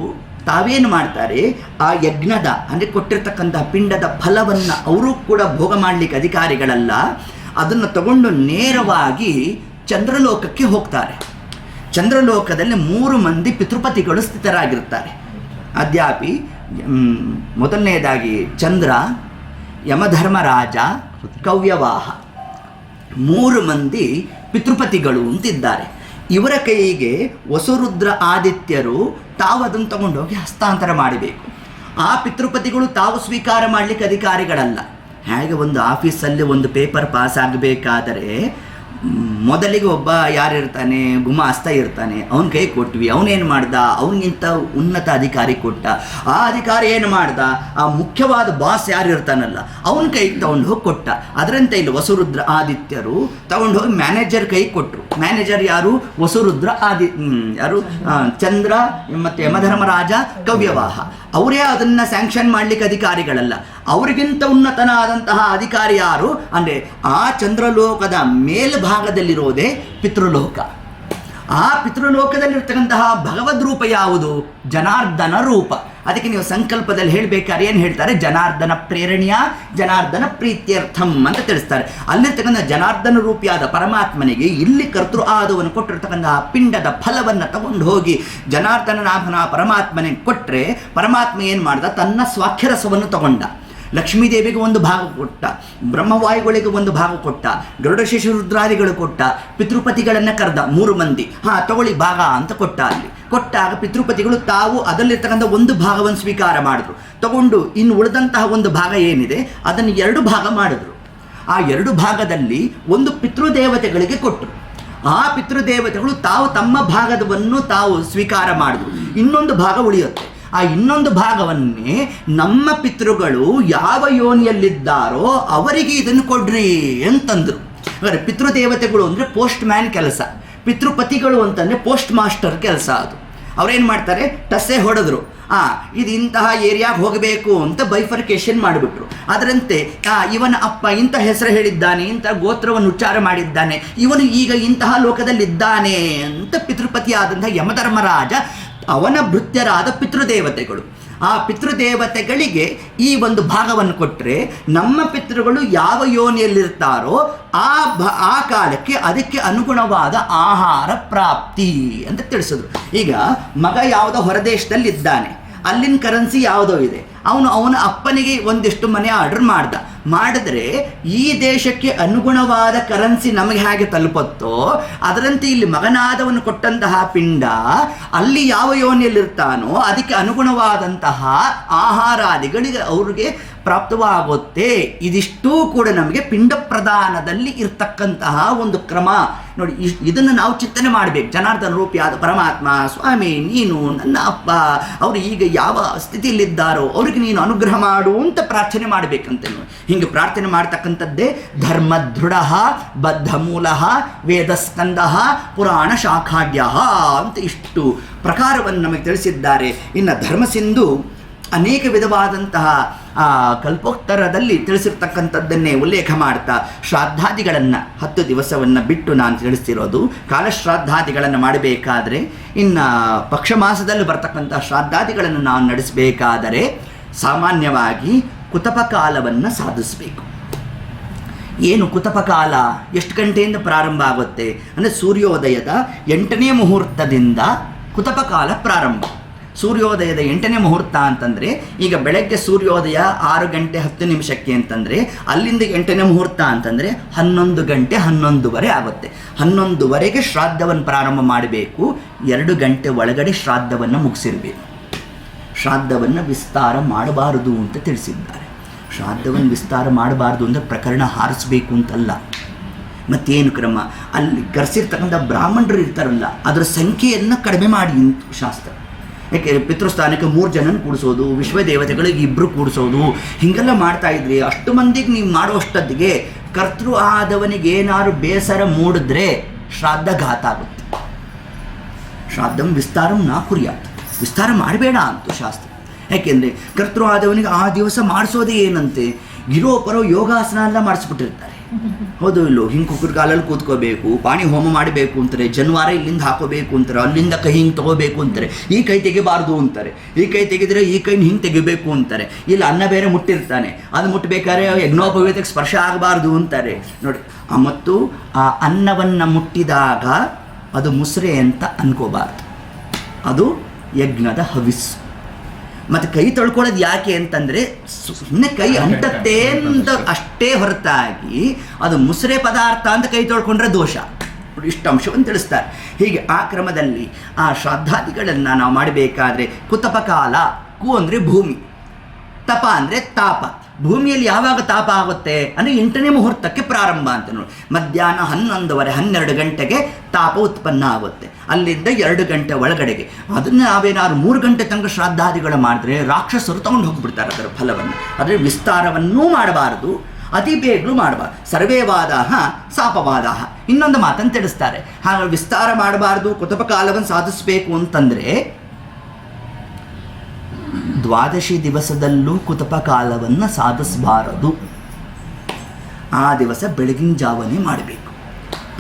[SPEAKER 1] ತಾವೇನು ಮಾಡ್ತಾರೆ, ಆ ಯಜ್ಞದ ಅಂದರೆ ಕೊಟ್ಟಿರ್ತಕ್ಕಂಥ ಪಿಂಡದ ಫಲವನ್ನು ಅವರು ಕೂಡ ಭೋಗ ಮಾಡಲಿಕ್ಕೆ ಅಧಿಕಾರಿಗಳಲ್ಲ. ಅದನ್ನು ತಗೊಂಡು ನೇರವಾಗಿ ಚಂದ್ರಲೋಕಕ್ಕೆ ಹೋಗ್ತಾರೆ. ಚಂದ್ರಲೋಕದಲ್ಲಿ 3 ಮಂದಿ ಪಿತೃಪತಿಗಳು ಸ್ಥಿತರಾಗಿರ್ತಾರೆ. ಅದ್ಯಾಪಿ ಮೊದಲನೇದಾಗಿ ಚಂದ್ರ, ಯಮಧರ್ಮರಾಜ, ಕವ್ಯವಾಹ 3 ಮಂದಿ ಪಿತೃಪತಿಗಳು ಅಂತಿದ್ದಾರೆ. ಇವರ ಕೈಗೆ ವಸುರುದ್ರ ಆದಿತ್ಯರು ತಾವು ಅದನ್ನು ತಗೊಂಡೋಗಿ ಹಸ್ತಾಂತರ ಮಾಡಬೇಕು. ಆ ಪಿತೃಪತಿಗಳು ತಾವು ಸ್ವೀಕಾರ ಮಾಡಲಿಕ್ಕೆ ಅಧಿಕಾರಿಗಳಲ್ಲ. ಹೇಗೆ ಒಂದು ಆಫೀಸಲ್ಲಿ ಒಂದು ಪೇಪರ್ ಪಾಸ್ ಆಗಬೇಕಾದರೆ ಮೊದಲಿಗೆ ಒಬ್ಬ ಯಾರಿರ್ತಾನೆ, ಗುಮಾಸ್ತ ಇರ್ತಾನೆ, ಅವನ ಕೈ ಕೊಟ್ವಿ. ಅವನೇನು ಮಾಡ್ದ, ಅವನಿಗಿಂತ ಉನ್ನತ ಅಧಿಕಾರಿ ಕೊಟ್ಟ. ಆ ಅಧಿಕಾರಿ ಏನು ಮಾಡ್ದ, ಆ ಮುಖ್ಯವಾದ ಬಾಸ್ ಯಾರು ಇರ್ತಾನಲ್ಲ ಅವನ ಕೈಗೆ ತಗೊಂಡು ಹೋಗಿ ಕೊಟ್ಟ. ಅದರಂತೆ ಇಲ್ಲಿ ವಸುರುದ್ರ ಆದಿತ್ಯರು ತಗೊಂಡು ಹೋಗಿ ಮ್ಯಾನೇಜರ್ ಕೈ ಕೊಟ್ಟರು. ಮ್ಯಾನೇಜರ್ ಯಾರು, ವಸುರುದ್ರ ಯಾರು, ಚಂದ್ರ ಮತ್ತು ಯಮಧರ್ಮರಾಜ ಕವ್ಯವಾಹ. ಅವರೇ ಅದನ್ನು ಸ್ಯಾಂಕ್ಷನ್ ಮಾಡಲಿಕ್ಕೆ ಅಧಿಕಾರಿಗಳಲ್ಲ. ಅವರಿಗಿಂತ ಉನ್ನತನಾದಂತಹ ಅಧಿಕಾರಿ ಯಾರು ಅಂದರೆ ಆ ಚಂದ್ರಲೋಕದ ಮೇಲ್ಭಾಗದಲ್ಲಿರೋದೇ ಪಿತೃಲೋಕ. ಆ ಪಿತೃಲೋಕದಲ್ಲಿರ್ತಕ್ಕಂತಹ ಭಗವದ್ ರೂಪ ಯಾವುದು, ಜನಾರ್ದನ ರೂಪ. ಅದಕ್ಕೆ ನೀವು ಸಂಕಲ್ಪದಲ್ಲಿ ಹೇಳಬೇಕಾದ್ರೆ ಏನು ಹೇಳ್ತಾರೆ, ಜನಾರ್ದನ ಪ್ರೇರಣೆಯ ಜನಾರ್ದನ ಪ್ರೀತ್ಯರ್ಥಂ ಅಂತ ತಿಳಿಸ್ತಾರೆ. ಅಲ್ಲಿರ್ತಕ್ಕಂಥ ಜನಾರ್ದನ ರೂಪಿಯಾದ ಪರಮಾತ್ಮನಿಗೆ ಇಲ್ಲಿ ಕರ್ತೃ ಆದವನ್ನು ಕೊಟ್ಟಿರ್ತಕ್ಕಂತಹ ಪಿಂಡದ ಫಲವನ್ನು ತಗೊಂಡು ಹೋಗಿ ಜನಾರ್ದನನಾಥನ ಪರಮಾತ್ಮನಿಗೆ ಕೊಟ್ಟರೆ ಪರಮಾತ್ಮ ಏನು ಮಾಡ್ದ, ತನ್ನ ಸ್ವಾಖ್ಯರಸವನ್ನು ತಗೊಂಡ. ಲಕ್ಷ್ಮೀದೇವಿಗೆ ಒಂದು ಭಾಗ ಕೊಟ್ಟ, ಬ್ರಹ್ಮವಾಯುಗಳಿಗೆ ಒಂದು ಭಾಗ ಕೊಟ್ಟ, ಗರುಡಶೇಷ ರುದ್ರಾದಿಗಳು ಕೊಟ್ಟ, ಪಿತೃಪತಿಗಳನ್ನು ಕರೆದ 3 ಮಂದಿ, ತಗೊಳ್ಳಿ ಭಾಗ ಅಂತ ಕೊಟ್ಟ. ಅಲ್ಲಿ ಕೊಟ್ಟಾಗ ಪಿತೃಪತಿಗಳು ತಾವು ಅದರಲ್ಲಿರ್ತಕ್ಕಂಥ ಒಂದು ಭಾಗವನ್ನು ಸ್ವೀಕಾರ ಮಾಡಿದ್ರು. ತಗೊಂಡು ಇನ್ನು ಉಳಿದಂತಹ ಒಂದು ಭಾಗ ಏನಿದೆ ಅದನ್ನು 2 ಭಾಗ ಮಾಡಿದ್ರು. ಆ 2 ಭಾಗದಲ್ಲಿ ಒಂದು ಪಿತೃದೇವತೆಗಳಿಗೆ ಕೊಟ್ಟರು. ಆ ಪಿತೃದೇವತೆಗಳು ತಾವು ತಮ್ಮ ಭಾಗದವನ್ನು ತಾವು ಸ್ವೀಕಾರ ಮಾಡಿದ್ರು. ಇನ್ನೊಂದು ಭಾಗ ಉಳಿಯುತ್ತೆ. ಆ ಇನ್ನೊಂದು ಭಾಗವನ್ನೇ ನಮ್ಮ ಪಿತೃಗಳು ಯಾವ ಯೋನಿಯಲ್ಲಿದ್ದಾರೋ ಅವರಿಗೆ ಇದನ್ನು ಕೊಡ್ರಿ ಅಂತಂದರು. ಅಂದರೆ ಪಿತೃದೇವತೆಗಳು ಅಂದರೆ ಪೋಸ್ಟ್ ಮ್ಯಾನ್ ಕೆಲಸ, ಪಿತೃಪತಿಗಳು ಅಂತಂದರೆ ಪೋಸ್ಟ್ ಮಾಸ್ಟರ್ ಕೆಲಸ. ಅದು ಅವ್ರೇನು ಮಾಡ್ತಾರೆ, ಟಸ್ಸೆ ಹೊಡೆದ್ರು, ಇದು ಇಂತಹ ಏರಿಯಾಗೆ ಹೋಗಬೇಕು ಅಂತ ಬೈಫರ್ಕೇಶನ್ ಮಾಡಿಬಿಟ್ರು. ಅದರಂತೆ ಇವನ ಅಪ್ಪ ಇಂಥ ಹೆಸರು ಹೇಳಿದ್ದಾನೆ, ಇಂಥ ಗೋತ್ರವನ್ನು ಉಚ್ಚಾರ ಮಾಡಿದ್ದಾನೆ, ಇವನು ಈಗ ಇಂತಹ ಲೋಕದಲ್ಲಿದ್ದಾನೆ ಅಂತ ಪಿತೃಪತಿ ಆದಂತಹ ಯಮಧರ್ಮರಾಜ ಅವನ ಭೃತ್ಯರಾದ ಪಿತೃದೇವತೆಗಳು, ಆ ಪಿತೃದೇವತೆಗಳಿಗೆ ಈ ಒಂದು ಭಾಗವನ್ನು ಕೊಟ್ಟರೆ ನಮ್ಮ ಪಿತೃಗಳು ಯಾವ ಯೋನಿಯಲ್ಲಿರ್ತಾರೋ ಆ ಕಾಲಕ್ಕೆ ಅದಕ್ಕೆ ಅನುಗುಣವಾದ ಆಹಾರ ಪ್ರಾಪ್ತಿ ಅಂತ ತಿಳಿಸಿದ್ರು. ಈಗ ಮಗ ಯಾವುದೋ ಹೊರದೇಶದಲ್ಲಿದ್ದಾನೆ, ಅಲ್ಲಿನ ಕರೆನ್ಸಿ ಯಾವುದೋ ಇದೆ, ಅವನ ಅಪ್ಪನಿಗೆ ಒಂದಿಷ್ಟು ಮನೆ ಆರ್ಡರ್ ಮಾಡಿದ್ರೆ ಈ ದೇಶಕ್ಕೆ ಅನುಗುಣವಾದ ಕರೆನ್ಸಿ ನಮಗೆ ಹೇಗೆ ತಲುಪುತ್ತೋ ಅದರಂತೆ ಇಲ್ಲಿ ಮಗನಾದವನ್ನು ಕೊಟ್ಟಂತಹ ಪಿಂಡ ಅಲ್ಲಿ ಯಾವ ಯೋನಿಯಲ್ಲಿರ್ತಾನೋ ಅದಕ್ಕೆ ಅನುಗುಣವಾದಂತಹ ಆಹಾರಾದಿಗಳಿಗೆ ಅವ್ರಿಗೆ ಪ್ರಾಪ್ತವಾಗುತ್ತೆ. ಇದಿಷ್ಟೂ ಕೂಡ ನಮಗೆ ಪಿಂಡ ಪ್ರದಾನದಲ್ಲಿ ಇರ್ತಕ್ಕಂತಹ ಒಂದು ಕ್ರಮ ನೋಡಿ. ಇದನ್ನು ನಾವು ಚಿಂತನೆ ಮಾಡಬೇಕು. ಜನಾರ್ದನ ರೂಪಿಯಾದ ಪರಮಾತ್ಮ, ಸ್ವಾಮಿ ನೀನು ನನ್ನ ಅಪ್ಪ, ಅವರು ಈಗ ಯಾವ ಸ್ಥಿತಿಯಲ್ಲಿದ್ದಾರೋ ಅವ್ರಿಗೆ ನೀನು ಅನುಗ್ರಹ ಮಾಡು ಅಂತ ಪ್ರಾರ್ಥನೆ ಮಾಡಬೇಕಂತ. ಹಿಂಗೆ ಪ್ರಾರ್ಥನೆ ಮಾಡ್ತಕ್ಕಂಥದ್ದೇ ಧರ್ಮದೃಢ ಬದ್ಧಮೂಲ ವೇದಸ್ಕಂದ ಪುರಾಣ ಶಾಖಾಢ್ಯ ಅಂತ ಇಷ್ಟು ಪ್ರಕಾರವನ್ನು ನಮಗೆ ತಿಳಿಸಿದ್ದಾರೆ. ಇನ್ನು ಧರ್ಮಸಿಂಧು ಅನೇಕ ವಿಧವಾದಂತಹ ಕಲ್ಪೋತ್ತರದಲ್ಲಿ ತಿಳಿಸಿರ್ತಕ್ಕಂಥದ್ದನ್ನೇ ಉಲ್ಲೇಖ ಮಾಡ್ತಾ ಶ್ರಾದ್ದಾದಿಗಳನ್ನು 10 ದಿವಸವನ್ನು ಬಿಟ್ಟು ನಾನು ತಿಳಿಸ್ತಿರೋದು. ಕಾಲಶ್ರಾದ್ದಾದಿಗಳನ್ನು ಮಾಡಬೇಕಾದರೆ ಇನ್ನು ಪಕ್ಷ ಮಾಸದಲ್ಲಿ ಬರ್ತಕ್ಕಂಥ ಶ್ರಾದ್ದಾದಿಗಳನ್ನು ನಾವು ನಡೆಸಬೇಕಾದರೆ ಸಾಮಾನ್ಯವಾಗಿ ಕುತಪಕಾಲವನ್ನು ಸಾಧಿಸಬೇಕು. ಏನು ಕುತಪಕಾಲ, ಎಷ್ಟು ಗಂಟೆಯಿಂದ ಪ್ರಾರಂಭ ಆಗುತ್ತೆ ಅಂದರೆ ಸೂರ್ಯೋದಯದ 8ನೇ ಮುಹೂರ್ತದಿಂದ ಕುತಪಕಾಲ ಪ್ರಾರಂಭ. ಸೂರ್ಯೋದಯದ 8ನೇ ಮುಹೂರ್ತ ಅಂತಂದರೆ ಈಗ ಬೆಳಗ್ಗೆ ಸೂರ್ಯೋದಯ 6 ಗಂಟೆ 10 ನಿಮಿಷಕ್ಕೆ ಅಂತಂದರೆ ಅಲ್ಲಿಂದ 8ನೇ ಮುಹೂರ್ತ ಅಂತಂದರೆ 11 ಗಂಟೆ 11:15 ಆಗುತ್ತೆ. 11:15ಗೆ ಶ್ರಾದ್ದವನ್ನು ಪ್ರಾರಂಭ ಮಾಡಬೇಕು. 2 ಗಂಟೆ ಒಳಗಡೆ ಶ್ರಾದ್ದವನ್ನು ಮುಗಿಸಿರಬೇಕು. ಶ್ರಾದ್ದವನ್ನು ವಿಸ್ತಾರ ಮಾಡಬಾರದು ಅಂತ ತಿಳಿಸಿದ್ದಾರೆ. ಶ್ರಾದ್ದವನ್ನು ವಿಸ್ತಾರ ಮಾಡಬಾರ್ದು ಅಂದರೆ ಪ್ರಕರಣ ಹಾರಿಸಬೇಕು ಅಂತಲ್ಲ. ಮತ್ತೇನು ಕ್ರಮ, ಅಲ್ಲಿ ಕರೆಸಿರ್ತಕ್ಕಂಥ ಬ್ರಾಹ್ಮಣರು ಇರ್ತಾರಲ್ಲ ಅದರ ಸಂಖ್ಯೆಯನ್ನು ಕಡಿಮೆ ಮಾಡಿ ಶಾಸ್ತ್ರ. ಯಾಕೆ ಪಿತೃಸ್ಥಾನಕ್ಕೆ 3 ಜನನ ಕೂಡಿಸೋದು, ವಿಶ್ವದೇವತೆಗಳಿಗೆ 2 ಕೂಡಿಸೋದು, ಹೀಗೆಲ್ಲ ಮಾಡ್ತಾಯಿದ್ರಿ. ಅಷ್ಟು ಮಂದಿಗೆ ನೀವು ಮಾಡುವಷ್ಟೊತ್ತಿಗೆ ಕರ್ತೃ ಆದವನಿಗೆ ಏನಾದ್ರು ಬೇಸರ ಮೂಡಿದ್ರೆ ಶ್ರಾದ್ದ ಘಾತ ಆಗುತ್ತೆ. ಶ್ರಾದ್ದಂ ವಿಸ್ತಾರಂ ನಾ ಕುರ್ಯಾತ್, ವಿಸ್ತಾರ ಮಾಡಬೇಡ ಅಂತ ಶಾಸ್ತ್ರ. ಯಾಕೆಂದರೆ ಕರ್ತೃ ಆದವನಿಗೆ ಆ ದಿವಸ ಮಾಡಿಸೋದೇ ಏನಂತೆ, ಇರೋ ಪರೋ ಯೋಗಾಸನ ಎಲ್ಲ ಮಾಡಿಸ್ಬಿಟ್ಟಿರ್ತಾರೆ. ಹೌದು ಇಲ್ಲೋ, ಹಿಂಗೆ ಕುಕ್ಕರ್ ಕಾಲಲ್ಲಿ ಕೂತ್ಕೋಬೇಕು, ಪಾಣಿ ಹೋಮ ಮಾಡಬೇಕು ಅಂತಾರೆ, ಜನ್ವಾರ ಇಲ್ಲಿಂದ ಹಾಕೋಬೇಕು ಅಂತಾರೆ, ಅಲ್ಲಿಂದ ಕೈ ಹಿಂಗೆ ತೊಗೋಬೇಕು ಅಂತಾರೆ, ಈ ಕೈ ತೆಗಿಬಾರ್ದು ಅಂತಾರೆ, ಈ ಕೈ ತೆಗೆದರೆ ಈ ಕೈನ ಹಿಂಗೆ ತೆಗಿಬೇಕು ಅಂತಾರೆ. ಇಲ್ಲ ಅನ್ನ ಬೇರೆ ಮುಟ್ಟಿರ್ತಾನೆ, ಅದು ಮುಟ್ಟಬೇಕಾದ್ರೆ ಯಜ್ಞೋಪವೀತಕ್ಕೆ ಸ್ಪರ್ಶ ಆಗಬಾರ್ದು ಅಂತಾರೆ ನೋಡಿ. ಮತ್ತು ಆ ಅನ್ನವನ್ನು ಮುಟ್ಟಿದಾಗ ಅದು ಮುಸ್ರೆ ಅಂತ ಅನ್ಕೋಬಾರ್ದು, ಅದು ಯಜ್ಞದ ಹವಿಸ್ಸು. ಮತ್ತು ಕೈ ತೊಳ್ಕೊಳ್ಳೋದು ಯಾಕೆ ಅಂತಂದರೆ ಸುಮ್ಮನೆ ಕೈ ಅಂಟತ್ತೆ ಅಂತ ಅಷ್ಟೇ ಹೊರತಾಗಿ ಅದು ಮುಸ್ರೆ ಪದಾರ್ಥ ಅಂತ ಕೈ ತೊಳ್ಕೊಂಡ್ರೆ ದೋಷ. ಇಷ್ಟು ಅಂಶವನ್ನು ತಿಳಿಸ್ತಾರೆ. ಹೀಗೆ ಆ ಕ್ರಮದಲ್ಲಿ ಆ ಶ್ರಾದ್ದಾದಿಗಳನ್ನು ನಾವು ಮಾಡಬೇಕಾದ್ರೆ ಕುತಪಕಾಲ, ಕು ಅಂದರೆ ಭೂಮಿ, ತಪ ಅಂದರೆ ತಾಪ, ಭೂಮಿಯಲ್ಲಿ ಯಾವಾಗ ತಾಪ ಆಗುತ್ತೆ ಅಂದರೆ 8ನೇ ಮುಹೂರ್ತಕ್ಕೆ ಪ್ರಾರಂಭ ಅಂತ ನೋಡಿ. ಮಧ್ಯಾಹ್ನ 11:30 12 ಗಂಟೆಗೆ ತಾಪ ಉತ್ಪನ್ನ ಆಗುತ್ತೆ. ಅಲ್ಲಿಂದ 2 ಗಂಟೆ ಒಳಗಡೆಗೆ ಅದನ್ನು ನಾವೇನಾದ್ರು 3 ಗಂಟೆ ತನಕ ಶ್ರಾದ್ದಾದಿಗಳು ಮಾಡಿದ್ರೆ ರಾಕ್ಷಸರು ತಗೊಂಡು ಹೋಗಿಬಿಡ್ತಾರೆ ಅದರ ಫಲವನ್ನು. ಆದರೆ ವಿಸ್ತಾರವನ್ನೂ ಮಾಡಬಾರದು, ಅತಿ ಬೇಗಲೂ ಮಾಡಬಾರ್ದು. ಸರ್ವೇವಾದ ಸಾಪವಾದ. ಇನ್ನೊಂದು ಮಾತನ್ನು ತಿಳಿಸ್ತಾರೆ. ಹಾಗಾಗಿ ವಿಸ್ತಾರ ಮಾಡಬಾರ್ದು, ಕುತಪಕಾಲವನ್ನು ಸಾಧಿಸಬೇಕು ಅಂತಂದರೆ ದ್ವಾದಶಿ ದಿವಸದಲ್ಲೂ ಕುತಪಕಾಲವನ್ನು ಸಾಧಿಸಬಾರದು. ಆ ದಿವಸ ಬೆಳಗಿನ ಜಾವನೇ ಮಾಡಬೇಕು.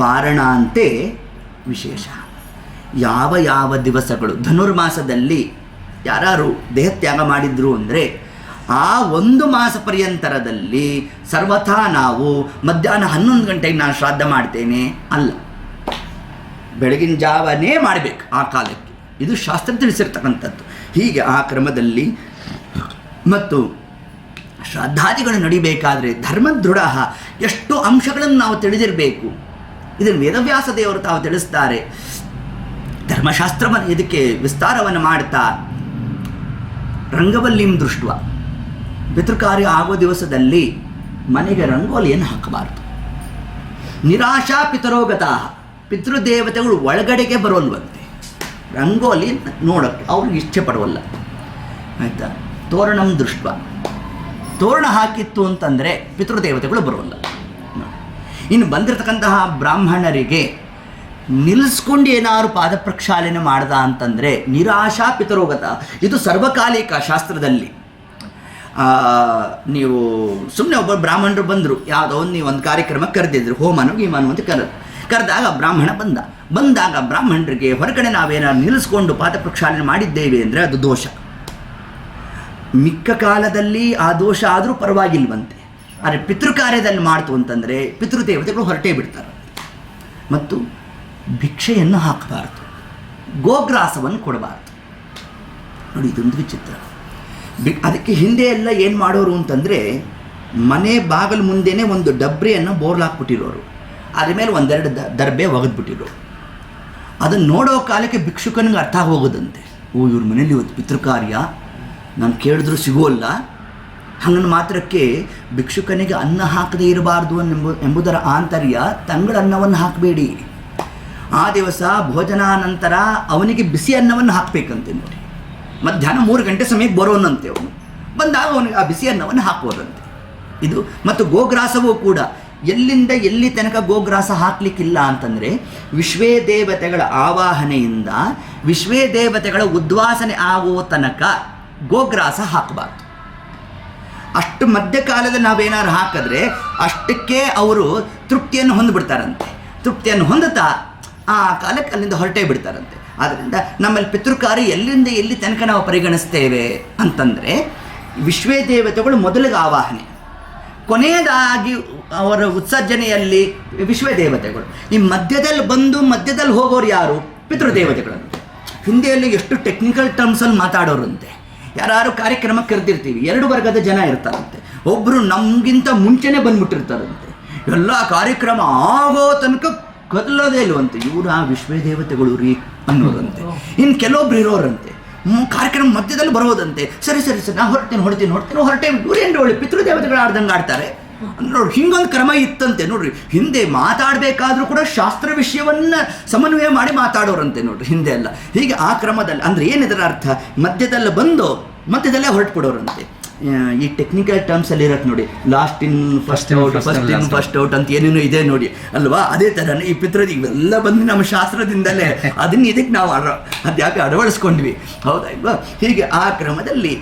[SPEAKER 1] ಪಾರಣ ಅಂತೆ ವಿಶೇಷ. ಯಾವ ಯಾವ ದಿವಸಗಳು ಧನುರ್ಮಾಸದಲ್ಲಿ ಯಾರು ದೇಹತ್ಯಾಗ ಮಾಡಿದ್ರು ಅಂದರೆ ಆ 1 ಮಾಸ ಪರ್ಯಂತರದಲ್ಲಿ ಸರ್ವಥಾ ನಾವು ಮಧ್ಯಾಹ್ನ 11 ಗಂಟೆಗೆ ನಾನು ಶ್ರಾದ್ದ ಮಾಡ್ತೇನೆ ಅಲ್ಲ, ಬೆಳಗಿನ ಜಾವನೇ ಮಾಡಬೇಕು ಆ ಕಾಲಕ್ಕೆ. ಇದು ಶಾಸ್ತ್ರ ತಿಳಿಸಿರ್ತಕ್ಕಂಥದ್ದು. ಹೀಗೆ ಆ ಕ್ರಮದಲ್ಲಿ ಮತ್ತು ಶ್ರಾದ್ದಾದಿಗಳು ನಡಿಬೇಕಾದರೆ ಧರ್ಮದೃಢ ಎಷ್ಟು ಅಂಶಗಳನ್ನು ನಾವು ತಿಳಿದಿರಬೇಕು. ಇದನ್ನು ವೇದವ್ಯಾಸ ದೇವರು ತಾವು ತಿಳಿಸ್ತಾರೆ. ಧರ್ಮಶಾಸ್ತ್ರವನ್ನು ಇದಕ್ಕೆ ವಿಸ್ತಾರವನ್ನು ಮಾಡ್ತಾ ರಂಗವಲ್ಲಿಂ ದೃಷ್ಟ ಪಿತೃಕಾರ್ಯ ಆಗೋ ದಿವಸದಲ್ಲಿ ಮನೆಗೆ ರಂಗೋಲಿಯನ್ನು ಹಾಕಬಾರ್ದು. ನಿರಾಶಾ ಪಿತರೋಗತಃ, ಪಿತೃದೇವತೆಗಳು ಒಳಗಡೆಗೆ ಬರೋಲ್ವಂತೆ. ರಂಗೋಲಿ ನೋಡೋಕ್ಕೆ ಅವ್ರಿಗೆ ಇಚ್ಛೆ ಪಡುವಲ್ಲ, ಆಯಿತಾ. ತೋರಣಂ ದೃಷ್ಟ, ತೋರಣ ಹಾಕಿತ್ತು ಅಂತಂದರೆ ಪಿತೃದೇವತೆಗಳು ಬರೋಲ್ಲ. ಇನ್ನು ಬಂದಿರತಕ್ಕಂತಹ ಬ್ರಾಹ್ಮಣರಿಗೆ ನಿಲ್ಲಿಸ್ಕೊಂಡು ಏನಾದ್ರು ಪಾದ ಪ್ರಕ್ಷಾಳನೆ ಮಾಡ್ದ ಅಂತಂದರೆ ನಿರಾಶಾ ಪಿತರೋಗತ. ಇದು ಸರ್ವಕಾಲಿಕ ಶಾಸ್ತ್ರದಲ್ಲಿ. ನೀವು ಸುಮ್ಮನೆ ಒಬ್ಬ ಬ್ರಾಹ್ಮಣರು ಬಂದರು, ಯಾವುದೋ ಒಂದು ಕಾರ್ಯಕ್ರಮಕ್ಕೆ ಕರೆದಿದ್ರು, ಹೋಮನು ಗೀಮನು ಅಂತ ಕರೆದಾಗ ಬ್ರಾಹ್ಮಣ ಬಂದಾಗ ಬ್ರಾಹ್ಮಣರಿಗೆ ಹೊರಗಡೆ ನಾವೇನಾದ್ರು ನಿಲ್ಲಿಸ್ಕೊಂಡು ಪಾದ ಪ್ರಕ್ಷಾಳನೆ ಮಾಡಿದ್ದೇವೆ ಅಂದರೆ ಅದು ದೋಷ. ಮಿಕ್ಕ ಕಾಲದಲ್ಲಿ ಆ ದೋಷ ಆದರೂ ಪರವಾಗಿಲ್ವಂತೆ. ಆದರೆ ಪಿತೃಕಾರ್ಯದಲ್ಲಿ ಮಾಡ್ತು ಅಂತಂದರೆ ಪಿತೃದೇವತೆಗಳು ಹೊರಟೇ ಬಿಡ್ತಾರೆ. ಮತ್ತು ಭಿಕ್ಷೆಯನ್ನು ಹಾಕಬಾರ್ದು, ಗೋಗ್ರಾಸವನ್ನು ಕೊಡಬಾರ್ದು. ನೋಡಿ, ಇದೊಂದು ವಿಚಿತ್ರ. ಅದಕ್ಕೆ ಹಿಂದೆ ಎಲ್ಲ ಏನು ಮಾಡೋರು ಅಂತಂದರೆ ಮನೆ ಬಾಗಿಲು ಮುಂದೆನೇ ಒಂದು ಡಬ್ರಿಯನ್ನು ಬೋರ್ಲಾಕ್ಬಿಟ್ಟಿರೋರು, ಅದ್ರ ಮೇಲೆ ಒಂದೆರಡು ದರ್ಬೆ ಒಗೆದ್ಬಿಟ್ಟಿರೋರು. ಅದನ್ನು ನೋಡೋ ಕಾಲಕ್ಕೆ ಭಿಕ್ಷುಕನಿಗೆ ಅರ್ಥ ಹೋಗೋದಂತೆ, ಓ ಇವ್ರ ಮನೇಲಿ ಇವತ್ತು ಪಿತೃಕಾರ್ಯ, ನಾನು ಕೇಳಿದ್ರೂ ಸಿಗೋಲ್ಲ. ಹಂಗನ್ನು ಮಾತ್ರಕ್ಕೆ ಭಿಕ್ಷುಕನಿಗೆ ಅನ್ನ ಹಾಕದೇ ಇರಬಾರ್ದು ಎಂಬುದರ ಆಂತರ್ಯ. ತಂಗಳ ಅನ್ನವನ್ನು ಹಾಕಬೇಡಿ. ಆ ದಿವಸ ಭೋಜನಾನಂತರ ಅವನಿಗೆ ಬಿಸಿ ಅನ್ನವನ್ನು ಹಾಕಬೇಕಂತೆ. ನೋಡಿ, ಮಧ್ಯಾಹ್ನ 3 ಗಂಟೆ ಸಮಯಕ್ಕೆ ಬರೋನಂತೆ. ಅವನು ಬಂದಾಗ ಅವನಿಗೆ ಆ ಬಿಸಿ ಅನ್ನವನ್ನು ಹಾಕುವುದಂತೆ. ಇದು ಮತ್ತು ಗೋಗ್ರಾಸವೂ ಕೂಡ ಎಲ್ಲಿಂದ ಎಲ್ಲಿ ತನಕ ಗೋಗ್ರಾಸ ಹಾಕಲಿಕ್ಕಿಲ್ಲ ಅಂತಂದರೆ ವಿಶ್ವೇ ದೇವತೆಗಳ ಆವಾಹನೆಯಿಂದ ವಿಶ್ವೇ ದೇವತೆಗಳ ಉದ್ವಾಸನೆ ಆಗುವ ತನಕ ಗೋಗ್ರಾಸ ಹಾಕಬಾರ್ದು. ಅಷ್ಟು ಮಧ್ಯಕಾಲದಲ್ಲಿ ನಾವೇನಾದ್ರು ಹಾಕಿದ್ರೆ ಅಷ್ಟಕ್ಕೆ ಅವರು ತೃಪ್ತಿಯನ್ನು ಹೊಂದಿಬಿಡ್ತಾರಂತೆ. ತೃಪ್ತಿಯನ್ನು ಹೊಂದುತ್ತಾ ಆ ಕಾಲಕ್ಕೆ ಅಲ್ಲಿಂದ ಹೊರಟೇ ಬಿಡ್ತಾರಂತೆ. ಆದ್ದರಿಂದ ನಮ್ಮಲ್ಲಿ ಪಿತೃಕಾರ್ಯ ಎಲ್ಲಿಂದ ಎಲ್ಲಿ ತನಕ ನಾವು ಪರಿಗಣಿಸ್ತೇವೆ ಅಂತಂದರೆ ವಿಶ್ವೇ ದೇವತೆಗಳು ಮೊದಲಿಗೆ ಆವಾಹನೆ, ಕೊನೆಯದಾಗಿ ಅವರ ಉತ್ಸರ್ಜನೆಯಲ್ಲಿ ವಿಶ್ವೇ ದೇವತೆಗಳು. ಈ ಮಧ್ಯದಲ್ಲಿ ಹೋಗೋರು ಯಾರು? ಪಿತೃದೇವತೆಗಳು. ಹಿಂದಿಯಲ್ಲಿ ಎಷ್ಟು ಟೆಕ್ನಿಕಲ್ ಟರ್ಮ್ಸಲ್ಲಿ ಮಾತಾಡೋರಂತೆ. ಯಾರು ಕಾರ್ಯಕ್ರಮಕ್ಕೆ ಕರೆದಿರ್ತೀವಿ, 2 ವರ್ಗದ ಜನ ಇರ್ತಾರಂತೆ. ಒಬ್ಬರು ನಮಗಿಂತ ಮುಂಚೆನೇ ಬಂದ್ಬಿಟ್ಟಿರ್ತಾರಂತೆ, ಎಲ್ಲ ಕಾರ್ಯಕ್ರಮ ಆಗೋ ತನಕ ಕದಲೋದೇ ಇಲ್ವಂತೆ. ಇವರು ಆ ವಿಶ್ವೇ ದೇವತೆಗಳು ರೀ ಅನ್ನೋರಂತೆ. ಇನ್ನು ಕೆಲವೊಬ್ರು ಇರೋರಂತೆ ಕಾರ್ಯಕ್ರಮ ಮಧ್ಯದಲ್ಲಿ ಬರೋದಂತೆ. ಸರಿ ನಾನು ಹೊರಟೆ ಇವ್ರೇನು ಒಳ್ಳೆ ಪಿತೃದೇವತೆಗಳು ಆಡ್ದಂಗೆ ಆಡ್ತಾರೆ ನೋಡ್ರಿ. ಹಿಂಗೊಂದು ಕ್ರಮ ಇತ್ತಂತೆ ನೋಡ್ರಿ. ಹಿಂದೆ ಮಾತಾಡಬೇಕಾದ್ರೂ ಕೂಡ ಶಾಸ್ತ್ರ ವಿಷಯವನ್ನು ಸಮನ್ವಯ ಮಾಡಿ ಮಾತಾಡೋರಂತೆ ನೋಡ್ರಿ ಹಿಂದೆ ಎಲ್ಲ. ಹೀಗೆ ಆ ಕ್ರಮದಲ್ಲಿ ಅಂದರೆ ಏನಿದರ ಅರ್ಥ, ಮಧ್ಯದಲ್ಲೇ ಹೊರಟುಬಿಡೋರಂತೆ. ಈ ಟೆಕ್ನಿಕಲ್ ಟರ್ಮ್ಸಲ್ಲಿ ಇರತ್ತೆ ನೋಡಿ, ಲಾಸ್ಟ್ ಇನ್ ಫಸ್ಟ್ ಔಟ್ ಅಂತ ಏನೇನೋ ಇದೆ ನೋಡಿ ಅಲ್ವಾ. ಅದೇ ಥರನೇ ಈ ಪಿತೃದಿ ಇವೆಲ್ಲ ಬಂದು ನಮ್ಮ ಶಾಸ್ತ್ರದಿಂದಲೇ ಅದನ್ನ ಇದಕ್ಕೆ ನಾವು ಅದ್ಯಾಕೆ ಅಳವಡಿಸ್ಕೊಂಡ್ವಿ, ಹೌದಾ ಇಲ್ವಾ. ಹೀಗೆ ಆ ಕ್ರಮದಲ್ಲಿ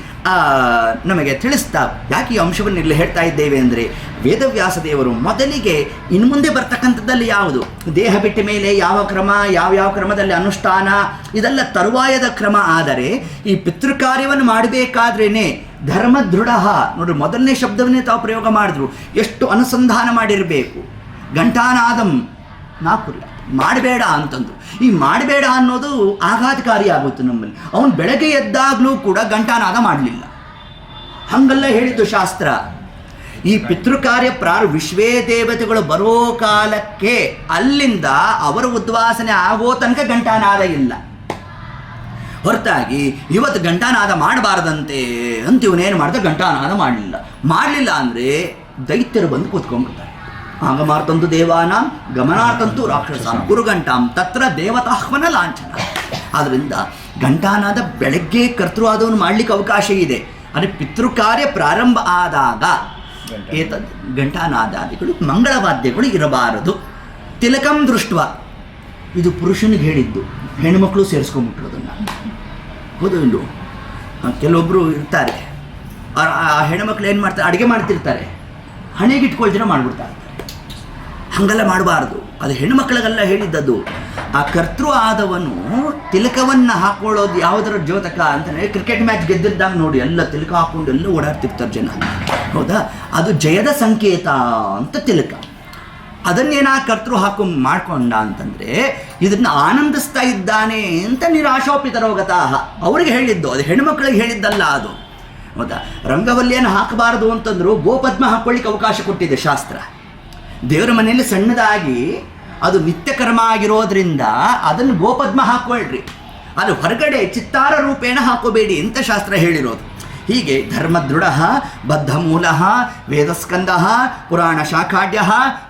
[SPEAKER 1] ನಮಗೆ ತಿಳಿಸ್ತಾ ಯಾಕೆ ಈ ಅಂಶವನ್ನು ಇಲ್ಲಿ ಹೇಳ್ತಾ ಇದ್ದೇವೆ ಅಂದರೆ ವೇದವ್ಯಾಸ ದೇವರು ಮೊದಲಿಗೆ ಇನ್ನು ಮುಂದೆ ಬರ್ತಕ್ಕಂಥದ್ದಲ್ಲಿ ಯಾವುದು ದೇಹ ಬಿಟ್ಟ ಮೇಲೆ ಯಾವ ಕ್ರಮ, ಯಾವ ಕ್ರಮದಲ್ಲಿ ಅನುಷ್ಠಾನ, ಇದೆಲ್ಲ ತರುವಾಯದ ಕ್ರಮ. ಆದರೆ ಈ ಪಿತೃಕಾರ್ಯವನ್ನು ಮಾಡಬೇಕಾದ್ರೇ ಧರ್ಮದೃಢ ನೋಡ್ರಿ, ಮೊದಲನೇ ಶಬ್ದವನ್ನೇ ತಾವು ಪ್ರಯೋಗ ಮಾಡಿದ್ರು. ಎಷ್ಟು ಅನುಸಂಧಾನ ಮಾಡಿರಬೇಕು. ಘಂಟಾನಾದಂ ನಾಕುರ್ಯ, ಮಾಡಬೇಡ ಅಂತಂದು. ಈ ಮಾಡಬೇಡ ಅನ್ನೋದು ಆಘಾತಕಾರಿ ಆಗುತ್ತೆ ನಮ್ಮಲ್ಲಿ. ಅವನು ಬೆಳಗ್ಗೆ ಎದ್ದಾಗಲೂ ಕೂಡ ಘಂಟಾನಾದ ಮಾಡಲಿಲ್ಲ, ಹಂಗೆಲ್ಲ ಹೇಳಿದ್ದು ಶಾಸ್ತ್ರ. ಈ ಪಿತೃಕಾರ್ಯ ವಿಶ್ವೇ ದೇವತೆಗಳು ಬರೋ ಕಾಲಕ್ಕೆ ಅಲ್ಲಿಂದ ಅವರ ಉದ್ವಾಸನೆ ಆಗೋ ತನಕ ಘಂಟಾನಾದ ಇಲ್ಲ. ಹೊರತಾಗಿ ಇವತ್ತು ಘಂಟಾನಾದ ಮಾಡಬಾರ್ದಂತೆ ಅಂತ ಇವನೇನು ಮಾಡ್ದ, ಘಂಟಾನಾದ ಮಾಡಲಿಲ್ಲ ಅಂದರೆ ದೈತ್ಯರು ಬಂದು ಕೂತ್ಕೊಂಡ್ಬಿಡ್ತಾರೆ. ಆಗಮಾರ್ತಂತು ದೇವಾನಾಂ ಗಮನಾರ್ಥಂತೂ ರಾಕ್ಷಸಾಂ ಗುರುಘಂಟಾಂ ತತ್ರ ದೇವತಾಹ್ವನ ಲಾಂಛನ. ಆದ್ದರಿಂದ ಘಂಟಾನಾದ ಬೆಳಗ್ಗೆ ಕರ್ತೃವಾದವನ್ನು ಮಾಡಲಿಕ್ಕೆ ಅವಕಾಶ ಇದೆ. ಅಂದರೆ ಪಿತೃಕಾರ್ಯ ಪ್ರಾರಂಭ ಆದಾಗ ಘಂಟಾನಾದಾದಿಗಳು ಮಂಗಳವಾದ್ಯಗಳು ಇರಬಾರದು. ತಿಲಕಂ ದೃಷ್ಟ, ಇದು ಪುರುಷನಿಗೆ ಹೇಳಿದ್ದು, ಹೆಣ್ಣುಮಕ್ಕಳು ಸೇರಿಸ್ಕೊಂಡ್ಬಿಟ್ಟಿರೋದನ್ನು. ಹೌದು ಇಲ್ಲೂ ಕೆಲವೊಬ್ಬರು ಇರ್ತಾರೆ, ಆ ಹೆಣ್ಣುಮಕ್ಳು ಏನು ಮಾಡ್ತಾರೆ, ಅಡುಗೆ ಮಾಡ್ತಿರ್ತಾರೆ, ಹಣೆಗಿಟ್ಕೊಳ್ದಿರ ಮಾಡಿಬಿಡ್ತಾರೆ. ಹಾಗೆಲ್ಲ ಮಾಡಬಾರ್ದು. ಅದು ಹೆಣ್ಣುಮಕ್ಕಳಿಗೆಲ್ಲ ಹೇಳಿದ್ದದು. ಆ ಕರ್ತೃ ಆದವನು ತಿಲಕವನ್ನು ಹಾಕ್ಕೊಳ್ಳೋದು ಯಾವುದರ ದ್ಯೋತಕ ಅಂತಲೇ ಕ್ರಿಕೆಟ್ ಮ್ಯಾಚ್ ಗೆದ್ದಿದ್ದಾಗ ನೋಡಿ, ಎಲ್ಲ ತಿಲಕ ಹಾಕ್ಕೊಂಡು ಎಲ್ಲ ಓಡಾಡ್ತಿರ್ತಾರೆ ಜನ. ಹೌದಾ, ಅದು ಜಯದ ಸಂಕೇತ ಅಂತ ತಿಲಕ. ಅದನ್ನೇನಾ ಕರ್ತೃ ಮಾಡ್ಕೊಂಡ ಅಂತಂದರೆ ಇದನ್ನು ಆನಂದಿಸ್ತಾ ಇದ್ದಾನೆ ಅಂತ ನಿರಾಶೋಪಿತರೋಗತಃ ಅವರಿಗೆ ಹೇಳಿದ್ದು, ಅದು ಹೆಣ್ಣುಮಕ್ಕಳಿಗೆ ಹೇಳಿದ್ದಲ್ಲ ಅದು. ಹೌದಾ, ರಂಗವಲ್ಲಿಯನ್ನು ಹಾಕಬಾರದು ಅಂತಂದ್ರು ಗೋಪದ್ಮ ಹಾಕ್ಕೊಳ್ಳಿಕ್ಕೆ ಅವಕಾಶ ಕೊಟ್ಟಿದೆ ಶಾಸ್ತ್ರ. ದೇವರ ಮನೆಯಲ್ಲಿ ಸಣ್ಣದಾಗಿ ಅದು ನಿತ್ಯ ಕರ್ಮ ಆಗಿರೋದ್ರಿಂದ ಅದನ್ನು ಗೋಪದ್ಮ ಹಾಕ್ಕೊಳ್ರಿ, ಅದು ಹೊರಗಡೆ ಚಿತ್ತಾರ ರೂಪೇಣ ಹಾಕೋಬೇಡಿ ಅಂತ ಶಾಸ್ತ್ರ ಹೇಳಿರೋದು. ಹೀಗೆ ಧರ್ಮದೃಢ ಬದ್ಧಮೂಲ ವೇದಸ್ಕಂದ ಪುರಾಣ ಶಾಖಾಢ್ಯ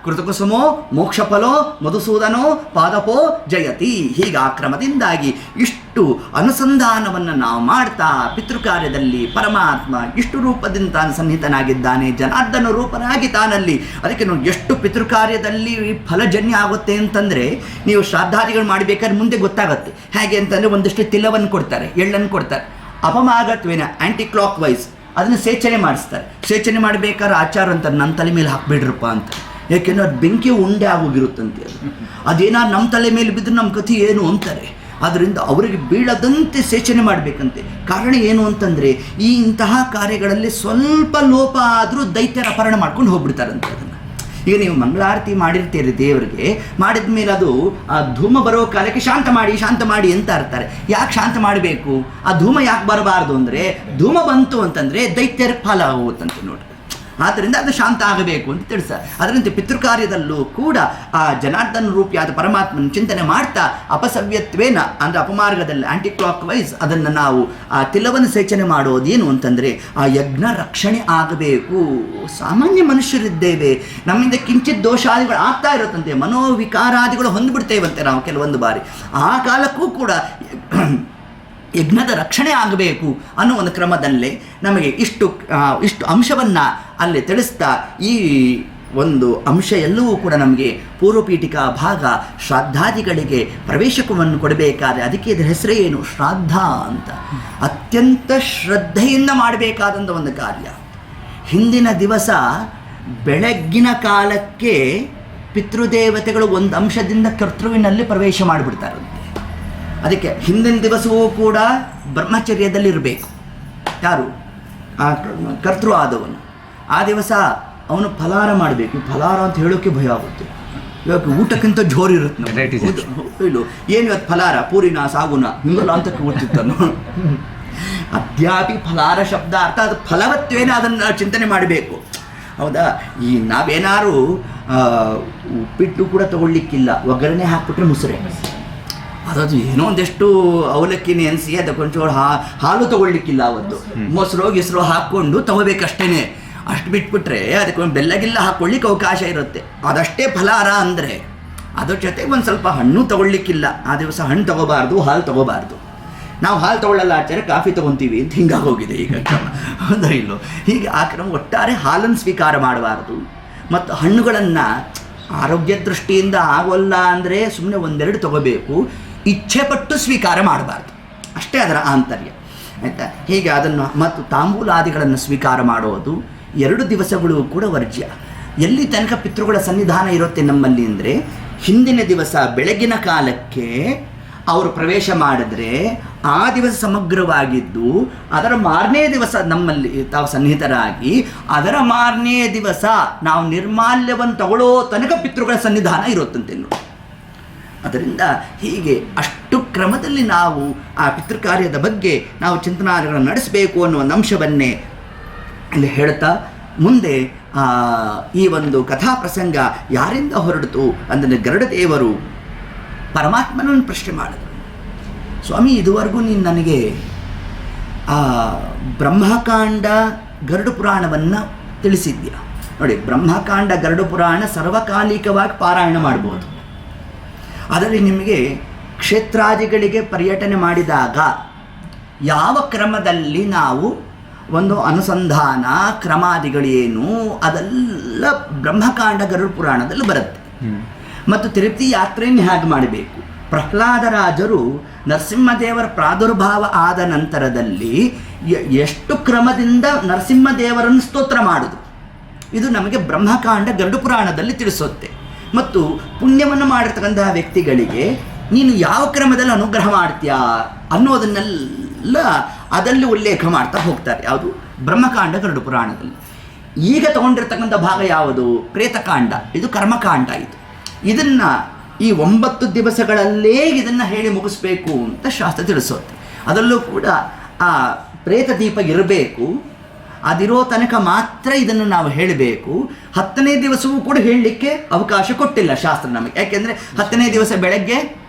[SPEAKER 1] ಕೃತಕುಸುಮೋ ಮೋಕ್ಷಫಲೋ ಮಧುಸೂದನೋ ಪಾದಪೋ ಜಯತಿ. ಹೀಗೆ ಆ ಕ್ರಮದಿಂದಾಗಿ ಇಷ್ಟು ಅನುಸಂಧಾನವನ್ನು ನಾವು ಮಾಡ್ತಾ ಪಿತೃಕಾರ್ಯದಲ್ಲಿ ಪರಮಾತ್ಮ ಇಷ್ಟು ರೂಪದಿಂದ ತಾನು ಸನ್ನಿಹಿತನಾಗಿದ್ದಾನೆ, ಜನಾರ್ದನ ರೂಪನಾಗಿ ತಾನಲ್ಲಿ. ಅದಕ್ಕೆ ನಾವು ಎಷ್ಟು ಪಿತೃಕಾರ್ಯದಲ್ಲಿ ಫಲಜನ್ಯ ಆಗುತ್ತೆ ಅಂತಂದರೆ, ನೀವು ಶ್ರಾದ್ದಾದಿಗಳು ಮಾಡಬೇಕಾದ್ರೆ ಮುಂದೆ ಗೊತ್ತಾಗುತ್ತೆ. ಹೇಗೆ ಅಂತಂದರೆ ಒಂದಷ್ಟು ತಿಲವನ್ನು ಕೊಡ್ತಾರೆ, ಎಳ್ಳನ್ನು ಕೊಡ್ತಾರೆ, ಅಪಮಾಗತ್ವೇನ ಆ್ಯಂಟಿ ಕ್ಲಾಕ್ ವೈಸ್ ಅದನ್ನು ಸೇಚನೆ ಮಾಡಿಸ್ತಾರೆ. ಸೇಚನೆ ಮಾಡಬೇಕಾದ್ರೆ ಆಚಾರ ಅಂತಾರೆ, ನನ್ನ ತಲೆ ಮೇಲೆ ಹಾಕ್ಬಿಡ್ರಪ್ಪ ಅಂತ. ಯಾಕೆಂದ್ರೆ ಅದು ಬೆಂಕಿ ಉಂಡೆ ಆಗೋಗಿರುತ್ತಂತೆ. ಅದೇನಾದ್ರು ನಮ್ಮ ತಲೆ ಮೇಲೆ ಬಿದ್ದರೆ ನಮ್ಮ ಕಥೆ ಏನು ಅಂತಾರೆ. ಆದ್ದರಿಂದ ಅವರಿಗೆ ಬೀಳದಂತೆ ಸೇಚನೆ ಮಾಡಬೇಕಂತೆ. ಕಾರಣ ಏನು ಅಂತಂದರೆ, ಇಂತಹ ಕಾರ್ಯಗಳಲ್ಲಿ ಸ್ವಲ್ಪ ಲೋಪ ಆದರೂ ದೈತ್ಯರ ಅಪಹರಣ ಮಾಡ್ಕೊಂಡು ಹೋಗ್ಬಿಡ್ತಾರಂತೆ. ಅದನ್ನು ಈಗ ನೀವು ಮಂಗಳಾರತಿ ಮಾಡಿರ್ತೀರಿ ದೇವರಿಗೆ, ಮಾಡಿದ ಮೇಲೆ ಅದು ಆ ಧೂಮ ಬರೋ ಕಾಲಕ್ಕೆ ಶಾಂತ ಮಾಡಿ ಅಂತ ಇರ್ತಾರೆ. ಯಾಕೆ ಶಾಂತ ಮಾಡಬೇಕು? ಆ ಧೂಮ ಯಾಕೆ ಬರಬಾರ್ದು ಅಂದರೆ, ಧೂಮ ಬಂತು ಅಂತಂದರೆ ದೈತ್ಯರ ಫಲ ಆಗುತ್ತಂತೆ ನೋಡಿ. ಆದ್ದರಿಂದ ಅದು ಶಾಂತ ಆಗಬೇಕು ಅಂತ ತಿಳಿಸ್ತಾರೆ. ಅದರಂತೆ ಪಿತೃಕಾರ್ಯದಲ್ಲೂ ಕೂಡ ಆ ಜನಾರ್ದನ ರೂಪಿಯಾದ ಪರಮಾತ್ಮನ ಚಿಂತನೆ ಮಾಡ್ತಾ ಅಪಸವ್ಯತ್ವೇನ ಅಂದರೆ ಅಪಮಾರ್ಗದಲ್ಲಿ ಆ್ಯಂಟಿ ಕ್ಲಾಕ್ ವೈಸ್ ಅದನ್ನು ನಾವು ಆ ತಿಲವನ್ನು ಸೇಚನೆ ಮಾಡೋದೇನು ಅಂತಂದರೆ ಆ ಯಜ್ಞ ರಕ್ಷಣೆ ಆಗಬೇಕು. ಸಾಮಾನ್ಯ ಮನುಷ್ಯರಿದ್ದೇವೆ, ನಮ್ಮಿಂದ ಕಿಂಚಿತ್ ದೋಷಾದಿಗಳು ಆಗ್ತಾ ಇರುತ್ತಂತೆ, ಮನೋವಿಕಾರಾದಿಗಳು ಹೊಂದ್ಬಿಡ್ತೇವಂತೆ ನಾವು ಕೆಲವೊಂದು ಬಾರಿ. ಆ ಕಾಲಕ್ಕೂ ಕೂಡ ಯಜ್ಞದ ರಕ್ಷಣೆ ಆಗಬೇಕು ಅನ್ನೋ ಒಂದು ಕ್ರಮದಲ್ಲೇ ನಮಗೆ ಇಷ್ಟು ಅಂಶವನ್ನು ಅಲ್ಲಿ ತಿಳಿಸ್ತಾ, ಈ ಒಂದು ಅಂಶ ಎಲ್ಲವೂ ಕೂಡ ನಮಗೆ ಪೂರ್ವಪೀಠಿಕಾ ಭಾಗ ಶ್ರಾದ್ದಾದಿಗಳಿಗೆ ಪ್ರವೇಶಕವನ್ನು ಕೊಡಬೇಕಾದ್ರೆ ಅದಕ್ಕೆ ಇದರ ಹೆಸರೇ ಏನು, ಶ್ರಾದ್ದ ಅಂತ. ಅತ್ಯಂತ ಶ್ರದ್ಧೆಯಿಂದ ಮಾಡಬೇಕಾದಂಥ ಒಂದು ಕಾರ್ಯ. ಹಿಂದಿನ ದಿವಸ ಬೆಳಗ್ಗಿನ ಕಾಲಕ್ಕೆ ಪಿತೃದೇವತೆಗಳು ಒಂದು ಅಂಶದಿಂದ ಕರ್ತೃವಿನಲ್ಲಿ ಪ್ರವೇಶ ಮಾಡಿಬಿಡ್ತಾರಂತೆ. ಅದಕ್ಕೆ ಹಿಂದಿನ ದಿವಸವೂ ಕೂಡ ಬ್ರಹ್ಮಚರ್ಯದಲ್ಲಿರಬೇಕು. ಯಾರು ಆ ಕರ್ತೃ ಆದವನು ಆ ದಿವಸ ಅವನು ಫಲಾರ ಮಾಡಬೇಕು. ಫಲಾರ ಅಂತ ಹೇಳೋಕ್ಕೆ ಭಯ ಆಗುತ್ತೆ. ಇವಾಗ ಊಟಕ್ಕಿಂತ ಜೋರು ಇರುತ್ತೆ. ಇಲ್ಲ ಏನು ಇವತ್ತು ಫಲಾರ, ಪೂರಿನ ಸಾಗುನ ಹಿಂಗಲ್ಲ ಅಂತ ಕೂರ್ತಿರ್ತಾನು. ಅದ್ಯಾಪಿ ಫಲಾರ ಶಬ್ದ ಅರ್ಥ ಅದು ಫಲವತ್ವೇನ ಅದನ್ನು ಚಿಂತನೆ ಮಾಡಬೇಕು. ಹೌದಾ, ಈ ನಾವೇನಾರು ಉಪ್ಪಿಟ್ಟು ಕೂಡ ತಗೊಳ್ಳಿಕ್ಕಿಲ್ಲ, ಒಗ್ಗರಣೆ ಹಾಕ್ಬಿಟ್ರೆ ಮುಸುರೆ, ಅದದು ಏನೋ ಒಂದೆಷ್ಟು ಅವಲಕ್ಕಿ ನೆನೆಸಿ ಅದಕ್ಕೆ ಒಂಚೂರು ಹಾಲು ತೊಗೊಳ್ಲಿಕ್ಕಿಲ್ಲ, ಅವತ್ತು ಮೊಸರು ಹಾಕ್ಕೊಂಡು ತಗೋಬೇಕಷ್ಟೇ. ಅಷ್ಟು ಬಿಟ್ಬಿಟ್ರೆ ಅದಕ್ಕೆ ಒಂದು ಬೆಲ್ಲಗಿಲ್ಲ ಹಾಕ್ಕೊಳ್ಳಿಕ್ಕೆ ಅವಕಾಶ ಇರುತ್ತೆ. ಅದಷ್ಟೇ ಫಲಾರ ಅಂದರೆ ಅದ್ರ ಜೊತೆಗೆ ಒಂದು ಸ್ವಲ್ಪ ಹಣ್ಣು ತೊಗೊಳ್ಲಿಕ್ಕಿಲ್ಲ. ಆ ದಿವಸ ಹಣ್ಣು ತೊಗೋಬಾರ್ದು, ಹಾಲು ತೊಗೋಬಾರ್ದು. ನಾವು ಹಾಲು ತೊಗೊಳ್ಳಲ್ಲ ಆಚಾರ್ಯ, ಕಾಫಿ ತೊಗೊತೀವಿ ಅಂತ ಹಿಂಗಾಗೋಗಿದೆ ಈಗ ಕ್ರಮ. ಹೌದಾ ಇಲ್ಲೋ? ಹೀಗೆ ಆ ಕ್ರಮ ಒಟ್ಟಾರೆ ಹಾಲನ್ನು ಸ್ವೀಕಾರ ಮಾಡಬಾರ್ದು. ಮತ್ತು ಹಣ್ಣುಗಳನ್ನು ಆರೋಗ್ಯ ದೃಷ್ಟಿಯಿಂದ ಆಗೋಲ್ಲ ಅಂದರೆ ಸುಮ್ಮನೆ ಒಂದೆರಡು ತೊಗೋಬೇಕು. ಇಚ್ಛೆ ಪಟ್ಟು ಸ್ವೀಕಾರ ಮಾಡಬಾರ್ದು, ಅಷ್ಟೇ ಅದರ ಆಂತರ್ಯ. ಆಯಿತಾ? ಹೀಗೆ ಅದನ್ನು ಮತ್ತು ತಾಂಬೂಲಾದಿಗಳನ್ನು ಸ್ವೀಕಾರ ಮಾಡೋದು 2 ದಿವಸಗಳು ಕೂಡ ವರ್ಜ್ಯ. ಎಲ್ಲಿ ತನಕ ಪಿತೃಗಳ ಸನ್ನಿಧಾನ ಇರುತ್ತೆ ನಮ್ಮಲ್ಲಿ ಅಂದರೆ, ಹಿಂದಿನ ದಿವಸ ಬೆಳಗಿನ ಕಾಲಕ್ಕೆ ಅವರು ಪ್ರವೇಶ ಮಾಡಿದ್ರೆ ಆ ದಿವಸ ಸಮಗ್ರವಾಗಿದ್ದು, ಅದರ ಮಾರನೇ ದಿವಸ ನಮ್ಮಲ್ಲಿ ತಾವು ಸನ್ನಿಹಿತರಾಗಿ ಅದರ ಮಾರನೇ ದಿವಸ ನಾವು ನಿರ್ಮಾಲ್ಯವನ್ನು ತಗೊಳ್ಳೋ ತನಕ ಪಿತೃಗಳ ಸನ್ನಿಧಾನ ಇರುತ್ತಂತೆ. ಅದರಿಂದ ಹೀಗೆ ಅಷ್ಟು ಕ್ರಮದಲ್ಲಿ ನಾವು ಆ ಪಿತೃಕಾರ್ಯದ ಬಗ್ಗೆ ನಾವು ಚಿಂತನಾದಿಗಳನ್ನು ನಡೆಸಬೇಕು ಅನ್ನೋ ಒಂದು ಅಂಶವನ್ನೇ ಇಲ್ಲಿ ಹೇಳ್ತಾ, ಮುಂದೆ ಈ ಒಂದು ಕಥಾ ಪ್ರಸಂಗ ಯಾರಿಂದ ಹೊರಡಿತು ಅಂದರೆ ಗರುಡದೇವರು ಪರಮಾತ್ಮನನ್ನು ಪ್ರಶ್ನೆ ಮಾಡಿದರು. ಸ್ವಾಮಿ ಇದುವರೆಗೂ ನೀನು ನನಗೆ ಆ ಬ್ರಹ್ಮಕಾಂಡ ಗರುಡ ಪುರಾಣವನ್ನು ತಿಳಿಸಿದ್ಯಾ. ನೋಡಿ, ಬ್ರಹ್ಮಕಾಂಡ ಗರುಡ ಪುರಾಣ ಸರ್ವಕಾಲಿಕವಾಗಿ ಪಾರಾಯಣ ಮಾಡ್ಬೋದು. ಅದರಲ್ಲಿ ನಿಮಗೆ ಕ್ಷೇತ್ರಾದಿಗಳಿಗೆ ಪರ್ಯಟನೆ ಮಾಡಿದಾಗ ಯಾವ ಕ್ರಮದಲ್ಲಿ ನಾವು ಒಂದು ಅನುಸಂಧಾನ ಕ್ರಮಾದಿಗಳೇನು ಅದೆಲ್ಲ ಬ್ರಹ್ಮಕಾಂಡ ಗರುಡ ಪುರಾಣದಲ್ಲಿ ಬರುತ್ತೆ. ಮತ್ತು ತಿರುಪತಿ ಯಾತ್ರೆಯನ್ನು ಹೇಗೆ ಮಾಡಬೇಕು, ಪ್ರಹ್ಲಾದರಾಜರು ನರಸಿಂಹದೇವರ ಪ್ರಾದುರ್ಭಾವ ಆದ ನಂತರದಲ್ಲಿ ಎಷ್ಟು ಕ್ರಮದಿಂದ ನರಸಿಂಹದೇವರನ್ನು ಸ್ತೋತ್ರ ಮಾಡಿದ್ರು, ಇದು ನಮಗೆ ಬ್ರಹ್ಮಕಾಂಡ ಗರುಡ ಪುರಾಣದಲ್ಲಿ ತಿಳಿಸುತ್ತೆ. ಮತ್ತು ಪುಣ್ಯವನ್ನು ಮಾಡಿರ್ತಕ್ಕಂತಹ ವ್ಯಕ್ತಿಗಳಿಗೆ ನೀನು ಯಾವ ಕ್ರಮದಲ್ಲಿ ಅನುಗ್ರಹ ಮಾಡ್ತೀಯಾ ಅನ್ನೋದನ್ನೆಲ್ಲ ಅದರಲ್ಲಿ ಉಲ್ಲೇಖ ಮಾಡ್ತಾ ಹೋಗ್ತಾರೆ. ಯಾವುದು? ಬ್ರಹ್ಮಕಾಂಡ ಗರುಡ ಪುರಾಣದಲ್ಲಿ. ಈಗ ತಗೊಂಡಿರ್ತಕ್ಕಂಥ ಭಾಗ ಯಾವುದು? ಪ್ರೇತಕಾಂಡ. ಇದು ಕರ್ಮಕಾಂಡ. ಇದನ್ನು ಈ 9 ದಿವಸಗಳಲ್ಲೇ ಇದನ್ನು ಹೇಳಿ ಮುಗಿಸ್ಬೇಕು ಅಂತ ಶಾಸ್ತ್ರ ತಿಳಿಸುತ್ತೆ. ಅದರಲ್ಲೂ ಕೂಡ ಆ ಪ್ರೇತ ದೀಪ ಇರಬೇಕು, ಅದಿರೋ ತನಕ ಮಾತ್ರ ಇದನ್ನು ನಾವು ಹೇಳಬೇಕು. 10ನೇ ದಿವಸವೂ ಕೂಡ ಹೇಳಲಿಕ್ಕೆ ಅವಕಾಶ ಕೊಟ್ಟಿಲ್ಲ ಶಾಸ್ತ್ರ ನಮಗೆ. ಯಾಕೆಂದರೆ 10ನೇ ದಿವಸ ಬೆಳಗ್ಗೆ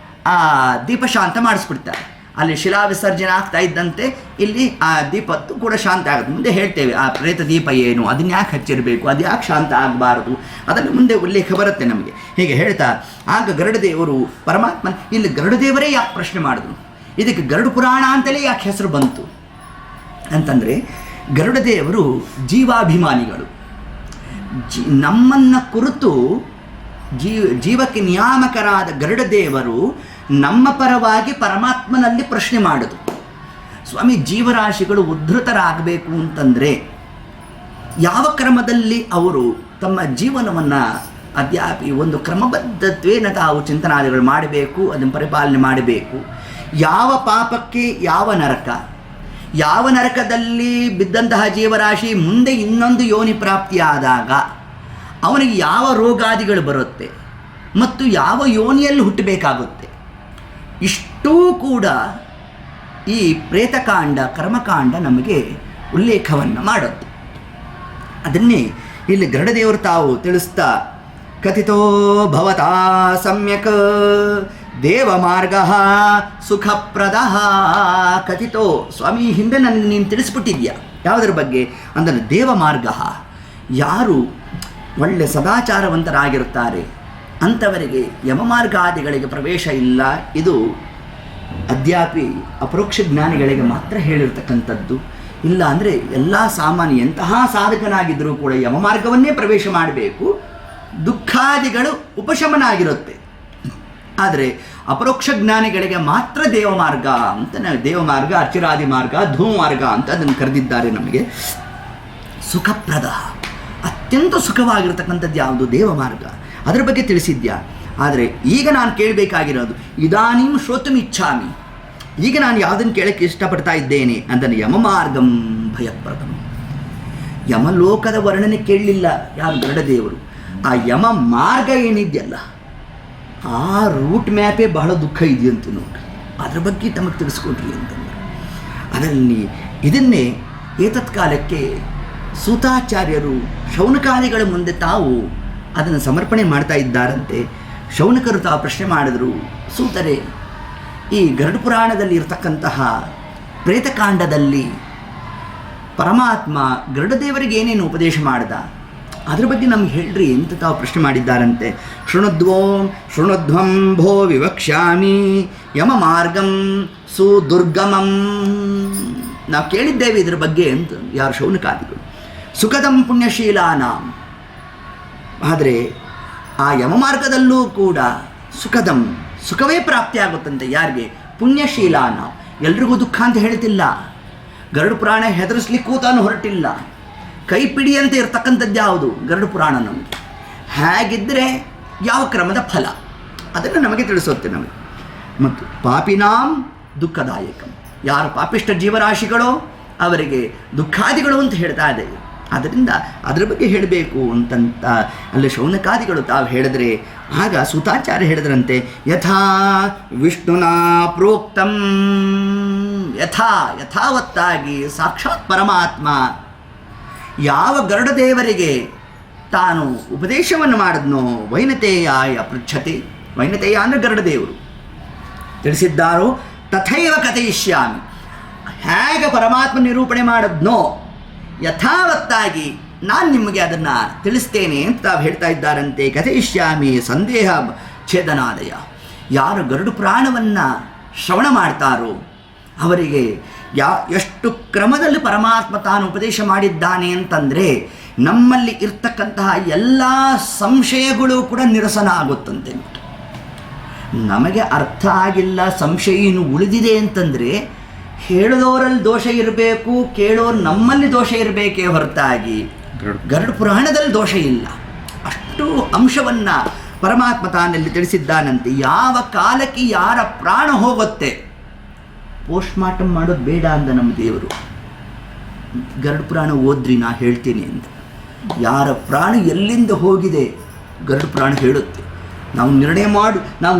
[SPEAKER 1] ಆ ದೀಪ ಶಾಂತ ಮಾಡಿಸ್ಬಿಡ್ತಾರೆ. ಅಲ್ಲಿ ಶಿಲಾ ವಿಸರ್ಜನೆ ಆಗ್ತಾ ಇದ್ದಂತೆ ಇಲ್ಲಿ ಆ ದೀಪತ್ತು ಕೂಡ ಶಾಂತ ಆಗುತ್ತೆ. ಮುಂದೆ ಹೇಳ್ತೇವೆ ಆ ಪ್ರೇತ ದೀಪ ಏನು, ಅದನ್ನ ಯಾಕೆ ಹಚ್ಚಿರಬೇಕು, ಅದು ಯಾಕೆ ಶಾಂತ ಆಗಬಾರದು, ಅದನ್ನು ಮುಂದೆ ಉಲ್ಲೇಖ ಬರುತ್ತೆ ನಮಗೆ. ಹೀಗೆ ಹೇಳ್ತಾ ಆಗ ಗರುಡದೇವರು ಪರಮಾತ್ಮನ ಇಲ್ಲಿ ಗರುಡದೇವರೇ ಯಾಕೆ ಪ್ರಶ್ನೆ ಮಾಡಿದ್ರು, ಇದಕ್ಕೆ ಗರುಡ ಪುರಾಣ ಅಂತಲೇ ಯಾಕೆ ಹೆಸರು ಬಂತು ಅಂತಂದರೆ, ಗರುಡದೇವರು ಜೀವಾಭಿಮಾನಿಗಳು. ನಮ್ಮನ್ನು ಕುರಿತು ಜೀವಕ್ಕೆ ನಿಯಾಮಕರಾದ ಗರುಡದೇವರು ನಮ್ಮ ಪರವಾಗಿ ಪರಮಾತ್ಮನಲ್ಲಿ ಪ್ರಶ್ನೆ ಮಾಡೋದು. ಸ್ವಾಮಿ, ಜೀವರಾಶಿಗಳು ಉದ್ಧತರಾಗಬೇಕು ಅಂತಂದರೆ ಯಾವ ಕ್ರಮದಲ್ಲಿ ಅವರು ತಮ್ಮ ಜೀವನವನ್ನು ಅದ್ಯಾಪಿ ಒಂದು ಕ್ರಮಬದ್ಧತ್ವೇನ ತಾವು ಚಿಂತನಾದಿಗಳು ಮಾಡಬೇಕು, ಅದನ್ನು ಪರಿಪಾಲನೆ ಮಾಡಬೇಕು. ಯಾವ ಪಾಪಕ್ಕೆ ಯಾವ ನರಕ, ಯಾವ ನರಕದಲ್ಲಿ ಬಿದ್ದಂತಹ ಜೀವರಾಶಿ ಮುಂದೆ ಇನ್ನೊಂದು ಯೋನಿ ಪ್ರಾಪ್ತಿಯಾದಾಗ ಅವನಿಗೆ ಯಾವ ರೋಗಾದಿಗಳು ಬರುತ್ತೆ ಮತ್ತು ಯಾವ ಯೋನಿಯಲ್ಲಿ ಹುಟ್ಟಬೇಕಾಗುತ್ತೆ, ಇಷ್ಟೂ ಕೂಡ ಈ ಪ್ರೇತಕಾಂಡ ಕರ್ಮಕಾಂಡ ನಮಗೆ ಉಲ್ಲೇಖವನ್ನು ಮಾಡುತ್ತೆ. ಅದನ್ನೇ ಇಲ್ಲಿ ಗರುಡದೇವರು ತಾವು ತಿಳಿಸ್ತಾ, ಕಥಿತೋ ಭವತಾ ಸಮ್ಯಕ್ ದೇವಮಾರ್ಗ ಸುಖಪ್ರದ. ಕಥಿತೋ ಸ್ವಾಮಿ, ಹಿಂದೆ ನನಗೆ ನೀನು ತಿಳಿಸ್ಬಿಟ್ಟಿದ್ಯಾ. ಯಾವುದರ ಬಗ್ಗೆ ಅಂದರೆ ದೇವಮಾರ್ಗ, ಯಾರು ಒಳ್ಳೆ ಸದಾಚಾರವಂತರಾಗಿರುತ್ತಾರೆ ಅಂಥವರಿಗೆ ಯಮಮಾರ್ಗಾದಿಗಳಿಗೆ ಪ್ರವೇಶ ಇಲ್ಲ. ಇದು ಅದ್ಯಾಪಿ ಅಪರೋಕ್ಷ ಜ್ಞಾನಿಗಳಿಗೆ ಮಾತ್ರ ಹೇಳಿರ್ತಕ್ಕಂಥದ್ದು. ಇಲ್ಲ ಅಂದರೆ ಎಲ್ಲ ಸಾಮಾನ್ಯ ಎಂತಹ ಸಾಧಕನಾಗಿದ್ದರೂ ಕೂಡ ಯಮಮಾರ್ಗವನ್ನೇ ಪ್ರವೇಶ ಮಾಡಬೇಕು, ದುಃಖಾದಿಗಳು ಉಪಶಮನ ಆಗಿರುತ್ತೆ. ಆದರೆ ಅಪರೋಕ್ಷ ಜ್ಞಾನಿಗಳಿಗೆ ಮಾತ್ರ ದೇವಮಾರ್ಗ ಅಂತ, ದೇವಮಾರ್ಗ, ಅರ್ಚಿರಾದಿ ಮಾರ್ಗ, ಧೂಮಾರ್ಗ ಅಂತ ಅದನ್ನು ಕರೆದಿದ್ದಾರೆ ನಮಗೆ. ಸುಖಪ್ರದ, ಅತ್ಯಂತ ಸುಖವಾಗಿರ್ತಕ್ಕಂಥದ್ದು ಯಾವುದು? ದೇವಮಾರ್ಗ. ಅದರ ಬಗ್ಗೆ ತಿಳಿಸಿದ್ಯಾ. ಆದರೆ ಈಗ ನಾನು ಕೇಳಬೇಕಾಗಿರೋದು, ಇದಾನೀಂ ಶ್ರೋತುಂ ಇಚ್ಛಾಮಿ, ಈಗ ನಾನು ಯಾವುದನ್ನು ಕೇಳಕ್ಕೆ ಇಷ್ಟಪಡ್ತಾ ಇದ್ದೇನೆ ಅಂದರೆ ಯಮಮಾರ್ಗಂ ಭಯಪ್ರದಂ. ಯಮಲೋಕದ ವರ್ಣನೆ ಕೇಳಲಿಲ್ಲ ಯಾರು? ಗರುಡದೇವರು. ಆ ಯಮ ಮಾರ್ಗ ಏನಿದೆಯಲ್ಲ, ಆ ರೂಟ್ ಮ್ಯಾಪೇ ಬಹಳ ದುಃಖ ಇದೆಯಂತ ನೋಡಿ, ಅದ್ರ ಬಗ್ಗೆ ತಮಗೆ ತಿಳಿಸ್ಕೊಡ್ರಿ ಅಂತಂದರು. ಅದರಲ್ಲಿ ಇದನ್ನೇ ಏತತ್ಕಾಲಕ್ಕೆ ಸೂತಾಚಾರ್ಯರು ಶೌನಕಾದಿಗಳ ಮುಂದೆ ತಾವು ಅದನ್ನು ಸಮರ್ಪಣೆ ಮಾಡ್ತಾ ಇದ್ದಾರಂತೆ. ಶೌನಕರು ತಾವು ಪ್ರಶ್ನೆ ಮಾಡಿದ್ರು, ಸೂತರೇ, ಈ ಗರುಡ ಪುರಾಣದಲ್ಲಿ ಇರತಕ್ಕಂತಹ ಪ್ರೇತಕಾಂಡದಲ್ಲಿ ಪರಮಾತ್ಮ ಗರುಡದೇವರಿಗೆ ಏನೇನು ಉಪದೇಶ ಮಾಡ್ದ ಅದ್ರ ಬಗ್ಗೆ ನಮ್ಗೆ ಹೇಳ್ರಿ ಅಂತ ತಾವು ಪ್ರಶ್ನೆ ಮಾಡಿದ್ದಾರಂತೆ. ಶೃಣುಧ್ವಂ ಭೋ ವಿವಕ್ಷ್ಯಾಮಿ ಯಮ ಮಾರ್ಗಂ ಸುದುರ್ಗಮಂ. ನಾವು ಕೇಳಿದ್ದೇವೆ ಇದ್ರ ಬಗ್ಗೆ ಅಂತ ಯಾರು? ಶೌನಕಾದಿಗಳು. ಸುಖದಂ ಪುಣ್ಯಶೀಲಾನಾಂ. ಆದರೆ ಆ ಯಮಮಾರ್ಗದಲ್ಲೂ ಕೂಡ ಸುಖದಂ, ಸುಖವೇ ಪ್ರಾಪ್ತಿಯಾಗುತ್ತಂತೆ. ಯಾರಿಗೆ? ಪುಣ್ಯಶೀಲಾನ. ಎಲ್ರಿಗೂ ದುಃಖ ಅಂತ ಹೇಳ್ತಿಲ್ಲ. ಗರುಡ ಪುರಾಣ ಹೆದರಿಸ್ಲಿಕ್ಕೂ ತಾನು ಹೊರಟಿಲ್ಲ. ಕೈ ಪಿಡಿಯಂತೆ ಇರ್ತಕ್ಕಂಥದ್ದು ಯಾವುದು? ಗರುಡ ಪುರಾಣ ನಮಗೆ. ಹಾಗಿದ್ದರೆ ಯಾವ ಕ್ರಮದ ಫಲ ಅದನ್ನು ನಮಗೆ ತಿಳಿಸುತ್ತೆ ನಮಗೆ. ಮತ್ತು ಪಾಪಿನಾಂ ದುಃಖದಾಯಕಂ, ಯಾರು ಪಾಪಿಷ್ಟ ಜೀವರಾಶಿಗಳೋ ಅವರಿಗೆ ದುಃಖಾದಿಗಳು ಅಂತ ಹೇಳ್ತಾ ಇದೆ. ಆದ್ದರಿಂದ ಅದರ ಬಗ್ಗೆ ಹೇಳಬೇಕು ಅಂತಂತ ಅಲ್ಲಿ ಶೌನಕಾದಿಗಳು ತಾವು ಹೇಳಿದ್ರೆ, ಆಗ ಸೂತಾಚಾರ್ಯ ಹೇಳಿದ್ರಂತೆ, ಯಥಾ ವಿಷ್ಣುನಾ ಪ್ರೋಕ್ತಂ, ಯಥಾವತ್ತಾಗಿ ಸಾಕ್ಷಾತ್ ಪರಮಾತ್ಮ ಯಾವ ಗರುಡದೇವರಿಗೆ ತಾನು ಉಪದೇಶವನ್ನು ಮಾಡಿದ್ನೋ, ವೈನತೇಯಾಯ ಪೃಚ್ಛತೆ, ವೈನತೇಯ ಅಂದರೆ ಗರುಡದೇವರು ತಿಳಿಸಿದ್ದಾರೋ ತಥೈವ ಕಥಯಿಷ್ಯಾಮಿ. ಹೇಗೆ ಪರಮಾತ್ಮ ನಿರೂಪಣೆ ಮಾಡಿದ್ನೋ ಯಥಾವತ್ತಾಗಿ ನಾನು ನಿಮಗೆ ಅದನ್ನು ತಿಳಿಸ್ತೇನೆ ಅಂತ ತಾವು ಹೇಳ್ತಾ ಇದ್ದಾರಂತೆ. ಕಥಯಿಷ್ಯಾಮಿ ಸಂದೇಹ ಛೇದನಾದಯ. ಯಾರು ಗರುಡು ಪುರಾಣವನ್ನು ಶ್ರವಣ ಮಾಡ್ತಾರೋ ಅವರಿಗೆ ಎಷ್ಟು ಕ್ರಮದಲ್ಲಿ ಪರಮಾತ್ಮ ತಾನು ಉಪದೇಶ ಮಾಡಿದ್ದಾನೆ ಅಂತಂದರೆ ನಮ್ಮಲ್ಲಿ ಇರ್ತಕ್ಕಂತಹ ಎಲ್ಲ ಸಂಶಯಗಳು ಕೂಡ ನಿರಸನ ಆಗುತ್ತಂತೆ. ನಮಗೆ ಅರ್ಥ ಆಗಿಲ್ಲ, ಸಂಶಯ ಇನ್ನು ಉಳಿದಿದೆ ಅಂತಂದರೆ ಹೇಳಿದವರಲ್ಲಿ ದೋಷ ಇರಬೇಕು, ಕೇಳೋರು ನಮ್ಮಲ್ಲಿ ದೋಷ ಇರಬೇಕೇ ಹೊರತಾಗಿ ಗರುಡ ಪುರಾಣದಲ್ಲಿ ದೋಷ ಇಲ್ಲ. ಅಷ್ಟು ಅಂಶವನ್ನು ಪರಮಾತ್ಮ ತಾನಲ್ಲಿ ತಿಳಿಸಿದ್ದಾನಂತೆ. ಯಾವ ಕಾಲಕ್ಕೆ ಯಾರ ಪ್ರಾಣ ಹೋಗುತ್ತೆ ಪೋಸ್ಟ್ ಮಾರ್ಟಮ್ ಮಾಡೋದು ಬೇಡ ಅಂದ ನಮ್ಮ ದೇವರು. ಗರುಡ ಪುರಾಣ ಓದ್ರಿ ನಾ ಹೇಳ್ತೀನಿ ಅಂತ. ಯಾರ ಪ್ರಾಣ ಎಲ್ಲಿಂದ ಹೋಗಿದೆ ಗರುಡ ಪುರಾಣ ಹೇಳುತ್ತೆ. ನಾವು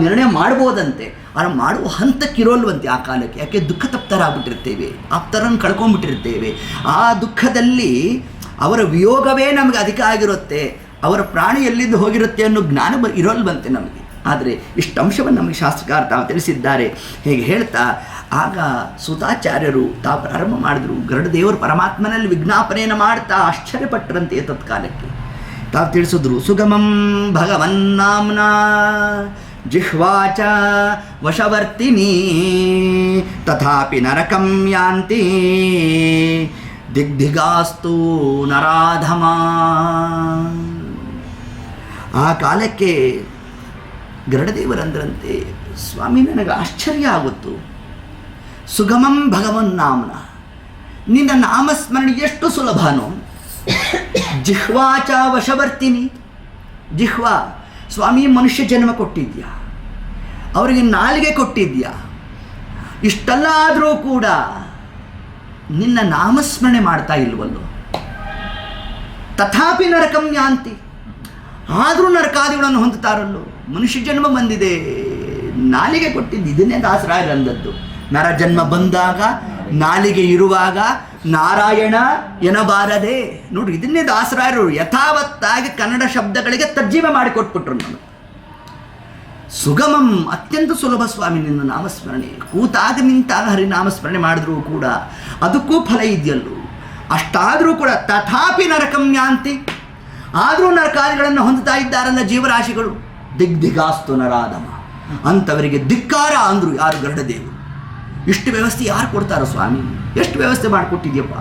[SPEAKER 1] ನಿರ್ಣಯ ಮಾಡ್ಬೋದಂತೆ, ಆದರೆ ಮಾಡುವ ಹಂತಕ್ಕಿರೋಲ್ವಂತೆ ಆ ಕಾಲಕ್ಕೆ. ಯಾಕೆ ದುಃಖ ತಪ್ತರಾಗ್ಬಿಟ್ಟಿರ್ತೇವೆ, ಆಪ್ತರನ್ನು ಕಳ್ಕೊಂಡ್ಬಿಟ್ಟಿರ್ತೇವೆ. ಆ ದುಃಖದಲ್ಲಿ ಅವರ ವಿಯೋಗವೇ ನಮಗೆ ಅಧಿಕ ಆಗಿರುತ್ತೆ, ಅವರ ಪ್ರಾಣ ಎಲ್ಲಿಂದ ಹೋಗಿರುತ್ತೆ ಅನ್ನೋ ಜ್ಞಾನ ಇರೋಲ್ವಂತೆ ನಮಗೆ. ಆದರೆ ಇಷ್ಟು ಅಂಶವನ್ನು ನಮಗೆ ಶಾಸ್ತ್ರಕಾರ ತಾವು ತಿಳಿಸಿದ್ದಾರೆ. ಹೇಗೆ ಹೇಳ್ತಾ ಆಗ ಸುತಾಚಾರ್ಯರು ತಾವು ಪ್ರಾರಂಭ ಮಾಡಿದ್ರು. ಗರುಡದೇವರು ಪರಮಾತ್ಮನಲ್ಲಿ ವಿಜ್ಞಾಪನೆಯನ್ನು ಮಾಡ್ತಾ ಆಶ್ಚರ್ಯಪಟ್ಟರಂತೆ. ತತ್ಕಾಲಕ್ಕೆ ತಾವು ತಿಳಿಸಿದ್ರು. ಸುಗಮಂ ಭಗವನ್ನಾಮ್ನಾ ಜಿಹ್ವಾಚ ವಶವರ್ತಿನಿ ತಥಾಪಿ ನರಕಂ ಯಾಂತಿ ದಿಗ್ಧಿಗಾಸ್ತು ನರಾಧಮ. ಆ ಕಾಲಕ್ಕೆ ಗರುಡದೇವರಂದ್ರಂತೆ, ಸ್ವಾಮಿ ನನಗೆ ಆಶ್ಚರ್ಯ ಆಗುತ್ತು. ಸುಗಮಂ ಭಗವನ್ ನಾಮನ, ನಿನ್ನ ನಾಮಸ್ಮರಣೆ ಎಷ್ಟು ಸುಲಭನೋ. ಜಿಹ್ವಾಚ ವಶವರ್ತಿನಿ. ಜಿಹ್ವಾ, ಸ್ವಾಮಿ ಮನುಷ್ಯ ಜನ್ಮ ಕೊಟ್ಟಿದ್ಯಾ, ಅವರಿಗೆ ನಾಲಿಗೆ ಕೊಟ್ಟಿದ್ಯಾ, ಇಷ್ಟೆಲ್ಲ ಆದರೂ ಕೂಡ ನಿನ್ನ ನಾಮಸ್ಮರಣೆ ಮಾಡ್ತಾ ಇಲ್ವಲ್ಲೋ. ತಥಾಪಿ ನರಕಂ ಯಾಂತಿ, ಆದರೂ ನರಕಾದಿಗಳನ್ನು ಹೊಂದುತ್ತಾರಲ್ಲೋ. ಮನುಷ್ಯ ಜನ್ಮ ಬಂದಿದೆ, ನಾಲಿಗೆ ಕೊಟ್ಟಿದ್ದು, ಇದನ್ನೇ ದಾಸರಾಯರಂದದ್ದು. ನರ ಜನ್ಮ ಬಂದಾಗ ನಾಲಿಗೆ ಇರುವಾಗ ನಾರಾಯಣ ಎನಬಾರದೆ. ನೋಡ್ರಿ, ಇದನ್ನೇ ದಾಸರಾಯರು ಯಥಾವತ್ತಾಗಿ ಕನ್ನಡ ಶಬ್ದಗಳಿಗೆ ತರ್ಜೀಮೆ ಮಾಡಿಕೊಟ್ಬಿಟ್ರು ನಮಗೆ. ಸುಗಮಂ, ಅತ್ಯಂತ ಸುಲಭ ಸ್ವಾಮಿ ನಿನ್ನ ನಾಮಸ್ಮರಣೆ. ಕೂತಾಗ ನಿಂತಾಗ ಹರಿನಾಮಸ್ಮರಣೆ ಮಾಡಿದ್ರೂ ಕೂಡ ಅದಕ್ಕೂ ಫಲ ಇದೆಯಲ್ಲೂ. ಅಷ್ಟಾದರೂ ಕೂಡ ತಥಾಪಿ ನರಕಂ ಯಾಂತಿ, ಆದರೂ ನರಕಾದಿಗಳನ್ನು ಹೊಂದುತ್ತಾ ಇದ್ದಾರಲ್ಲ ಜೀವರಾಶಿಗಳು. ದಿಗ್ಧಿಗಾಸ್ತು ನರಾಧಮ, ಅಂಥವರಿಗೆ ಧಿಕ್ಕಾರ ಅಂದರು ಯಾರು ಗರುಡದೇವರು. ಇಷ್ಟು ವ್ಯವಸ್ಥೆ ಯಾರು ಕೊಡ್ತಾರೋ ಸ್ವಾಮಿ? ಎಷ್ಟು ವ್ಯವಸ್ಥೆ ಮಾಡಿಕೊಟ್ಟಿದ್ಯಪ್ಪ.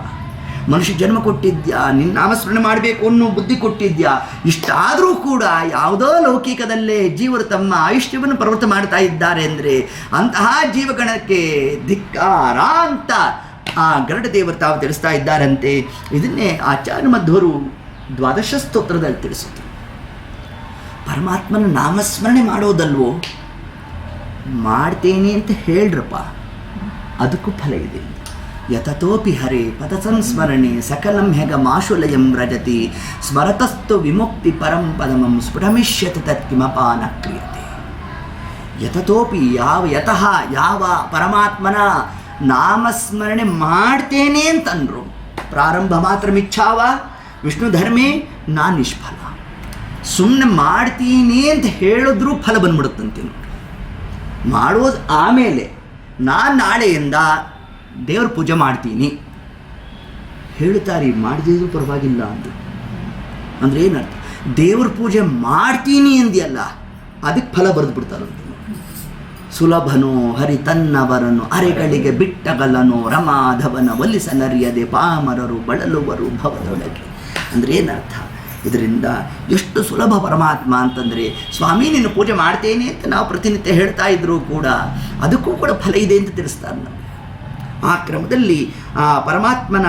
[SPEAKER 1] ಮನುಷ್ಯ ಜನ್ಮ ಕೊಟ್ಟಿದ್ಯಾ, ನಿನ್ನ ನಾಮಸ್ಮರಣೆ ಮಾಡಬೇಕು ಅನ್ನೋ ಬುದ್ಧಿ ಕೊಟ್ಟಿದ್ಯಾ. ಇಷ್ಟಾದರೂ ಕೂಡ ಯಾವುದೋ ಲೌಕಿಕದಲ್ಲೇ ಜೀವರು ತಮ್ಮ ಆಯುಷ್ಯವನ್ನು ಪರ್ವತ ಮಾಡ್ತಾ ಇದ್ದಾರೆ ಅಂದರೆ ಅಂತಹ ಜೀವಗಣಕ್ಕೆ ಧಿಕ್ಕಾರ ಅಂತ ಆ ಗರುಡದೇವರು ತಾವು ತಿಳಿಸ್ತಾ ಇದ್ದಾರಂತೆ. ಇದನ್ನೇ ಆಚಾರ್ಯ ಮಧ್ವರು ದ್ವಾದಶ ಸ್ತೋತ್ರದಲ್ಲಿ ತಿಳಿಸುತ್ತೆ. ಪರಮಾತ್ಮನ ನಾಮಸ್ಮರಣೆ ಮಾಡೋದಲ್ವೋ, ಮಾಡ್ತೇನೆ ಅಂತ ಹೇಳ್ರಪ್ಪ, ಅದಕ್ಕೂ ಫಲ ಇದೆ. ಯತತೋಪಿ ಹರೇ ಪದ ಸಂಸ್ಮರಣೆ ಸಕಲಂ ಹೆಗ ಮಾಶುಲಯಂ ರಜತಿ ಸ್ಮರತಸ್ತು ವಿಮುಕ್ತಿ ಪರಂ ಪದಮಂ ಸ್ಫುಟಮಿಷ್ಯತಿ ತತ್ಕಿಮಪಾನ ಕ್ರಿಯತೆ. ಯತತೋಪಿ, ಯಾವ ಪರಮಾತ್ಮನ ನಾಮಸ್ಮರಣೆ ಮಾಡ್ತೇನೆ ಅಂತಂದರು. ಪ್ರಾರಂಭ ಮಾತ್ರ ಮಿಚ್ಛಾವ ವಿಷ್ಣು ಧರ್ಮೇ ನಾ ನಿಷ್ಫಲ. ಸುಮ್ಮನೆ ಮಾಡ್ತೀನಿ ಅಂತ ಹೇಳಿದ್ರೂ ಫಲ ಬಂದ್ಬಿಡುತ್ತಂತೆ. ಮಾಡೋದು ಆಮೇಲೆ ನಾನು ನಾಳೆಯಿಂದ ದೇವ್ರ ಪೂಜೆ ಮಾಡ್ತೀನಿ ಹೇಳ್ತಾರೆ. ಮಾಡಿದ್ರು ಪರವಾಗಿಲ್ಲ ಅಂದರು. ಅಂದರೆ ಏನರ್ಥ? ದೇವ್ರ ಪೂಜೆ ಮಾಡ್ತೀನಿ ಅಂದಿಯಲ್ಲ, ಅದಕ್ಕೆ ಫಲ ಬರೆದು ಬಿಡ್ತಾರಂತ. ಸುಲಭನೋ ಹರಿ ತನ್ನವರನು ಅರೆಗಳಿಗೆ ಬಿಟ್ಟಗಲನೋ ರಮಾಧವನ ಒಲಿಸನರಿಯದೆ ಪಾಮರರು ಬಳಲುವರು ಭವದೊಳಗೆ. ಅಂದರೆ ಏನರ್ಥ? ಇದರಿಂದ ಎಷ್ಟು ಸುಲಭ ಪರಮಾತ್ಮ ಅಂತಂದರೆ, ಸ್ವಾಮಿ ನಿನ್ನ ಪೂಜೆ ಮಾಡ್ತೇನೆ ಅಂತ ನಾವು ಪ್ರತಿನಿತ್ಯ ಹೇಳ್ತಾ ಇದ್ದರೂ ಕೂಡ ಅದಕ್ಕೂ ಕೂಡ ಫಲ ಇದೆ ಅಂತ ತಿಳಿಸ್ತಾರೆ ನಮಗೆ. ಆ ಕ್ರಮದಲ್ಲಿ ಆ ಪರಮಾತ್ಮನ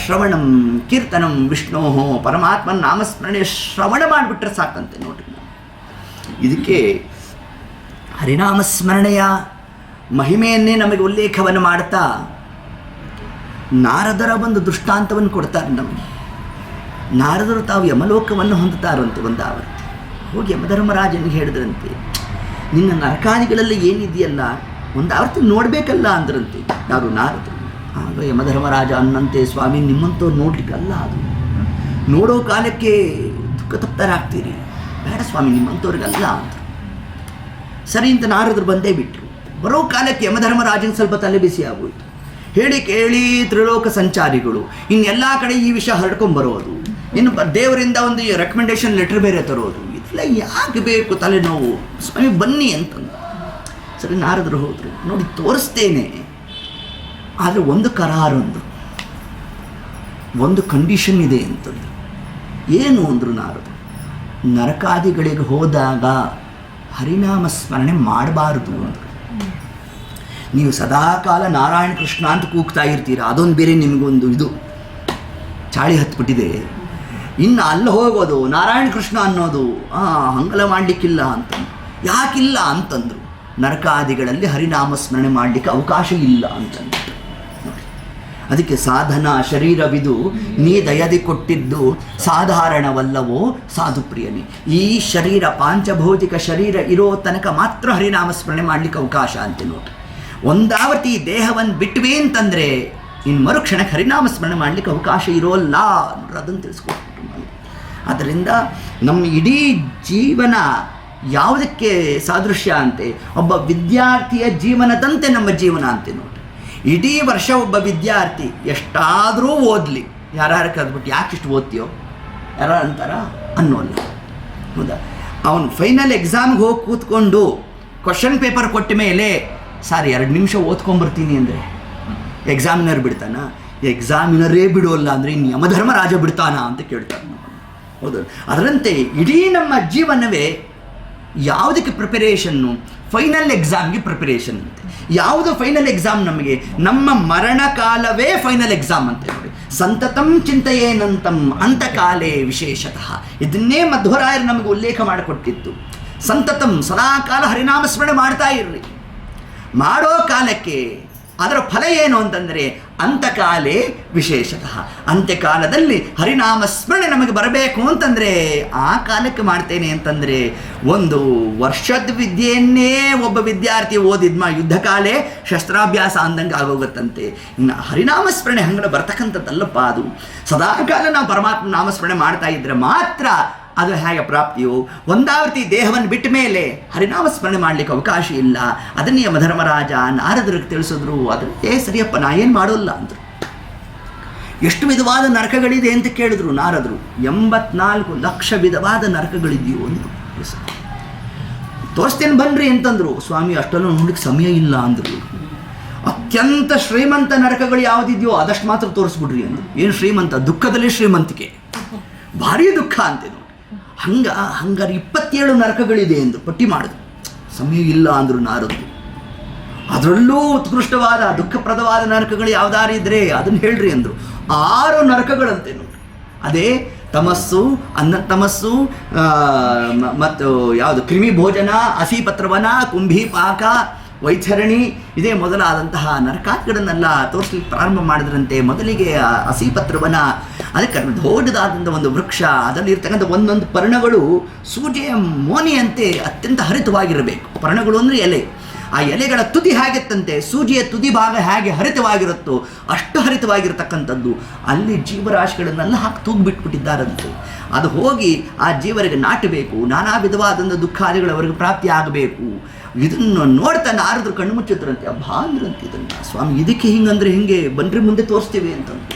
[SPEAKER 1] ಶ್ರವಣಂ ಕೀರ್ತನಂ ವಿಷ್ಣೋ, ಪರಮಾತ್ಮನ ನಾಮಸ್ಮರಣೆ ಶ್ರವಣ ಮಾಡಿಬಿಟ್ರೆ ಸಾಕಂತೆ ನೋಡ್ರಿ. ಇದಕ್ಕೆ ಹರಿನಾಮಸ್ಮರಣೆಯ ಮಹಿಮೆಯನ್ನೇ ನಮಗೆ ಉಲ್ಲೇಖವನ್ನು ಮಾಡ್ತಾ ನಾರದರ ಒಂದು ದೃಷ್ಟಾಂತವನ್ನು ಕೊಡ್ತಾರೆ ನಮಗೆ. ನಾರದರು ತಾವು ಯಮಲೋಕವನ್ನು ಹೊಂದುತ್ತಾರಂತೆ. ಒಂದಾವರ್ತಿ ಹೋಗಿ ಯಮಧರ್ಮರಾಜನಿಗೆ ಹೇಳಿದ್ರಂತೆ, ನಿನ್ನ ನರಕಾದಿಗಳಲ್ಲಿ ಏನಿದೆಯಲ್ಲ ಒಂದಾವರ್ತಿ ನೋಡಬೇಕಲ್ಲ ಅಂದ್ರಂತೆ. ಯಾರು? ನಾರದರು. ಆಗ ಯಮಧರ್ಮರಾಜ ಅನ್ನಂತೆ, ಸ್ವಾಮಿ ನಿಮ್ಮಂಥವ್ರು ನೋಡ್ಲಿಕ್ಕಲ್ಲ, ಅದು ನೋಡೋ ಕಾಲಕ್ಕೆ ದುಃಖ ತಪ್ತರಾಗ್ತೀರಿ, ಬೇಡ ಸ್ವಾಮಿ ನಿಮ್ಮಂಥವ್ರಿಗಲ್ಲ ಅಂತ. ಸರಿ ಅಂತ ನಾರದರು ಬಂದೇ ಬಿಟ್ಟರು. ಬರೋ ಕಾಲಕ್ಕೆ ಯಮಧರ್ಮರಾಜನ ಸ್ವಲ್ಪ ತಲೆ ಬಿಸಿ ಆಗೋಯ್ತು. ಹೇಳಿ ಕೇಳಿ ತ್ರಿಲೋಕ ಸಂಚಾರಿಗಳು ಇನ್ನೆಲ್ಲ ಕಡೆ ಈ ವಿಷಯ ಹರಡ್ಕೊಂಬರೋದು, ಇನ್ನು ದೇವರಿಂದ ಒಂದು ರೆಕಮೆಂಡೇಶನ್ ಲೆಟರ್ ಬೇರೆ ತರೋದು, ಇದೆಲ್ಲ ಯಾಕೆ ಬೇಕು ತಲೆನೋವು, ಸ್ವಾಮಿ ಬನ್ನಿ ಅಂತಂದು. ಸರಿ, ನಾರದರು ಹೋದರು. ನೋಡಿ ತೋರಿಸ್ತೇನೆ, ಆದರೆ ಒಂದು ಕರಾರೊಂದು, ಒಂದು ಕಂಡೀಷನ್ ಇದೆ ಅಂತಂದು. ಏನು ಅಂದರು ನಾರದರು, ನರಕಾದಿಗಳಿಗೆ ಹೋದಾಗ ಹರಿನಾಮ ಸ್ಮರಣೆ ಮಾಡಬಾರ್ದು ಅಂದರು. ನೀವು ಸದಾಕಾಲ ನಾರಾಯಣ ಕೃಷ್ಣ ಅಂತ ಕೂಗ್ತಾ ಇರ್ತೀರ, ಅದೊಂದು ಬೇರೆ ನಿಮಗೊಂದು ಇದು ಚಾಳಿ ಹತ್ಬಿಟ್ಟಿದೆ. ಇನ್ನು ಅಲ್ಲಿ ಹೋಗೋದು ನಾರಾಯಣ ಕೃಷ್ಣ ಅನ್ನೋದು ಹಂಗಲ ಮಾಡಲಿಕ್ಕಿಲ್ಲ ಅಂತ. ಯಾಕಿಲ್ಲ ಅಂತಂದರು, ನರಕಾದಿಗಳಲ್ಲಿ ಹರಿನಾಮ ಸ್ಮರಣೆ ಮಾಡಲಿಕ್ಕೆ ಅವಕಾಶ ಇಲ್ಲ ಅಂತಂದು. ಅದಕ್ಕೆ ಸಾಧನ ಶರೀರವಿದು ನೀ ದಯದಿ ಕೊಟ್ಟಿದ್ದು ಸಾಧಾರಣವಲ್ಲವೋ ಸಾಧು ಪ್ರಿಯನಿ. ಈ ಶರೀರ ಪಾಂಚಭೌತಿಕ ಶರೀರ ಇರೋ ತನಕ ಮಾತ್ರ ಹರಿನಾಮ ಸ್ಮರಣೆ ಮಾಡಲಿಕ್ಕೆ ಅವಕಾಶ ಅಂತ ನೋಡಿ. ಒಂದಾವತಿ ದೇಹವನ್ನು ಬಿಟ್ವಿ ಅಂತಂದರೆ ಇನ್ನು ಮರುಕ್ಷಣಕ್ಕೆ ಹರಿನಾಮ ಸ್ಮರಣೆ ಮಾಡಲಿಕ್ಕೆ ಅವಕಾಶ ಇರೋಲ್ಲ ಅನ್ನೋರು ಅದನ್ನು ತಿಳಿಸ್ಕೊಟ್ಬಿಟ್ಟು ನಾನು. ಆದ್ದರಿಂದ ನಮ್ಮ ಇಡೀ ಜೀವನ ಯಾವುದಕ್ಕೆ ಸಾದೃಶ್ಯ ಅಂತೆ, ಒಬ್ಬ ವಿದ್ಯಾರ್ಥಿಯ ಜೀವನದಂತೆ ನಮ್ಮ ಜೀವನ ಅಂತೆ ನೋಡಿ. ಇಡೀ ವರ್ಷ ಒಬ್ಬ ವಿದ್ಯಾರ್ಥಿ ಎಷ್ಟಾದರೂ ಓದಲಿ, ಯಾರು ಕರೆದ್ಬಿಟ್ಟು ಯಾಕೆ ಇಷ್ಟು ಓದ್ತೀಯೋ ಯಾರು ಅಂತಾರ ಅನ್ನೋಲ್ಲ, ಹೌದಾ? ಅವನು ಫೈನಲ್ ಎಕ್ಸಾಮ್ಗೆ ಹೋಗಿ ಕೂತ್ಕೊಂಡು ಕ್ವಶನ್ ಪೇಪರ್ ಕೊಟ್ಟ ಮೇಲೆ ಸರ್ 2 ನಿಮಿಷ ಓದ್ಕೊಂಬರ್ತೀನಿ ಅಂದರೆ ಎಕ್ಸಾಮಿನರ್ ಬಿಡ್ತಾನ? ಎಕ್ಸಾಮಿನರೇ ಬಿಡೋಲ್ಲ ಅಂದರೆ ಇನ್ನು ಯಮಧರ್ಮರಾಜ ಬಿಡ್ತಾನ ಅಂತ ಕೇಳ್ತಾನೆ, ಹೌದು? ಅದರಂತೆ ಇಡೀ ನಮ್ಮ ಜೀವನವೇ ಯಾವುದಕ್ಕೆ ಪ್ರಿಪರೇಷನ್ನು? ಫೈನಲ್ ಎಕ್ಸಾಮ್ಗೆ ಪ್ರಿಪರೇಷನ್ ಅಂತೆ. ಯಾವುದು ಫೈನಲ್ ಎಕ್ಸಾಮ್? ನಮಗೆ ನಮ್ಮ ಮರಣ ಕಾಲವೇ ಫೈನಲ್ ಎಕ್ಸಾಮ್ ಅಂತ ನೋಡಿ. ಸಂತತಂ ಚಿಂತೆಯೇನಂತಂ ಅಂತಕಾಲೇ ವಿಶೇಷತಃ. ಇದನ್ನೇ ಮಧ್ವರಾಯರು ನಮಗೆ ಉಲ್ಲೇಖ ಮಾಡಿಕೊಟ್ಟಿತ್ತು. ಸಂತತಂ ಸದಾಕಾಲ ಹರಿನಾಮ ಸ್ಮರಣೆ ಮಾಡ್ತಾ ಇರ್ರಿ. ಮಾಡೋ ಕಾಲಕ್ಕೆ ಅದರ ಫಲ ಏನು ಅಂತಂದರೆ ಅಂತಕಾಲೇ ವಿಶೇಷತಃ. ಅಂತ್ಯಕಾಲದಲ್ಲಿ ಹರಿನಾಮ ಸ್ಮರಣೆ ನಮಗೆ ಬರಬೇಕು ಅಂತಂದರೆ ಆ ಕಾಲಕ್ಕೆ ಮಾಡ್ತೇನೆ ಅಂತಂದರೆ ಒಂದು ವರ್ಷದ ವಿದ್ಯೆಯನ್ನೇ ಒಬ್ಬ ವಿದ್ಯಾರ್ಥಿ ಓದಿದ್ಮ ಯುದ್ಧ ಕಾಲೇ ಶಸ್ತ್ರಾಭ್ಯಾಸ ಅಂದಂಗೆ ಆಗೋಗುತ್ತಂತೆ. ಇನ್ನು ಹರಿನಾಮ ಸ್ಮರಣೆ ಹಂಗೆ ಬರ್ತಕ್ಕಂಥದ್ದಲ್ಲಪ್ಪ. ಅದು ಸದಾಕಾಲ ನಾವು ಪರಮಾತ್ಮ ನಾಮಸ್ಮರಣೆ ಮಾಡ್ತಾ ಇದ್ದರೆ ಮಾತ್ರ ಅದು ಹೇಗೆ ಪ್ರಾಪ್ತಿಯೋ. ಒಂದಾವರ್ತಿ ದೇಹವನ್ನು ಬಿಟ್ಟ ಮೇಲೆ ಹರಿನಾಮ ಸ್ಮರಣೆ ಮಾಡಲಿಕ್ಕೆ ಅವಕಾಶ ಇಲ್ಲ. ಅದನ್ನೇ ಯಮಧರ್ಮರಾಜ ನಾರದರಿಗೆ ತಿಳಿಸಿದ್ರು. ಅದಕ್ಕೆ ಸರಿಯಪ್ಪ ನಾ ಏನು ಮಾಡೋಲ್ಲ ಅಂದರು. ಎಷ್ಟು ವಿಧವಾದ ನರಕಗಳಿದೆ ಅಂತ ಕೇಳಿದ್ರು ನಾರದರು. 84 ಲಕ್ಷ ವಿಧವಾದ ನರಕಗಳಿದೆಯೋ ಅಂದರು. ತೋರಿಸ್ತೇನೆ ಬನ್ನಿರಿ ಅಂತಂದರು. ಸ್ವಾಮಿ ಅಷ್ಟೆಲ್ಲ ನೋಡ್ಲಿಕ್ಕೆ ಸಮಯ ಇಲ್ಲ ಅಂದರು. ಅತ್ಯಂತ ಶ್ರೀಮಂತ ನರಕಗಳು ಯಾವುದಿದೆಯೋ ಅದಷ್ಟು ಮಾತ್ರ ತೋರಿಸ್ಬಿಡ್ರಿ ಅಂದರು. ಏನು ಶ್ರೀಮಂತ? ದುಃಖದಲ್ಲಿ ಶ್ರೀಮಂತಿಕೆ, ಭಾರಿ ದುಃಖ ಅಂತೆ. ಹಂಗಾರೆ 27 ನರಕಗಳಿದೆ ಎಂದು ಪಟ್ಟಿ ಮಾಡಿದ್ರು. ಸಮಯ ಇಲ್ಲ ಅಂದರು ನಾರದರು. ಅದರಲ್ಲೂ ಉತ್ಕೃಷ್ಟವಾದ ದುಃಖಪ್ರದವಾದ ನರಕಗಳು ಯಾವ್ದಾರು ಇದ್ರೆ ಅದನ್ನು ಹೇಳ್ರಿ ಅಂದರು. 6 ನರಕಗಳಂತೆ ನೋಡಿ. ಅದೇ ತಮಸ್ಸು, ತಮಸ್ಸು ಮತ್ತು ಯಾವುದು ಕ್ರಿಮಿ ಭೋಜನ, ಹಸಿಪತ್ರವನ, ಕುಂಭೀಪಾಕ, ವೈಥರಣಿ, ಇದೇ ಮೊದಲಾದಂತಹ ನರಕಾದಿಗಳನ್ನೆಲ್ಲ ತೋರಿಸ್ಲಿಕ್ಕೆ ಪ್ರಾರಂಭ ಮಾಡಿದ್ರಂತೆ. ಮೊದಲಿಗೆ ಹಸಿಪತ್ರವನ, ಅದಕ್ಕೆ ದೊಡ್ಡದಾದಂಥ ಒಂದು ವೃಕ್ಷ, ಅದರಲ್ಲಿರ್ತಕ್ಕಂಥ ಒಂದೊಂದು ಪರ್ಣಗಳು ಸೂಜಿಯ ಮೋನಿಯಂತೆ ಅತ್ಯಂತ ಹರಿತವಾಗಿರಬೇಕು. ಪರ್ಣಗಳು ಅಂದರೆ ಎಲೆ. ಆ ಎಲೆಗಳ ತುದಿ ಹೇಗಿತ್ತಂತೆ, ಸೂಜಿಯ ತುದಿ ಭಾಗ ಹೇಗೆ ಹರಿತವಾಗಿರುತ್ತೋ ಅಷ್ಟು ಹರಿತವಾಗಿರ್ತಕ್ಕಂಥದ್ದು. ಅಲ್ಲಿ ಜೀವರಾಶಿಗಳನ್ನೆಲ್ಲ ಹಾಕಿ ತೂಗ್ಬಿಟ್ಬಿಟ್ಟಿದ್ದಾರಂತೆ. ಅದು ಹೋಗಿ ಆ ಜೀವರಿಗೆ ನಾಟಬೇಕು, ನಾನಾ ವಿಧವಾದಂಥ ದುಃಖಾದಿಗಳು ಅವರಿಗೆ ಪ್ರಾಪ್ತಿ ಆಗಬೇಕು. ಇದನ್ನು ನೋಡ್ತಾ ನಾರದ್ರು ಕಣ್ಣು ಮುಚ್ಚಿದ್ರಂತೆ. ಅಬ್ಬಾ ಅಂದ್ರಂತೆ ಇದನ್ನು. ಸ್ವಾಮಿ ಇದಕ್ಕೆ ಹಿಂಗಂದ್ರೆ ಹಿಂಗೆ ಬನ್ರಿ ಮುಂದೆ ತೋರಿಸ್ತೀವಿ ಅಂತಂದು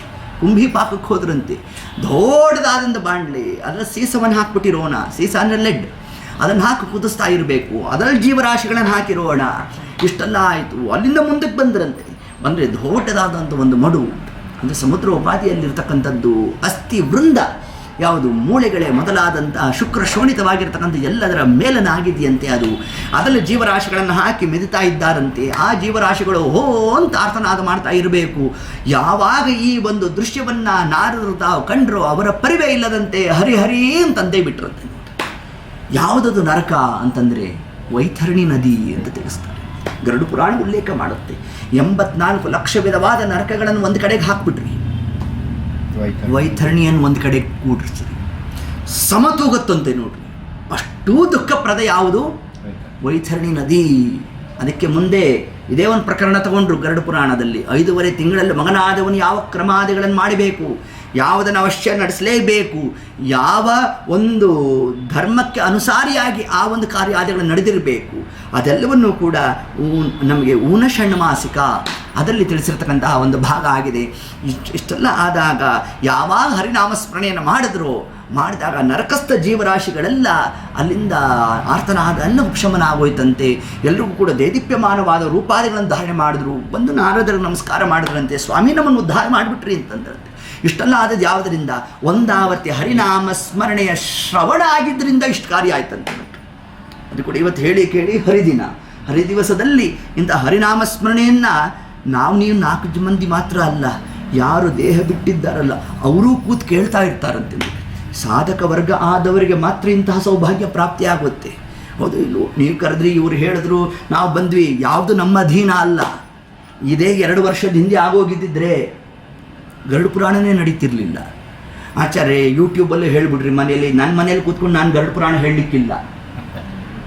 [SPEAKER 1] ಕುಂಭಿ ಪಾಕಕ್ಕೆ ಹೋದ್ರಂತೆ. ದೊಡ್ಡದಾದಂಥ ಬಾಣಲೆ, ಅದರ ಸೀಸವನ್ನು ಹಾಕ್ಬಿಟ್ಟಿರೋಣ. ಸೀಸ ಅಂದರೆ ಲೆಡ್, ಅದನ್ನು ಹಾಕಿ ಕುದಿಸ್ತಾ ಇರಬೇಕು. ಅದರಲ್ಲಿ ಜೀವರಾಶಿಗಳನ್ನು ಹಾಕಿರೋಣ. ಇಷ್ಟೆಲ್ಲ ಆಯಿತು. ಅಲ್ಲಿಂದ ಮುಂದಕ್ಕೆ ಬಂದ್ರಂತೆ. ಬಂದರೆ ದೊಡ್ಡದಾದಂಥ ಒಂದು ಮಡು, ಅಂದರೆ ಸಮುದ್ರ ಉಪಾಧಿಯಲ್ಲಿರ್ತಕ್ಕಂಥದ್ದು ಅಸ್ಥಿ ವೃಂದ, ಯಾವುದು ಮೂಳೆಗಳೇ ಮೊದಲಾದಂತಹ ಶುಕ್ರ ಶೋಣಿತವಾಗಿರ್ತಕ್ಕಂಥ ಎಲ್ಲದರ ಮೇಲನಾಗಿದೆಯಂತೆ. ಅದರಲ್ಲಿ ಜೀವರಾಶಿಗಳನ್ನು ಹಾಕಿ ಮೆದಿತಾ ಇದ್ದಾರಂತೆ. ಆ ಜೀವರಾಶಿಗಳು ಹೋ ಅಂತ ಆರ್ತನಾದ ಮಾಡ್ತಾ ಇರಬೇಕು. ಯಾವಾಗ ಈ ಒಂದು ದೃಶ್ಯವನ್ನು ನಾರದರು ತಾವು ಕಂಡ್ರು ಅವರ ಪರಿವೇ ಇಲ್ಲದಂತೆ ಹರಿ ಅಂತಂದೇ ಬಿಟ್ರಂತೆ. ಯಾವುದದು ನರಕ ಅಂತಂದರೆ ವೈತರಣಿ ನದಿ ಅಂತ ತಿಳಿಸ್ತಾರೆ. ಗರುಡ ಪುರಾಣ ಉಲ್ಲೇಖ ಮಾಡುತ್ತೆ. 84 ಲಕ್ಷ ವಿಧವಾದ ನರಕಗಳನ್ನು ಒಂದು ಕಡೆಗೆ ಹಾಕ್ಬಿಟ್ರಿ, ವೈತರಣಿಯನ್ನು ಒಂದು ಕಡೆ ಕೂಡಿಸ್ರಿ, ಸಮತೂಗತ್ತಂತೆ ನೋಡ್ರಿ. ಅಷ್ಟೂ ದುಃಖಪ್ರದ ಯಾವುದು? ವೈತರಣಿ ನದಿ. ಅದಕ್ಕೆ ಮುಂದೆ ಇದೇ ಒಂದು ಪ್ರಕರಣ ತಗೊಂಡ್ರು ಗರುಡ ಪುರಾಣದಲ್ಲಿ. 5.5 ತಿಂಗಳಲ್ಲಿ ಮಗನಾದವನು ಯಾವ ಕ್ರಮಾದಿಗಳನ್ನು ಮಾಡಬೇಕು, ಯಾವುದನ್ನು ಅವಶ್ಯ ನಡೆಸಲೇಬೇಕು, ಯಾವ ಒಂದು ಧರ್ಮಕ್ಕೆ ಅನುಸಾರಿಯಾಗಿ ಆ ಒಂದು ಕಾರ್ಯಾದಿಗಳನ್ನು ನಡೆದಿರಬೇಕು, ಅದೆಲ್ಲವನ್ನೂ ಕೂಡ ನಮಗೆ ಊನ ಷಣ್ಮಾಸಿಕ ಅದರಲ್ಲಿ ತಿಳಿಸಿರ್ತಕ್ಕಂತಹ ಒಂದು ಭಾಗ ಆಗಿದೆ. ಇಷ್ಟೆಲ್ಲ ಆದಾಗ ಯಾವಾಗ ಹರಿನಾಮಸ್ಮರಣೆಯನ್ನು ಮಾಡಿದಾಗ ನರಕಸ್ಥ ಜೀವರಾಶಿಗಳೆಲ್ಲ ಅಲ್ಲಿಂದ ಆರ್ತನಾದ ಉಪಶಮನ ಆಗೋಯ್ತಂತೆ. ಎಲ್ರಿಗೂ ಕೂಡ ದೇದೀಪ್ಯಮಾನವಾದ ರೂಪಾದಿಗಳನ್ನು ಧಾರಣೆ ಮಾಡಿದ್ರು, ಬಂದು ನಾರದರಿಗೆ ನಮಸ್ಕಾರ ಮಾಡಿದ್ರಂತೆ, ಸ್ವಾಮಿ ನಮ್ಮನ್ನು ಉದ್ಧಾರ ಮಾಡಿಬಿಟ್ರಿ ಅಂತಂದ್ರಂತೆ. ಇಷ್ಟೆಲ್ಲ ಆದದ್ದು ಯಾವುದರಿಂದ? ಒಂದಾವತ್ತಿ ಹರಿನಾಮ ಸ್ಮರಣೆಯ ಶ್ರವಣ ಆಗಿದ್ದರಿಂದ ಇಷ್ಟು ಕಾರ್ಯ ಆಯ್ತಂತೆ. ಅದು ಕೂಡ ಇವತ್ತು ಹೇಳಿ ಕೇಳಿ ಹರಿದಿವಸದಲ್ಲಿ ಇಂಥ ಹರಿನಾಮ ಸ್ಮರಣೆಯನ್ನು ನೀವು 4 ಮಂದಿ ಮಾತ್ರ ಅಲ್ಲ, ಯಾರು ದೇಹ ಬಿಟ್ಟಿದ್ದಾರಲ್ಲ ಅವರೂ ಕೂತು ಕೇಳ್ತಾ ಇರ್ತಾರಂತೆ. ಸಾಧಕ ವರ್ಗ ಆದವರಿಗೆ ಮಾತ್ರ ಇಂತಹ ಸೌಭಾಗ್ಯ ಪ್ರಾಪ್ತಿಯಾಗುತ್ತೆ. ಹೌದು ಇಲ್ಲೋ? ನೀವು ಕರೆದ್ರಿ, ಇವರು ಹೇಳಿದ್ರು, ನಾವು ಬಂದ್ವಿ, ಯಾವುದು ನಮ್ಮ ಅಧೀನ ಅಲ್ಲ. ಇದೇ 2 ವರ್ಷದ ಹಿಂದೆ ಆಗೋಗಿದ್ದಿದ್ರೆ ಗರುಡ ಪುರಾಣನೇ ನಡೀತಿರ್ಲಿಲ್ಲ. ಆಚಾರ್ಯ ಯೂಟ್ಯೂಬಲ್ಲೇ ಹೇಳಿಬಿಡ್ರಿ, ನನ್ನ ಮನೇಲಿ ಕೂತ್ಕೊಂಡು ನಾನು ಗರುಡ ಪುರಾಣ ಹೇಳಲಿಕ್ಕಿಲ್ಲ.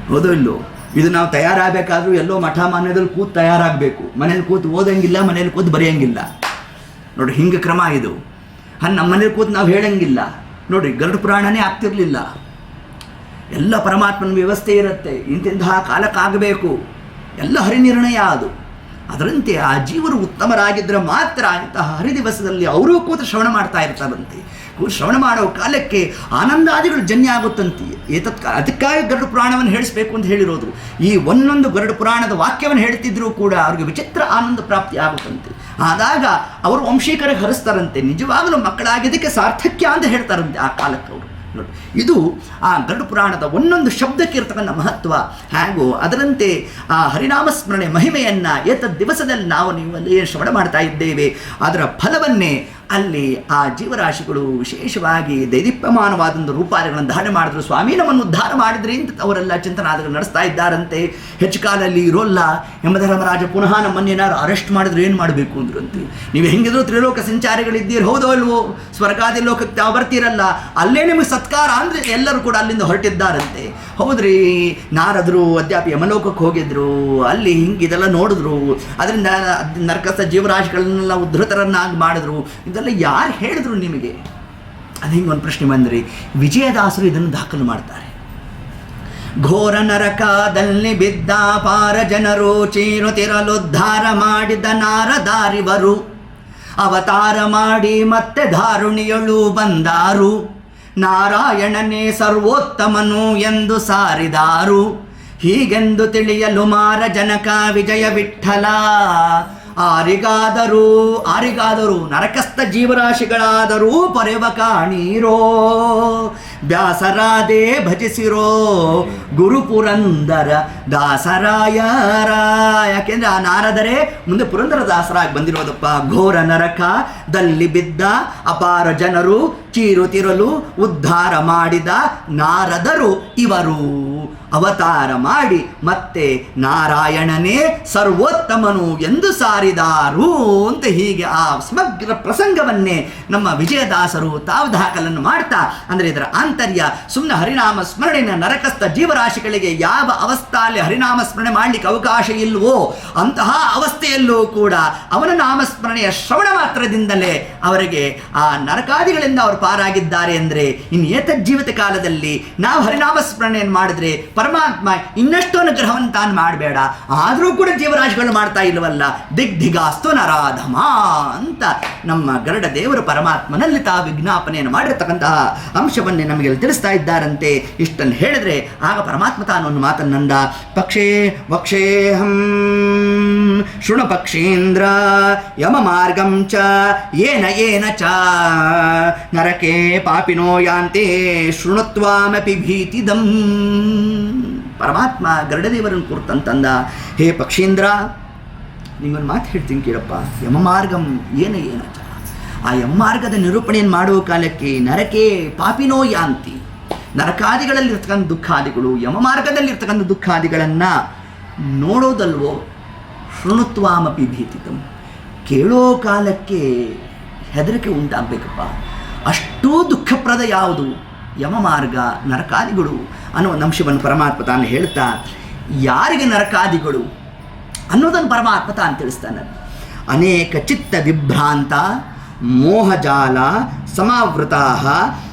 [SPEAKER 1] ಹೌದೋ ಇಲ್ಲೋ? ಇದು ನಾವು ತಯಾರಾಗಬೇಕಾದ್ರೂ ಎಲ್ಲೋ ಮಠ ಮಾನ್ಯದಲ್ಲಿ ಕೂತು ತಯಾರಾಗಬೇಕು. ಮನೇಲಿ ಕೂತು ಓದಂಗಿಲ್ಲ, ಮನೇಲಿ ಕೂತು ಬರೆಯೋಂಗಿಲ್ಲ. ನೋಡಿ, ಹಿಂಗೆ ಕ್ರಮ ಇದು. ನಮ್ಮ ಮನೇಲಿ ಕೂತು ನಾವು ಹೇಳಂಗಿಲ್ಲ. ನೋಡಿ, ಗರುಡ ಪುರಾಣನೇ ಆಗ್ತಿರ್ಲಿಲ್ಲ. ಎಲ್ಲ ಪರಮಾತ್ಮನ ವ್ಯವಸ್ಥೆ ಇರುತ್ತೆ, ಇಂತಿಂತಹ ಕಾಲಕ್ಕಾಗಬೇಕು, ಎಲ್ಲ ಹರಿನಿರ್ಣಯ ಅದು. ಅದರಂತೆ ಆ ಜೀವರು ಉತ್ತಮರಾಗಿದ್ದರೆ ಮಾತ್ರ ಇಂತಹ ಹರಿದಿವಸದಲ್ಲಿ ಅವರೂ ಕೂತು ಶ್ರವಣ ಮಾಡ್ತಾ ಇರ್ತಾರಂತೆ. ಶ್ರವಣ ಮಾಡೋ ಕಾಲಕ್ಕೆ ಆನಂದಾದಿಗಳು ಜನ್ಯ ಆಗುತ್ತಂತೆ. ಅದಕ್ಕಾಗಿ ಗರುಡ ಪುರಾಣವನ್ನು ಹೇಳಿಸ್ಬೇಕು ಅಂತ ಹೇಳಿರೋದು. ಈ ಒಂದೊಂದು ಗರುಡ ಪುರಾಣದ ವಾಕ್ಯವನ್ನು ಹೇಳ್ತಿದ್ರೂ ಕೂಡ ಅವ್ರಿಗೆ ವಿಚಿತ್ರ ಆನಂದ ಪ್ರಾಪ್ತಿ ಆಗುತ್ತಂತೆ. ಆದಾಗ ಅವರು ವಂಶೀಕರಿಗೆ ಹರಿಸ್ತಾರಂತೆ. ನಿಜವಾಗಲೂ ಮಕ್ಕಳಾಗಿದ್ದಕ್ಕೆ ಸಾರ್ಥಕ್ಯ ಅಂತ ಹೇಳ್ತಾರಂತೆ ಆ ಕಾಲಕ್ಕೆ ಅವರು. ನೋಡಿ, ಇದು ಆ ಗರುಡ ಪುರಾಣದ ಒಂದೊಂದು ಶಬ್ದಕ್ಕೆ ಇರ್ತಕ್ಕಂಥ ಮಹತ್ವ. ಹಾಗೂ ಅದರಂತೆ ಆ ಹರಿನಾಮಸ್ಮರಣೆ ಮಹಿಮೆಯನ್ನು ದಿವಸದಲ್ಲಿ ನೀವಲ್ಲಿ ಶ್ರವಣ ಮಾಡ್ತಾ ಇದ್ದೇವೆ. ಅದರ ಫಲವನ್ನೇ ಅಲ್ಲಿ ಆ ಜೀವರಾಶಿಗಳು ವಿಶೇಷವಾಗಿ ದೈದೀಪ್ಯಮಾನವಾದೊಂದು ರೂಪಾದಿಗಳನ್ನು ಧಾರಣೆ ಮಾಡಿದ್ರು. ಸ್ವಾಮಿ ನಮ್ಮನ್ನು ಉದ್ಧಾರ ಮಾಡಿದ್ರಿ ಅಂತ ಅವರೆಲ್ಲ ಚಿಂತನಾದಿಗಳು ನಡೆಸ್ತಾ ಇದ್ದಾರಂತೆ. ಹೆಚ್ಚು ಕಾಲಲ್ಲಿ ಇರೋಲ್ಲ. ಯಮಧರ್ಮರಾಜ ಪುನಃ ನಮ್ಮನ್ನೇನಾದ್ರು ಅರೆಸ್ಟ್ ಮಾಡಿದ್ರೆ ಏನು ಮಾಡಬೇಕು ಅಂದ್ರಂತೆ. ನೀವು ಹೆಂಗಿದ್ರು ತ್ರಿಲೋಕ ಸಂಚಾರಿಗಳಿದ್ದೀರಿ, ಹೌದೋ ಅಲ್ವೋ? ಸ್ವರ್ಗಾದಿ ಲೋಕಕ್ಕೆ ತಾವು ಬರ್ತೀರಲ್ಲ, ಅಲ್ಲೇ ನಿಮಗೆ ಸತ್ಕಾರ ಅಂದರೆ ಎಲ್ಲರೂ ಕೂಡ ಅಲ್ಲಿಂದ ಹೊರಟಿದ್ದಾರಂತೆ. ಹೌದ್ರಿ, ನಾರದರು ಅದ್ಯಾಪ ಯಮಲೋಕಕ್ಕೆ ಹೋಗಿದ್ರು, ಅಲ್ಲಿ ಹಿಂಗಿದೆಲ್ಲ ನೋಡಿದ್ರು. ಅದರಿಂದ ನರಕಸ್ಥ ಜೀವರಾಶಿಗಳನ್ನೆಲ್ಲ ಉದ್ಧತರನ್ನಾಗಿ ಮಾಡಿದ್ರು. ಇದೆಲ್ಲ ಯಾರು ಹೇಳಿದ್ರು ನಿಮಗೆ? ಅದು ಹಿಂಗೆ ಒಂದು ಪ್ರಶ್ನೆ ಬಂದ್ರಿ. ವಿಜಯದಾಸರು ಇದನ್ನು ದಾಖಲು ಮಾಡ್ತಾರೆ. ಘೋರ ನರಕದಲ್ಲಿ ಬಿದ್ದ ಪಾರ ಜನರು ಚೀರುತಿರಲುದ್ಧಾರ ಮಾಡಿದ ನಾರದಾರಿವರು ಅವತಾರ ಮಾಡಿ ಮತ್ತೆ ಧಾರುಣಿಯಳು ಬಂದಾರು. ನಾರಾಯಣನೇ ಸರ್ವೋತ್ತಮನು ಎಂದು ಸಾರಿದಾರು. ಹೀಗೆಂದು ತಿಳಿಯಲು ಮಾರ ಜನಕ ವಿಜಯ ವಿಠಲ. ಆರಿಗಾದರೂ ನರಕಸ್ಥ ಜೀವರಾಶಿಗಳಾದರೂ ಪೊರೆವ ಕಾಣೀರೋ. ಬ್ಯಾಸರಾದೇ ಭಜಿಸಿರೋ ಗುರು ಪುರಂದರ ದಾಸರಾಯರ. ಯಾಕೆಂದ್ರೆ ಆ ನಾರದರೇ ಮುಂದೆ ಪುರಂದರ ದಾಸರಾಗಿ ಬಂದಿರೋದಪ್ಪ. ಘೋರ ನರಕದಲ್ಲಿ ಬಿದ್ದ ಅಪಾರ ಜನರು ಚೀರುತಿರಲು ಉದ್ಧಾರ ಮಾಡಿದ ನಾರದರು ಇವರು. ಅವತಾರ ಮಾಡಿ ಮತ್ತೆ ನಾರಾಯಣನೇ ಸರ್ವೋತ್ತಮನು ಎಂದು ಸಾರಿದಾರು ಅಂತ ಹೀಗೆ ಆ ಸಮಗ್ರ ಪ್ರಸಂಗವನ್ನೇ ನಮ್ಮ ವಿಜಯದಾಸರು ತಾವು ದಾಖಲನ್ನು ಮಾಡ್ತಾ, ಅಂದರೆ ಇದರ ಆಂತರ್ಯ ಸುಮ್ಮನೆ ಹರಿನಾಮ ಸ್ಮರಣೆಯ ನರಕಸ್ಥ ಜೀವರಾಶಿಗಳಿಗೆ ಯಾವ ಅವಸ್ಥೆಯಲ್ಲಿ ಹರಿನಾಮ ಸ್ಮರಣೆ ಮಾಡಲಿಕ್ಕೆ ಅವಕಾಶ ಇಲ್ವೋ ಅಂತಹ ಅವಸ್ಥೆಯಲ್ಲೂ ಕೂಡ ಅವನ ನಾಮಸ್ಮರಣೆಯ ಶ್ರವಣ ಮಾತ್ರದಿಂದಲೇ ಅವರಿಗೆ ಆ ನರಕಾದಿಗಳಿಂದ ಅವರು ಪಾರಾಗಿದ್ದಾರೆ. ಅಂದರೆ ಇನ್ನು ಏತಜ್ಜೀವಿತ ಕಾಲದಲ್ಲಿ ನಾವು ಹರಿನಾಮ ಸ್ಮರಣೆಯನ್ನು ಮಾಡಿದ್ರೆ ಪರಮಾತ್ಮ ಇನ್ನಷ್ಟು ಅನುಗ್ರಹವನ್ನು ತಾನು ಮಾಡಬೇಡ, ಆದರೂ ಕೂಡ ಜೀವರಾಶಿಗಳು ಮಾಡ್ತಾ ಇಲ್ಲವಲ್ಲ, ದಿಗ್ಧಿಗಾಸ್ತು ನರಾಧಮ ಅಂತ ನಮ್ಮ ಗರುಡ ದೇವರು ಪರಮಾತ್ಮನಲ್ಲಿ ತಾ ವಿಜ್ಞಾಪನೆಯನ್ನು ಮಾಡಿರ್ತಕ್ಕಂತಹ ಅಂಶವನ್ನೇ ನಮಗೆ ತಿಳಿಸ್ತಾ ಇದ್ದಾರಂತೆ. ಇಷ್ಟನ್ನು ಹೇಳಿದ್ರೆ ಆಗ ಪರಮಾತ್ಮ ತಾನು ಒಂದು ಮಾತನ್ನಂದ. ಪಕ್ಷೇ ವಕ್ಷೇಹಂ ಶೃಣು ಪಕ್ಷೇಂದ್ರ ಯಮ ಮಾರ್ಗಂ ಚ ಏನ ಚ ನರಕೆ ಪಾಪಿನೋ ಯಾಂತೆ ಶೃಣುತ್ವಾಮಪಿ ಭೀತಿದಂ. ಪರಮಾತ್ಮ ಗರುಡದೇವರನ್ನು ಕುರಿತಂತಂದ, ಹೇ ಪಕ್ಷೀಂದ್ರ, ನಿಂಗೊಂದು ಮಾತು ಹೇಳ್ತೀನಿ ಕೇಳಪ್ಪ. ಯಮಮಾರ್ಗಂ ಏನ ಚ, ಆ ಯಮಮಾರ್ಗದ ನಿರೂಪಣೆಯನ್ನು ಮಾಡುವ ಕಾಲಕ್ಕೆ ನರಕೆ ಪಾಪಿನೋ ಯಾಂತಿ, ನರಕಾದಿಗಳಲ್ಲಿರ್ತಕ್ಕಂಥ ದುಃಖಾದಿಗಳು ಯಮಮಾರ್ಗದಲ್ಲಿರ್ತಕ್ಕಂಥ ದುಃಖಾದಿಗಳನ್ನು ನೋಡೋದಲ್ವೋ, ಶೃಣುತ್ವಾಮಪಿ ಭೀತಿತಂ, ಕೇಳೋ ಕಾಲಕ್ಕೆ ಹೆದರಿಕೆ ಉಂಟಾಗಬೇಕಪ್ಪ. ಅಷ್ಟೂ ದುಃಖಪ್ರದ ಯಾವುದು? ಯಮಮಾರ್ಗ, ನರಕಾದಿಗಳು ಅನ್ನೋ ಅಂಶವನ್ನು ಪರಮಾತ್ಮ ತಾನು ಹೇಳ್ತಾ, ಯಾರಿಗೆ ನರಕಾದಿಗಳು ಅನ್ನೋದನ್ನು ಪರಮಾತ್ಮ ತಾನು ತಿಳಿಸ್ತಾನೆ. ಅನೇಕ ಚಿತ್ತ ವಿಭ್ರಾಂತ ಮೋಹಜಾಲ ಸಮಾವೃತಾ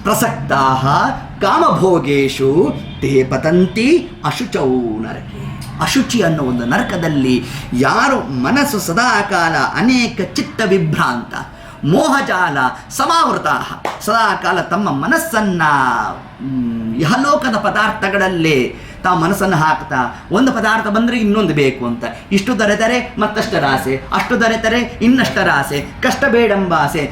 [SPEAKER 1] ಪ್ರಸಕ್ತಾ ಕಾಮಭೋಗೇಶು ತೇ ಪತಂತಿ ಅಶುಚೌ ನರಕೆ. ಅಶುಚಿ ಅನ್ನೋ ಒಂದು ನರಕದಲ್ಲಿ ಯಾರು ಮನಸ್ಸು ಸದಾಕಾಲ ಅನೇಕ ಚಿತ್ತ ವಿಭ್ರಾಂತ ಮೋಹಜಾಲ ಸಮಾವೃತ ಸದಾಕಾಲ ತಮ್ಮ ಮನಸ್ಸನ್ನು ಇಹಲೋಕದ ಪದಾರ್ಥಗಳಲ್ಲೇ ತಾವು ಮನಸ್ಸನ್ನು ಹಾಕ್ತಾ ಒಂದು ಪದಾರ್ಥ ಬಂದರೆ ಇನ್ನೊಂದು ಬೇಕು ಅಂತ, ಇಷ್ಟು ದೊರೆತರೆ ಮತ್ತಷ್ಟರ ಆಸೆ, ಅಷ್ಟು ದೊರೆತರೆ ಇನ್ನಷ್ಟರ ಆಸೆ, ಕಷ್ಟ ಬೇಡಂಬಾಸೆ,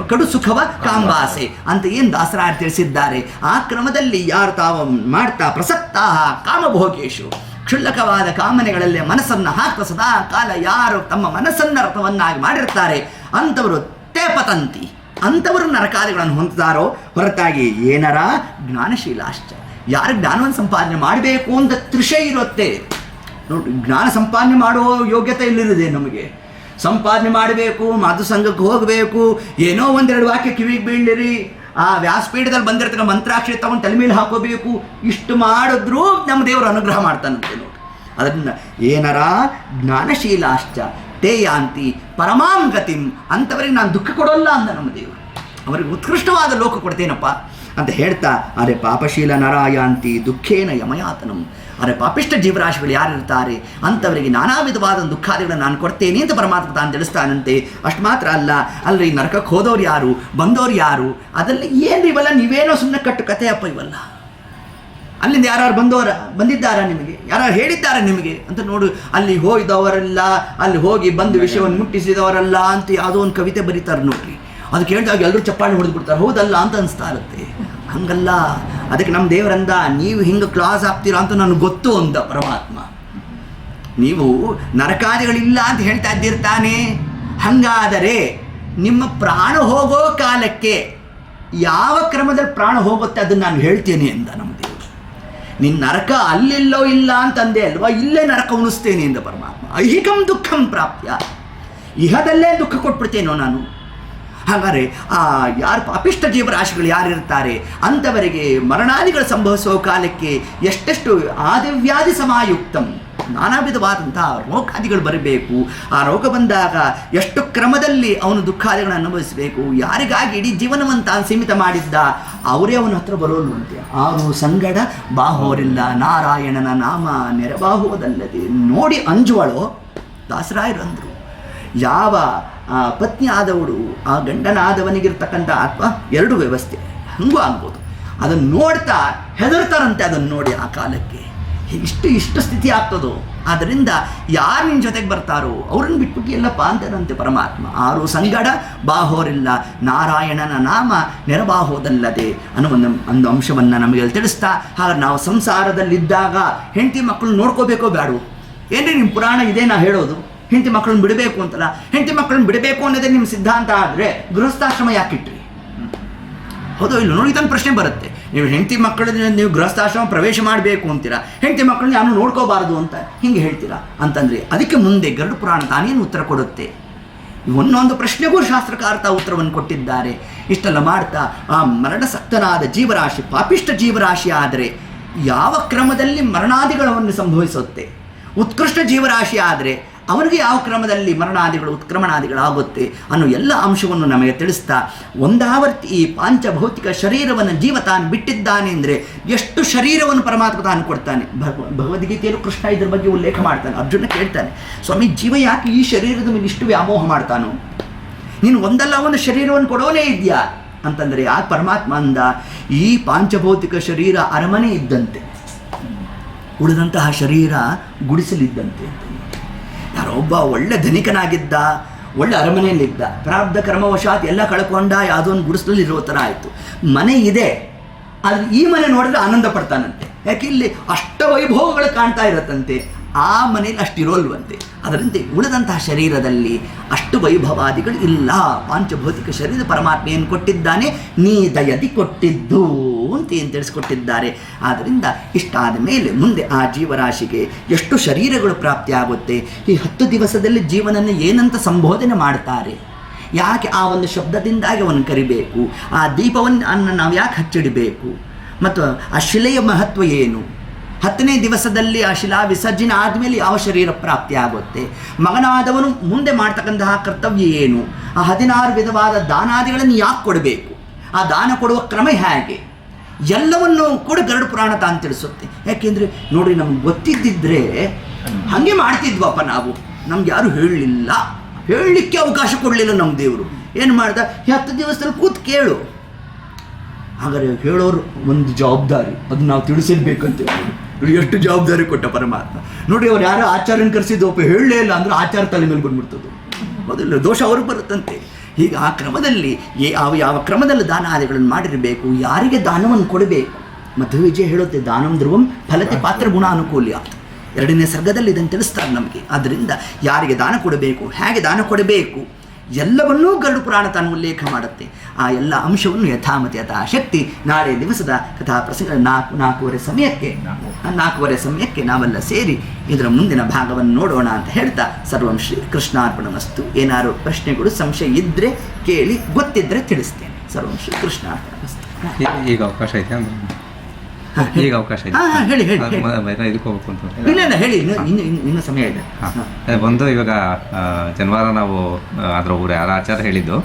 [SPEAKER 1] ಕಡು ಸುಖವ ಕಾಂಬಾಸೆ ಅಂತ ಏನು ದಾಸರಾಯ ತಿಳಿಸಿದ್ದಾರೆ. ಆ ಕ್ರಮದಲ್ಲಿ ಯಾರು ತಾವು ಮಾಡ್ತಾ ಪ್ರಸಕ್ತಾ ಕಾಮಭೋಗೇಶು ಕ್ಷುಲ್ಲಕವಾದ ಕಾಮನೆಗಳಲ್ಲೇ ಮನಸ್ಸನ್ನು ಹಾಕ್ತಾ ಸದಾ ಕಾಲ ಯಾರು ತಮ್ಮ ಮನಸ್ಸನ್ನು ರಥವನ್ನಾಗಿ ಮಾಡಿರ್ತಾರೆ ಅಂಥವರು ತೇಪತಂತಿ, ಅಂಥವರು ನರಕಾದಿಗಳನ್ನು ಹೊಂದುತ್ತಾರೋ ಹೊರತಾಗಿ ಏನರ ಜ್ಞಾನಶೀಲಾಶ್ಚ ಯಾರು ಜ್ಞಾನವನ್ನು ಸಂಪಾದನೆ ಮಾಡಬೇಕು ಅಂತ ತೃಷೆ ಇರುತ್ತೆ ನೋಡಿ. ಜ್ಞಾನ ಸಂಪಾದನೆ ಮಾಡುವ ಯೋಗ್ಯತೆ ಇಲ್ಲಿದೆ ನಮಗೆ. ಸಂಪಾದನೆ ಮಾಡಬೇಕು, ಮಾತು ಸಂಘಕ್ಕೆ ಹೋಗಬೇಕು, ಏನೋ ಒಂದೆರಡು ವಾಕ್ಯ ಕಿವಿಗೆ ಬೀಳಿರಿ, ಆ ವ್ಯಾಸಪೀಠದಲ್ಲಿ ಬಂದಿರ್ತಕ್ಕ ಮಂತ್ರಾಕ್ಷರಿ ತಗೊಂಡು ತಲೆ ಮೇಲೆ ಹಾಕೋಬೇಕು, ಇಷ್ಟು ಮಾಡಿದ್ರೂ ನಮ್ಮ ದೇವರು ಅನುಗ್ರಹ ಮಾಡ್ತಾನಂತೆ ನೋಡಿ. ಅದರಿಂದ ಏನರ ಜ್ಞಾನಶೀಲಾಶ್ಚ ತೇ ಯಾಂತಿ ಪರಮಾಂ ಗತಿಂ, ಅಂಥವರಿಗೆ ನಾನು ದುಃಖ ಕೊಡೋಲ್ಲ ಅಂದ ನಮ್ಮ ದೇವರು. ಅವರಿಗೆ ಉತ್ಕೃಷ್ಟವಾದ ಲೋಕ ಕೊಡ್ತೇನಪ್ಪ ಅಂತ ಹೇಳ್ತಾ, ಅರೆ ಪಾಪಶೀಲ ನರಾಯಾಂತಿ ದುಃಖೇನ ಯಮಯಾತನಂ, ಅರೆ ಪಾಪಿಷ್ಟ ಜೀವರಾಶಿಗಳು ಯಾರಿರ್ತಾರೆ ಅಂಥವರಿಗೆ ನಾನಾ ವಿಧವಾದ ದುಃಖಾದಿಗಳನ್ನು ನಾನು ಕೊಡ್ತೇನೆ ಅಂತ ಪರಮಾತ್ಮ ತಾನು ತಿಳಿಸ್ತಾನಂತೆ. ಅಷ್ಟು ಮಾತ್ರ ಅಲ್ಲ, ಅಲ್ರಿ ನರಕಕ್ಕೆ ಹೋದವ್ರು ಯಾರು, ಬಂದವ್ರು ಯಾರು, ಅದೆಲ್ಲ ಏನು ಇವೆಲ್ಲ ನೀವೇನೋ ಸುಮ್ಮನೆ ಕಟ್ಟು ಕಥೆಯಪ್ಪ ಇವೆಲ್ಲ. ಅಲ್ಲಿಂದ ಯಾರು ಬಂದಿದ್ದಾರಾ ನಿಮಗೆ, ಯಾರು ಹೇಳಿದ್ದಾರೆ ನಿಮಗೆ ಅಂತ ನೋಡು. ಅಲ್ಲಿ ಹೋಗಿದವರೆಲ್ಲ, ಅಲ್ಲಿ ಹೋಗಿ ಬಂದು ವಿಷಯವನ್ನು ಮುಟ್ಟಿಸಿದವರಲ್ಲ ಅಂತ ಯಾವುದೋ ಒಂದು ಕವಿತೆ ಬರೀತಾರೆ ನೋಡ್ರಿ. ಅದು ಕೇಳಿದಾಗ ಎಲ್ಲರೂ ಚಪ್ಪಾಳೆ ಹೊಡೆದ್ಬಿಡ್ತಾರೆ, ಹೌದಲ್ಲ ಅಂತ ಅನಿಸ್ತಾ ಇರುತ್ತೆ. ಹಂಗಲ್ಲ, ಅದಕ್ಕೆ ನಮ್ಮ ದೇವರಂದ ನೀವು ಹಿಂಗೆ ಕ್ಲಾಸ್ ಆಗ್ತೀರಾ ಅಂತ ನನಗೆ ಗೊತ್ತು ಅಂದ ಪರಮಾತ್ಮ. ನೀವು ನರಕಾದಿಗಳಿಲ್ಲ ಅಂತ ಹೇಳ್ತಾ ಇದ್ದಿರ್ತಾನೆ, ಹಾಗಾದರೆ ನಿಮ್ಮ ಪ್ರಾಣ ಹೋಗೋ ಕಾಲಕ್ಕೆ ಯಾವ ಕ್ರಮದಲ್ಲಿ ಪ್ರಾಣ ಹೋಗುತ್ತೆ ಅದನ್ನು ನಾನು ಹೇಳ್ತೇನೆ ಅಂದ ನಮ್ಮ ದೇವರು. ನಿನ್ನ ನರಕ ಅಲ್ಲೆಲ್ಲೋ ಇಲ್ಲ ಅಂತಂದೆ ಅಲ್ವಾ, ಇಲ್ಲೇ ನರಕ ಉಣಿಸ್ತೇನೆ ಎಂದ ಪರಮಾತ್ಮ. ಐಹಿಕಂ ದುಃಖಂ ಪ್ರಾಪ್ಯ, ಇಹದಲ್ಲೇ ದುಃಖ ಕೊಟ್ಬಿಡ್ತೇನೋ ನಾನು. ಹಾಗಾದರೆ ಯಾರು ಪಾಪಿಷ್ಟ ಜೀವರಾಶಿಗಳು ಯಾರಿರ್ತಾರೆ ಅಂಥವರಿಗೆ ಮರಣಾದಿಗಳು ಸಂಭವಿಸುವ ಕಾಲಕ್ಕೆ ಎಷ್ಟೆಷ್ಟು ಆದಿವ್ಯಾಧಿ ಸಮಾಯುಕ್ತಂ, ನಾನಾ ವಿಧವಾದಂತಹ ರೋಗಾದಿಗಳು ಬರಬೇಕು. ಆ ರೋಗ ಬಂದಾಗ ಎಷ್ಟು ಕ್ರಮದಲ್ಲಿ ಅವನು ದುಃಖಾದಿಗಳನ್ನು ಅನುಭವಿಸಬೇಕು. ಯಾರಿಗಾಗಿ ಇಡೀ ಜೀವನವಂತ ಸೀಮಿತ ಮಾಡಿದ್ದ ಅವರೇ ಅವನ ಹತ್ರ ಬರೋಲ್ಲಂತೆ. ಆರು ಸಂಗಡ ಬಾಹೋರಿಲ್ಲ, ನಾರಾಯಣನ ನಾಮ ನೆರಬಾಹುವುದಲ್ಲದೆ ನೋಡಿ ಅಂಜುವಳೋ ದಾಸರಾಯರು ಅಂದರು. ಯಾವ ಪತ್ನಿ ಆದವಳು ಆ ಗಂಡನಾದವನಿಗಿರ್ತಕ್ಕಂಥ ಆತ್ಮ ಎರಡು ವ್ಯವಸ್ಥೆ ಹಂಗೂ ಆಗ್ಬೋದು. ಅದನ್ನು ನೋಡ್ತಾ ಹೆದರ್ತಾರಂತೆ, ಅದನ್ನು ನೋಡಿ ಆ ಕಾಲಕ್ಕೆ ಇಷ್ಟು ಸ್ಥಿತಿ ಆಗ್ತದೋ. ಆದ್ದರಿಂದ ಯಾರು ನಿನ್ನ ಜೊತೆಗೆ ಬರ್ತಾರೋ ಅವ್ರನ್ನ ಬಿಟ್ಬಿಟ್ಟು ಎಲ್ಲಪ್ಪ ಅಂತಾರಂತೆ ಪರಮಾತ್ಮ. ಆರು ಸಂಗಡ ಬಾಹೋರಿಲ್ಲ, ನಾರಾಯಣನ ನಾಮ ನೆರಬಾಹೋದಲ್ಲದೆ ಅನ್ನೋ ಒಂದು ಅಂಶವನ್ನು ನಮಗೆ ತಿಳಿಸ್ತಾ, ಹಾಗೆ ನಾವು ಸಂಸಾರದಲ್ಲಿದ್ದಾಗ ಹೆಂಡತಿ ಮಕ್ಕಳು ನೋಡ್ಕೋಬೇಕೋ ಬೇಡವೋ? ಏನ್ರಿ ನಿಮ್ಮ ಪುರಾಣ ಇದೇ ನಾ ಹೇಳೋದು, ಹೆಂಡತಿ ಮಕ್ಕಳನ್ನ ಬಿಡಬೇಕು ಅಂತಲ್ಲ. ಹೆಂಡತಿ ಮಕ್ಕಳನ್ನ ಬಿಡಬೇಕು ಅನ್ನೋದೇ ನಿಮ್ಮ ಸಿದ್ಧಾಂತ ಆದರೆ ಗೃಹಸ್ಥಾಶ್ರಮ ಯಾಕಿಟ್ರಿ? ಹೌದೋ ಇಲ್ಲ ನೋಡಿ, ಇದೊಂದು ಪ್ರಶ್ನೆ ಬರುತ್ತೆ. ನೀವು ಹೆಂಡತಿ ಮಕ್ಕಳನ್ನ ನೀವು ಗೃಹಸ್ಥಾಶ್ರಮ ಪ್ರವೇಶ ಮಾಡಬೇಕು ಅಂತೀರಾ, ಹೆಂಡತಿ ಮಕ್ಕಳನ್ನ ಯಾರು ನೋಡ್ಕೋಬಾರ್ದು ಅಂತ ಹಿಂಗೆ ಹೇಳ್ತೀರಾ ಅಂತಂದರೆ ಅದಕ್ಕೆ ಮುಂದೆ ಗರುಡ ಪುರಾಣ ತಾನೇನು ಉತ್ತರ ಕೊಡುತ್ತೆ? ಒಂದೊಂದು ಪ್ರಶ್ನೆಗೂ ಶಾಸ್ತ್ರಕಾರ್ತ ಉತ್ತರವನ್ನು ಕೊಟ್ಟಿದ್ದಾರೆ. ಇಷ್ಟೆಲ್ಲ ಮಾಡ್ತಾ ಆ ಮರಣಸಕ್ತನಾದ ಜೀವರಾಶಿ ಪಾಪಿಷ್ಟ ಜೀವರಾಶಿ ಆದರೆ ಯಾವ ಕ್ರಮದಲ್ಲಿ ಮರಣಾದಿಗಳನ್ನು ಸಂಭವಿಸುತ್ತೆ, ಉತ್ಕೃಷ್ಟ ಜೀವರಾಶಿ ಆದರೆ ಅವನಿಗೆ ಯಾವ ಕ್ರಮದಲ್ಲಿ ಮರಣಾದಿಗಳು ಉತ್ಕ್ರಮಣಾದಿಗಳಾಗುತ್ತೆ ಅನ್ನೋ ಎಲ್ಲ ಅಂಶವನ್ನು ನಮಗೆ ತಿಳಿಸ್ತಾ, ಒಂದಾವರ್ತಿ ಈ ಪಾಂಚಭೌತಿಕ ಶರೀರವನ್ನು ಜೀವ ತಾನು ಬಿಟ್ಟಿದ್ದಾನೆ ಅಂದರೆ ಎಷ್ಟು ಶರೀರವನ್ನು ಪರಮಾತ್ಮ ತಾನು ಕೊಡ್ತಾನೆ. ಭಗವದ್ಗೀತೆಯಲ್ಲೂ ಕೃಷ್ಣ ಇದ್ರ ಬಗ್ಗೆ ಉಲ್ಲೇಖ ಮಾಡ್ತಾನೆ. ಅರ್ಜುನ ಕೇಳ್ತಾನೆ, ಸ್ವಾಮಿ ಜೀವ ಯಾಕೆ ಈ ಶರೀರದ ಮೇಲೆ ಇಷ್ಟು ವ್ಯಾಮೋಹ ಮಾಡ್ತಾನೋ? ನೀನು ಒಂದಲ್ಲ ಒಂದು ಶರೀರವನ್ನು ಕೊಡೋನೇ ಇದೆಯಾ ಅಂತಂದರೆ ಆ ಪರಮಾತ್ಮ ಅಂದ, ಈ ಪಾಂಚಭೌತಿಕ ಶರೀರ ಅರಮನೆ ಇದ್ದಂತೆ, ಉಳಿದಂತಹ ಶರೀರ ಗುಡಿಸಲಿದ್ದಂತೆ. ಯಾರೊಬ್ಬ ಒಳ್ಳೆ ಧನಿಕನಾಗಿದ್ದ, ಒಳ್ಳೆ ಅರಮನೆಯಲ್ಲಿದ್ದ, ಪ್ರಾರಬ್ಧ ಕರ್ಮವಶಾತ್ ಎಲ್ಲ ಕಳ್ಕೊಂಡ, ಯಾವುದೋ ಒಂದು ಗುಡಿಸಲಲ್ಲಿ ಇರೋ ಥರ ಆಯಿತು. ಮನೆ ಇದೆ, ಆದರೆ ಈ ಮನೆ ನೋಡಿದ್ರೆ ಆನಂದ ಪಡ್ತಾನಂತೆ. ಯಾಕೆ ಇಲ್ಲಿ ಅಷ್ಟ ವೈಭವಗಳು ಕಾಣ್ತಾ ಇರತ್ತಂತೆ, ಆ ಮನೇಲಿ ಅಷ್ಟಿರೋಲ್ವಂತೆ. ಅದರಂತೆ ಉಳಿದಂತಹ ಶರೀರದಲ್ಲಿ ಅಷ್ಟು ವೈಭವಾದಿಗಳು ಇಲ್ಲ. ಪಾಂಚಭೌತಿಕ ಶರೀರ ಪರಮಾತ್ಮ ಏನು ಕೊಟ್ಟಿದ್ದಾನೆ, ನೀ ದಯದಿ ಕೊಟ್ಟಿದ್ದು ಅಂತ ಏನು ತಿಳಿಸ್ಕೊಟ್ಟಿದ್ದಾರೆ. ಆದ್ದರಿಂದ ಇಷ್ಟಾದ ಮೇಲೆ ಮುಂದೆ ಆ ಜೀವರಾಶಿಗೆ ಎಷ್ಟು ಶರೀರಗಳು ಪ್ರಾಪ್ತಿಯಾಗುತ್ತೆ. ಈ 10 ದಿವಸದಲ್ಲಿ ಜೀವನನ್ನು ಏನಂತ ಸಂಬೋಧನೆ ಮಾಡ್ತಾರೆ, ಯಾಕೆ ಆ ಒಂದು ಶಬ್ದದಿಂದಾಗಿ ಅವನು ಕರಿಬೇಕು, ಆ ದೀಪವನ್ನು ನಾವು ಯಾಕೆ ಹಚ್ಚಿಡಬೇಕು, ಮತ್ತು ಆ ಶಿಲೆಯ ಮಹತ್ವ ಏನು, 10ನೇ ದಿವಸದಲ್ಲಿ ಆ ಶಿಲಾ ವಿಸರ್ಜನೆ ಆದಮೇಲೆ ಯಾವ ಶರೀರ ಪ್ರಾಪ್ತಿ ಆಗುತ್ತೆ, ಮಗನಾದವನು ಮುಂದೆ ಮಾಡ್ತಕ್ಕಂತಹ ಕರ್ತವ್ಯ ಏನು, ಆ 16 ವಿಧವಾದ ದಾನಾದಿಗಳನ್ನು ಯಾಕೆ ಕೊಡಬೇಕು, ಆ ದಾನ ಕೊಡುವ ಕ್ರಮ ಹೇಗೆ, ಎಲ್ಲವನ್ನೂ ಕೂಡ ಗರುಡ ಪುರಾಣ ತಾನು ತಿಳಿಸುತ್ತೆ. ಯಾಕೆಂದರೆ ನೋಡ್ರಿ, ನಮ್ಗೆ ಗೊತ್ತಿದ್ದಿದ್ರೆ ಹಾಗೆ ಮಾಡ್ತಿದ್ವಪ್ಪ ನಾವು. ನಮ್ಗೆ ಯಾರು ಹೇಳಲಿಲ್ಲ, ಹೇಳಲಿಕ್ಕೆ ಅವಕಾಶ ಕೊಡಲಿಲ್ಲ ನಮ್ಮ ದೇವರು. ಏನು ಮಾಡ್ದ, 10 ದಿವಸದಲ್ಲಿ ಕೂತು ಕೇಳು. ಹಾಗಾದ್ರೆ ಹೇಳೋರು ಒಂದು ಜವಾಬ್ದಾರಿ, ಅದು ನಾವು ತಿಳಿಸಿರ್ಬೇಕಂತ ಹೇಳಿ ಎಷ್ಟು ಜವಾಬ್ದಾರಿ ಕೊಟ್ಟ ಪರಮಾತ್ಮ. ನೋಡಿ, ಅವ್ರು ಯಾರೋ ಆಚಾರ್ಯನ ಕರೆಸಿದ್ದಪ್ಪ ಹೇಳಲೇ ಇಲ್ಲ ಅಂದ್ರೆ ಆಚಾರ ತಲೆ ಮೇಲೆ ಬಂದ್ಬಿಡ್ತದೆ, ಮೊದಲು ದೋಷ ಅವ್ರಿಗೆ ಬರುತ್ತಂತೆ. ಹೀಗೆ ಆ ಕ್ರಮದಲ್ಲಿ ಯಾವ ಕ್ರಮದಲ್ಲಿ ದಾನ ಆದಿಗಳನ್ನು ಮಾಡಿರಬೇಕು, ಯಾರಿಗೆ ದಾನವನ್ನು ಕೊಡಬೇಕು. ಮಧ್ವವಿಜಯ ಹೇಳುತ್ತೆ, ದಾನಂ ಧ್ರುವಂ ಫಲತೆ ಪಾತ್ರ ಗುಣ ಅನುಕೂಲ್ಯ. 2ನೇ ಸರ್ಗದಲ್ಲಿ ಇದನ್ನು ತಿಳಿಸ್ತಾರೆ ನಮಗೆ. ಆದ್ದರಿಂದ ಯಾರಿಗೆ ದಾನ ಕೊಡಬೇಕು, ಹೇಗೆ ದಾನ ಕೊಡಬೇಕು ಎಲ್ಲವನ್ನೂ ಗರುಡ ಪುರಾಣ ತಾನು ಉಲ್ಲೇಖ ಮಾಡುತ್ತೆ. ಆ ಎಲ್ಲ ಅಂಶವನ್ನು ಯಥಾಮತಿ ಯಥಾಶಕ್ತಿ ನಾಳೆ ದಿವಸದ ಕಥಾ ಪ್ರಸಂಗ 4:15 ಸಮಯಕ್ಕೆ ನಾವೆಲ್ಲ ಸೇರಿ ಇದರ ಮುಂದಿನ ಭಾಗವನ್ನು ನೋಡೋಣ ಅಂತ ಹೇಳ್ತಾ, ಸರ್ವಂ ಶ್ರೀ ಕೃಷ್ಣಾರ್ಪಣಮಸ್ತು. ಏನಾದ್ರು ಪ್ರಶ್ನೆಗಳು ಸಂಶಯ ಇದ್ದರೆ ಕೇಳಿ, ಗೊತ್ತಿದ್ದರೆ ತಿಳಿಸ್ತೇನೆ. ಸರ್ವಂ ಶ್ರೀ ಕೃಷ್ಣಾರ್ಪಣಮಸ್ತು.
[SPEAKER 2] ಈಗ ಅವಕಾಶ ಐತೆ, ಈಗ ಅವಕಾಶ ಇದೆ.
[SPEAKER 1] ಹೇಳಿ
[SPEAKER 2] ಇದಕ್ಕೆ ಹೋಗ್ಬೇಕು ಅಂತ.
[SPEAKER 1] ಇಲ್ಲ ಹೇಳಿ, ಇನ್ನೂ ಸಮಯ ಇದೆ.
[SPEAKER 2] ಒಂದು ಇವಾಗ ಜನವಾರ ನಾವು ಅದ್ರ ಒಬ್ರು ಯಾರ ಆಚಾರ ಹೇಳಿದ್ದು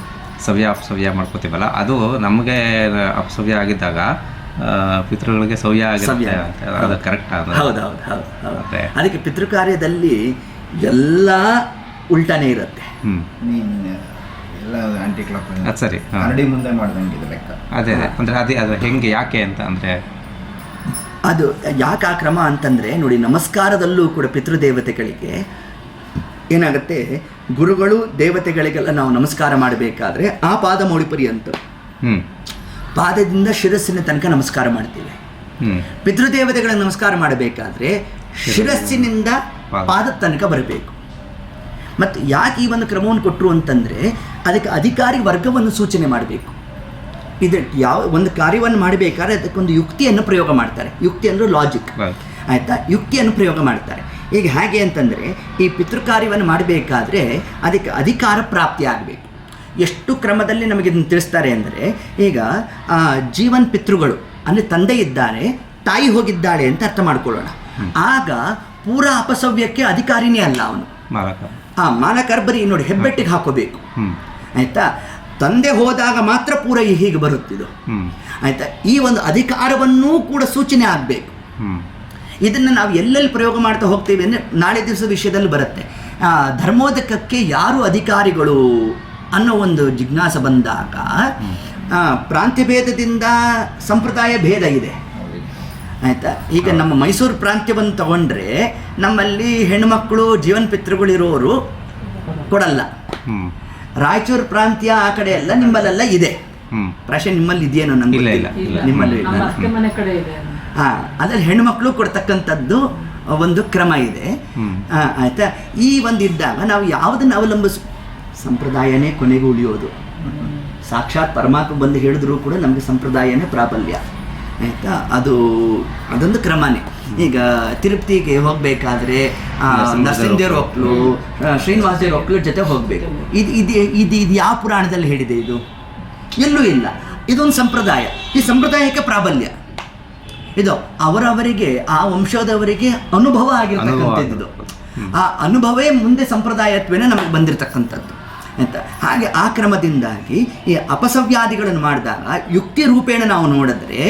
[SPEAKER 2] ಅಪಸವ್ಯ ಮಾಡ್ಕೋತೀವಲ್ಲ, ಅದು ನಮಗೆ ಅಪಸವ್ಯ ಆಗಿದ್ದಾಗ ಪಿತೃಗಳಿಗೆ ಸವ್ಯ ಆಗಿರುತ್ತೆ, ಅದು ಕರೆಕ್ಟ್?
[SPEAKER 1] ಹೌದು. ಅದಕ್ಕೆ ಪಿತೃ ಕಾರ್ಯದಲ್ಲಿ ಎಲ್ಲ ಉಲ್ಟಾನೇ ಇರುತ್ತೆ.
[SPEAKER 2] ಅದು ಸರಿ,
[SPEAKER 3] ಮುಂದೆ ಮಾಡ್ದಂಗೆ ಲೆಕ್ಕ.
[SPEAKER 2] ಅದೇ ಅಂದರೆ ಅದು ಹೆಂಗೆ, ಯಾಕೆ ಅಂತ ಅಂದರೆ
[SPEAKER 1] ಅದು ಯಾಕೆ ಆ ಕ್ರಮ ಅಂತಂದರೆ ನೋಡಿ, ನಮಸ್ಕಾರದಲ್ಲೂ ಕೂಡ ಪಿತೃದೇವತೆಗಳಿಗೆ ಏನಾಗುತ್ತೆ, ಗುರುಗಳು ದೇವತೆಗಳಿಗೆಲ್ಲ ನಾವು ನಮಸ್ಕಾರ ಮಾಡಬೇಕಾದ್ರೆ ಆ ಪಾದ ಮೌಳಿಪರಿ ಅಂತ ಪಾದದಿಂದ ಶಿರಸ್ಸಿನ ತನಕ ನಮಸ್ಕಾರ ಮಾಡ್ತೀವಿ. ಪಿತೃದೇವತೆಗಳಿಗೆ ನಮಸ್ಕಾರ ಮಾಡಬೇಕಾದ್ರೆ ಶಿರಸ್ಸಿನಿಂದ ಪಾದದ ತನಕ ಬರಬೇಕು. ಮತ್ತು ಯಾಕೆ ಈ ಒಂದು ಕ್ರಮವನ್ನು ಕೊಟ್ಟರು ಅಂತಂದರೆ, ಅದಕ್ಕೆ ಅಧಿಕಾರಿ ವರ್ಗವನ್ನು ಸೂಚನೆ ಮಾಡಬೇಕು. ಇದು ಯಾವ ಒಂದು ಕಾರ್ಯವನ್ನು ಮಾಡಬೇಕಾದ್ರೆ ಅದಕ್ಕೊಂದು ಯುಕ್ತಿಯನ್ನು ಪ್ರಯೋಗ ಮಾಡ್ತಾರೆ. ಯುಕ್ತಿ ಅಂದರೆ ಲಾಜಿಕ್, ಆಯಿತಾ? ಯುಕ್ತಿಯನ್ನು ಪ್ರಯೋಗ ಮಾಡ್ತಾರೆ. ಈಗ ಹೇಗೆ ಅಂತಂದರೆ, ಈ ಪಿತೃ ಕಾರ್ಯವನ್ನು ಮಾಡಬೇಕಾದ್ರೆ ಅದಕ್ಕೆ ಅಧಿಕಾರ ಪ್ರಾಪ್ತಿ ಆಗಬೇಕು. ಎಷ್ಟು ಕ್ರಮದಲ್ಲಿ ನಮಗೆ ಇದನ್ನು ತಿಳಿಸ್ತಾರೆ ಅಂದರೆ, ಈಗ ಜೀವನ್ ಪಿತೃಗಳು ಅಂದರೆ ತಂದೆ ಇದ್ದಾರೆ, ತಾಯಿ ಹೋಗಿದ್ದಾಳೆ ಅಂತ ಅರ್ಥ ಮಾಡ್ಕೊಳ್ಳೋಣ. ಆಗ ಪೂರ ಅಪಸವ್ಯಕ್ಕೆ ಅಧಿಕಾರಿನೇ ಅಲ್ಲ ಅವನು, ಮಾಲಕರ್ ಬರೀ ನೋಡಿ ಹೆಬ್ಬೆಟ್ಟಿಗೆ ಹಾಕೋಬೇಕು, ಆಯಿತಾ? ತಂದೆ ಹೋದಾಗ ಮಾತ್ರ ಪೂರ ಹೀಗೆ ಬರುತ್ತಿದ್ದು, ಆಯಿತಾ? ಈ ಒಂದು ಅಧಿಕಾರವನ್ನೂ ಕೂಡ ಸೂಚನೆ ಆಗಬೇಕು. ಇದನ್ನು ನಾವು ಎಲ್ಲೆಲ್ಲಿ ಪ್ರಯೋಗ ಮಾಡ್ತಾ ಹೋಗ್ತೀವಿ ಅಂದರೆ ನಾಳೆ ದಿವಸದ ವಿಷಯದಲ್ಲಿ ಬರುತ್ತೆ. ಧರ್ಮೋದಕಕ್ಕೆ ಯಾರು ಅಧಿಕಾರಿಗಳು ಅನ್ನೋ ಒಂದು ಜಿಜ್ಞಾಸೆ ಬಂದಾಗ, ಪ್ರಾಂತ್ಯ ಭೇದದಿಂದ ಸಂಪ್ರದಾಯ ಭೇದ ಇದೆ, ಆಯಿತಾ? ಈಗ ನಮ್ಮ ಮೈಸೂರು ಪ್ರಾಂತ್ಯವನ್ನು ತಗೊಂಡ್ರೆ ನಮ್ಮಲ್ಲಿ ಹೆಣ್ಣುಮಕ್ಕಳು ಜೀವನ ಪಿತೃಗಳಿರೋರು ಕೊಡಲ್ಲ. ರಾಯಚೂರು ಪ್ರಾಂತ್ಯ ಆ ಕಡೆ ಎಲ್ಲ ನಿಮ್ಮಲ್ಲೆಲ್ಲ ಇದೆ. ಪ್ರಾಶಃ ನಿಮ್ಮಲ್ಲಿ ಇದೆಯೇನೋ ನಂಗೆ
[SPEAKER 2] ಇಲ್ಲ,
[SPEAKER 1] ನಿಮ್ಮಲ್ಲಿ ಇಲ್ಲ. ಅದ್ರಲ್ಲಿ ಹೆಣ್ಣುಮಕ್ಕಳು ಕೊಡ್ತಕ್ಕಂಥದ್ದು ಒಂದು ಕ್ರಮ ಇದೆ, ಆಯಿತಾ? ಈ ಒಂದಿದ್ದಾಗ ನಾವು ಯಾವುದನ್ನು ಸಂಪ್ರದಾಯನೇ ಕೊನೆಗೂ ಉಳಿಯೋದು. ಸಾಕ್ಷಾತ್ ಪರಮಾತ್ಮ ಬಂದು ಹೇಳಿದ್ರು ಕೂಡ ನಮಗೆ ಸಂಪ್ರದಾಯನೇ ಪ್ರಾಬಲ್ಯ, ಆಯಿತಾ? ಅದೊಂದು ಕ್ರಮನೇ. ಈಗ ತಿರುಪತಿಗೆ ಹೋಗಬೇಕಾದ್ರೆ ನರಸಿಂಹದೇವ್ರ ಒಕ್ಕಲು, ಶ್ರೀನಿವಾಸ ದೇವ್ರ ಒಕ್ಕಲು ಜೊತೆ ಹೋಗಬೇಕು. ಇದು ಯಾವ ಪುರಾಣದಲ್ಲಿ ಹೇಳಿದೆ? ಇದು ಎಲ್ಲೂ ಇಲ್ಲ. ಇದೊಂದು ಸಂಪ್ರದಾಯ. ಈ ಸಂಪ್ರದಾಯಕ್ಕೆ ಪ್ರಾಬಲ್ಯ. ಇದು ಅವರವರಿಗೆ, ಆ ವಂಶದವರಿಗೆ ಅನುಭವ ಆಗಿರ್ತಕ್ಕಂಥದ್ದು. ಆ ಅನುಭವವೇ ಮುಂದೆ ಸಂಪ್ರದಾಯತ್ವೇನ ನಮಗೆ ಬಂದಿರತಕ್ಕಂಥದ್ದು, ಆಯಿತಾ? ಹಾಗೆ ಆ ಕ್ರಮದಿಂದಾಗಿ ಈ ಅಪಸವ್ಯಾದಿಗಳನ್ನು ಮಾಡಿದಾಗ ಯುಕ್ತಿ ರೂಪೇಣ ನಾವು ನೋಡಿದ್ರೆ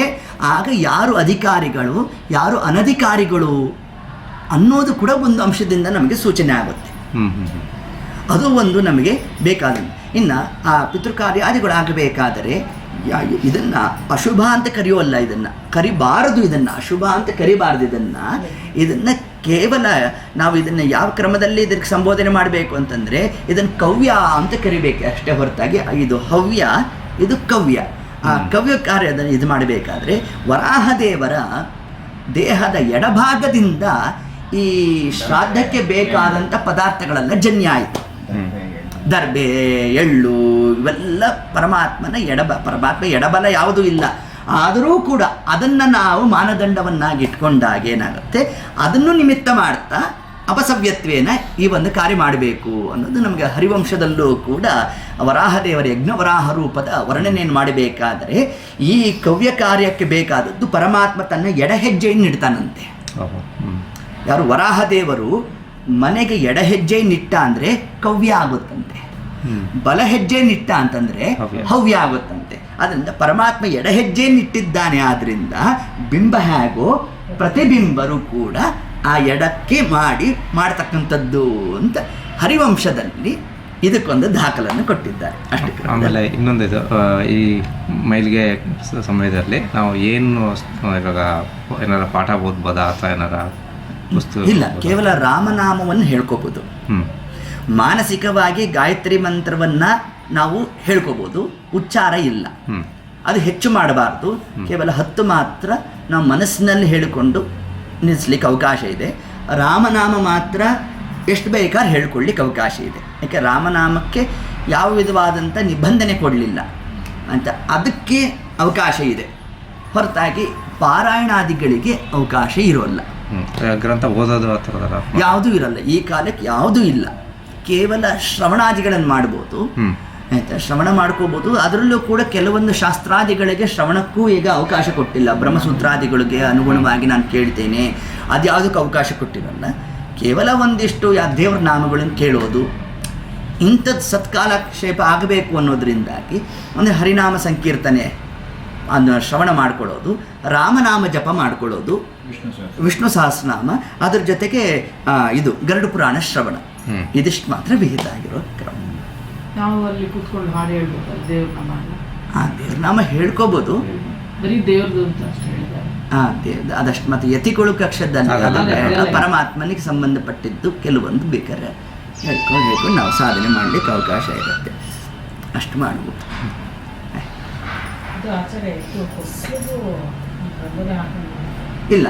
[SPEAKER 1] ಆಗ ಯಾರು ಅಧಿಕಾರಿಗಳು ಯಾರು ಅನಧಿಕಾರಿಗಳು ಅನ್ನೋದು ಕೂಡ ಒಂದು ಅಂಶದಿಂದ ನಮಗೆ ಸೂಚನೆ ಆಗುತ್ತೆ. ಅದು ಒಂದು ನಮಗೆ ಬೇಕಾದಂತೆ. ಇನ್ನು ಆ ಪಿತೃಕಾರ್ಯಾದಿಗಳಾಗಬೇಕಾದರೆ ಇದನ್ನು ಅಶುಭ ಅಂತ ಕರೆಯೋಲ್ಲ, ಇದನ್ನು ಕರಿಬಾರದು, ಇದನ್ನು ಅಶುಭ ಅಂತ ಕರಿಬಾರದು. ಇದನ್ನು ಕೇವಲ ನಾವು ಇದನ್ನು ಯಾವ ಕ್ರಮದಲ್ಲಿ ಇದಕ್ಕೆ ಸಂಬೋಧನೆ ಮಾಡಬೇಕು ಅಂತಂದರೆ, ಇದನ್ನು ಕವ್ಯ ಅಂತ ಕರಿಬೇಕು ಅಷ್ಟೇ ಹೊರತಾಗಿ ಇದು ಹವ್ಯ, ಇದು ಕವ್ಯ. ಆ ಕವ್ಯ ಕಾರ್ಯದ ಇದು ಮಾಡಬೇಕಾದ್ರೆ ವರಾಹದೇವರ ದೇಹದ ಎಡಭಾಗದಿಂದ ಈ ಶ್ರಾದ್ದಕ್ಕೆ ಬೇಕಾದಂಥ ಪದಾರ್ಥಗಳೆಲ್ಲ ಜನ್ಯ ಆಯಿತು. ದರ್ಬೆ, ಎಳ್ಳು ಇವೆಲ್ಲ ಪರಮಾತ್ಮನ ಪರಮಾತ್ಮ ಎಡಬಲ ಯಾವುದೂ ಇಲ್ಲ. ಆದರೂ ಕೂಡ ಅದನ್ನು ನಾವು ಮಾನದಂಡವನ್ನಾಗಿ ಇಟ್ಕೊಂಡಾಗ ಏನಾಗುತ್ತೆ, ಅದನ್ನು ನಿಮಿತ್ತ ಮಾಡ್ತಾ ಅಪಸವ್ಯತ್ವೇನ ಈ ಒಂದು ಕಾರ್ಯ ಮಾಡಬೇಕು ಅನ್ನೋದು ನಮಗೆ ಹರಿವಂಶದಲ್ಲೂ ಕೂಡ ವರಾಹದೇವರ ಯಜ್ಞವರಾಹ ರೂಪದ ವರ್ಣನೆಯನ್ನು ಮಾಡಬೇಕಾದರೆ ಈ ಕವ್ಯ ಕಾರ್ಯಕ್ಕೆ ಬೇಕಾದದ್ದು ಪರಮಾತ್ಮ ತನ್ನ ಎಡಹೆಜ್ಜೆಯನ್ನು ಇಡ್ತಾನಂತೆ. ಯಾರು ವರಾಹದೇವರು ಮನೆಗೆ ಎಡಹೆಜ್ಜೆ ನಿಟ್ಟ ಅಂದರೆ ಕವ್ಯ ಆಗುತ್ತಂತೆ, ಬಲ ಹೆಜ್ಜೆ ನಿಟ್ಟ ಅಂತಂದರೆ ಹವ್ಯ ಆಗುತ್ತಂತೆ. ಅದರಿಂದ ಪರಮಾತ್ಮ ಎಡಹೆಜ್ಜೆಯನ್ನಿಟ್ಟಿದ್ದಾನೆ. ಆದ್ದರಿಂದ ಬಿಂಬ ಹೇಗೋ ಪ್ರತಿಬಿಂಬರು ಕೂಡ ಆ ಎಡಕ್ಕೆ ಮಾಡತಕ್ಕಂಥದ್ದು ಅಂತ ಹರಿವಂಶದಲ್ಲಿ ಇದಕ್ಕೊಂದು ದಾಖಲನ್ನು ಕೊಟ್ಟಿದ್ದಾರೆ. ಅಷ್ಟೇ.
[SPEAKER 2] ಆಮೇಲೆ ಇನ್ನೊಂದು ಇದು ಈ ಮೈಲಿಗೆ ಸಮಯದಲ್ಲಿ ನಾವು ಏನು ಇವಾಗ ಏನಾರ ಪಾಠ ಓದ್ಬೋದಾ ಅಥವಾ ಏನಾರ ಪುಸ್ತಕ
[SPEAKER 1] ಇಲ್ಲ, ಕೇವಲ ರಾಮನಾಮವನ್ನು ಹೇಳ್ಕೋಬೋದು. ಮಾನಸಿಕವಾಗಿ ಗಾಯತ್ರಿ ಮಂತ್ರವನ್ನು ನಾವು ಹೇಳ್ಕೋಬೋದು, ಉಚ್ಚಾರ ಇಲ್ಲ. ಅದು ಹೆಚ್ಚು ಮಾಡಬಾರ್ದು, ಕೇವಲ 10 ಮಾತ್ರ ನಾವು ಮನಸ್ಸಿನಲ್ಲಿ ಹೇಳಿಕೊಂಡು ನಿಲ್ಲಿಸ್ಲಿಕ್ಕೆ ಅವಕಾಶ ಇದೆ. ರಾಮನಾಮ ಮಾತ್ರ ಎಷ್ಟು ಬೇಕಾದ್ರೆ ಹೇಳ್ಕೊಳ್ಳಿಕ್ಕೆ ಅವಕಾಶ ಇದೆ. ಯಾಕೆ ರಾಮನಾಮಕ್ಕೆ ಯಾವ ವಿಧವಾದಂಥ ನಿಬಂಧನೆ ಕೊಡಲಿಲ್ಲ ಅಂತ, ಅದಕ್ಕೆ ಅವಕಾಶ ಇದೆ. ಹೊರತಾಗಿ ಪಾರಾಯಣಾದಿಗಳಿಗೆ ಅವಕಾಶ ಇರೋಲ್ಲ.
[SPEAKER 2] ಗ್ರಂಥ ಓದೋದು ಆ ಥರದ
[SPEAKER 1] ಯಾವುದೂ ಇರಲ್ಲ. ಈ ಕಾಲಕ್ಕೆ ಯಾವುದೂ ಇಲ್ಲ. ಕೇವಲ ಶ್ರವಣಾದಿಗಳನ್ನು ಮಾಡ್ಬೋದು, ಆಯಿತಾ, ಶ್ರವಣ ಮಾಡ್ಕೋಬೋದು. ಅದರಲ್ಲೂ ಕೂಡ ಕೆಲವೊಂದು ಶಾಸ್ತ್ರಾದಿಗಳಿಗೆ ಶ್ರವಣಕ್ಕೂ ಈಗ ಅವಕಾಶ ಕೊಟ್ಟಿಲ್ಲ. ಬ್ರಹ್ಮಸೂತ್ರಾದಿಗಳಿಗೆ ಅನುಗುಣವಾಗಿ ನಾನು ಕೇಳ್ತೇನೆ, ಅದು ಯಾವುದಕ್ಕೆ ಅವಕಾಶ ಕೊಟ್ಟಿರಲ್ಲ. ಕೇವಲ ಒಂದಿಷ್ಟು ದೇವ್ರ ನಾಮಗಳನ್ನು ಕೇಳೋದು, ಇಂಥದ್ದು ಸತ್ಕಾಲಕ್ಷೇಪ ಆಗಬೇಕು ಅನ್ನೋದರಿಂದಾಗಿ ಒಂದು ಹರಿನಾಮ ಸಂಕೀರ್ತನೆ ಅದನ್ನು ಶ್ರವಣ ಮಾಡ್ಕೊಳ್ಳೋದು, ರಾಮನಾಮ ಜಪ ಮಾಡ್ಕೊಳ್ಳೋದು, ವಿಷ್ಣು ಸಹಸ್ರನಾಮ, ಅದ್ರ ಜೊತೆಗೆ ಇದು ಗರುಡ ಪುರಾಣ ಶ್ರವಣ, ಇದಿಷ್ಟು ಮಾತ್ರ ವಿಹಿತ ಆಗಿರೋ ಕ್ರಮ.
[SPEAKER 4] ನಾವು ಅಲ್ಲಿ ಕೂತ್ಕೊಂಡು ಹಾಡು ಹೇಳ್ಬೋದು ದೇವ್ರ ನಾಮ.
[SPEAKER 1] ದೇವ್ರ ನಾಮ ಹೇಳ್ಕೋಬೋದು,
[SPEAKER 4] ಬರೀ ದೇವ್ರದ್ದು ಅಂತ ಅಷ್ಟೇ ಹೇಳಿದ್ದಾರೆ.
[SPEAKER 1] ಅದಷ್ಟು ಮತ್ತು ಯತಿಗಳು ಕಕ್ಷದಲ್ಲಿ ಪರಮಾತ್ಮನಿಗೆ ಸಂಬಂಧಪಟ್ಟಿದ್ದು ಕೆಲವೊಂದು ಬೇಕಾದ್ರೆ ಹೇಳ್ಕೊಂಡು ನಾವು ಸಾಧನೆ ಮಾಡಲಿಕ್ಕೆ ಅವಕಾಶ ಇರುತ್ತೆ. ಅಷ್ಟು ಮಾಡ್ಬೋದು.
[SPEAKER 4] ಅದು ಆಚಾರ್ಯ
[SPEAKER 1] ಇಲ್ಲ,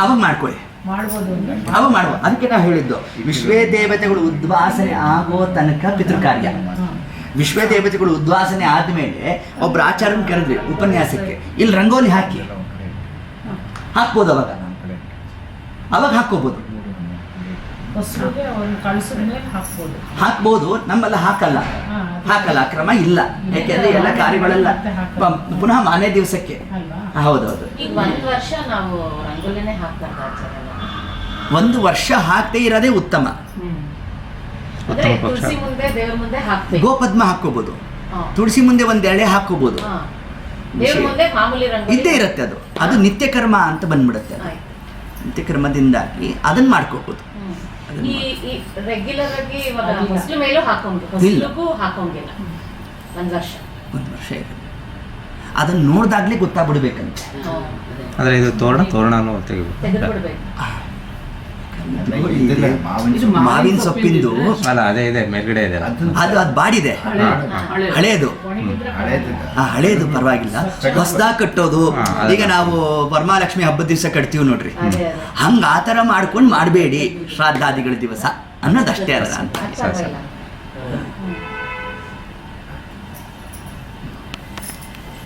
[SPEAKER 1] ಅವಾಗ ಮಾಡ್ಕೊಳ್ಳಿ, ಅವಾಗ ಮಾಡುವ. ಅದಕ್ಕೆ ನಾವು ಹೇಳಿದ್ದು ವಿಶ್ವೇ ದೇವತೆಗಳು ಉದ್ವಾಸನೆ ಆಗೋ ತನಕ ಪಿತೃಕಾರ್ಯ. ವಿಶ್ವ ದೇವತೆಗಳು ಉದ್ವಾಸನೆ ಆದಮೇಲೆ ಒಬ್ಬರು ಆಚಾರ್ಯನ ಕರೆದ್ವಿ ಉಪನ್ಯಾಸಕ್ಕೆ, ಇಲ್ಲಿ ರಂಗೋಲಿ ಹಾಕ್ಬೋದು, ಅವಾಗ ಹಾಕ್ಕೋಬೋದು, ಹಾಕ್ಬೋದು. ನಮ್ಮಲ್ಲ ಹಾಕಲ್ಲ ಕ್ರಮ ಇಲ್ಲ. ಯಾಕೆಂದ್ರೆ ಎಲ್ಲ ಕಾರ್ಯಗಳೆಲ್ಲ ಪುನಃ ಮಾನ್ಯ ದಿವಸಕ್ಕೆ. ಹೌದೌದು, ಒಂದು ವರ್ಷ ಹಾಕ್ತೇ ಇರೋದೇ ಉತ್ತಮ. ಗೋಪದ್ಮ ಹಾಕ್ಕೋಬೋದು, ತುಳಸಿ ಮುಂದೆ ಒಂದು ಎಳೆ ಹಾಕ್ಕೋಬೋದು, ಇದ್ದೇ ಇರುತ್ತೆ. ಅದು ನಿತ್ಯ ಕರ್ಮ ಅಂತ ಬಂದ್ಬಿಡುತ್ತೆ. ನಿತ್ಯ ಕರ್ಮದಿಂದಾಗಿ ಅದನ್ನ ಮಾಡ್ಕೋಬೋದು. ಒಂದು ವರ್ಷ ಅದನ್ನ ನೋಡ್ದಾಗ್ಲೇ ಗೊತ್ತಾಗ್ಬಿಡ್ಬೇಕಂತ.
[SPEAKER 2] ಆದರೆ ಇದು ತೋರಣನೂ ತೆಗೆದು
[SPEAKER 1] ಮಾವಿನ ಸೊಪ್ಪಿಂದು
[SPEAKER 2] ಅಲ್ಲ, ಅದೇ ಇದೆ ಮೇಲ್ಗಡೆ ಇದೆ,
[SPEAKER 1] ಅದು ಬಾಡಿದೆ, ಹಳೇದು ಪರವಾಗಿಲ್ಲ. ಹೊಸದಾಗಿ ಕಟ್ಟೋದು, ಈಗ ನಾವು ವರಮಹಾಲಕ್ಷ್ಮಿ ಹಬ್ಬದ ದಿವಸ ಕಟ್ತೀವಿ ನೋಡ್ರಿ, ಹಂಗ ಆ ಥರ ಮಾಡ್ಕೊಂಡು ಮಾಡಬೇಡಿ ಶ್ರಾದ್ದಾದಿಗಳ ದಿವಸ ಅನ್ನೋದಷ್ಟೇ ಅಲ್ಲ ಅಂತ.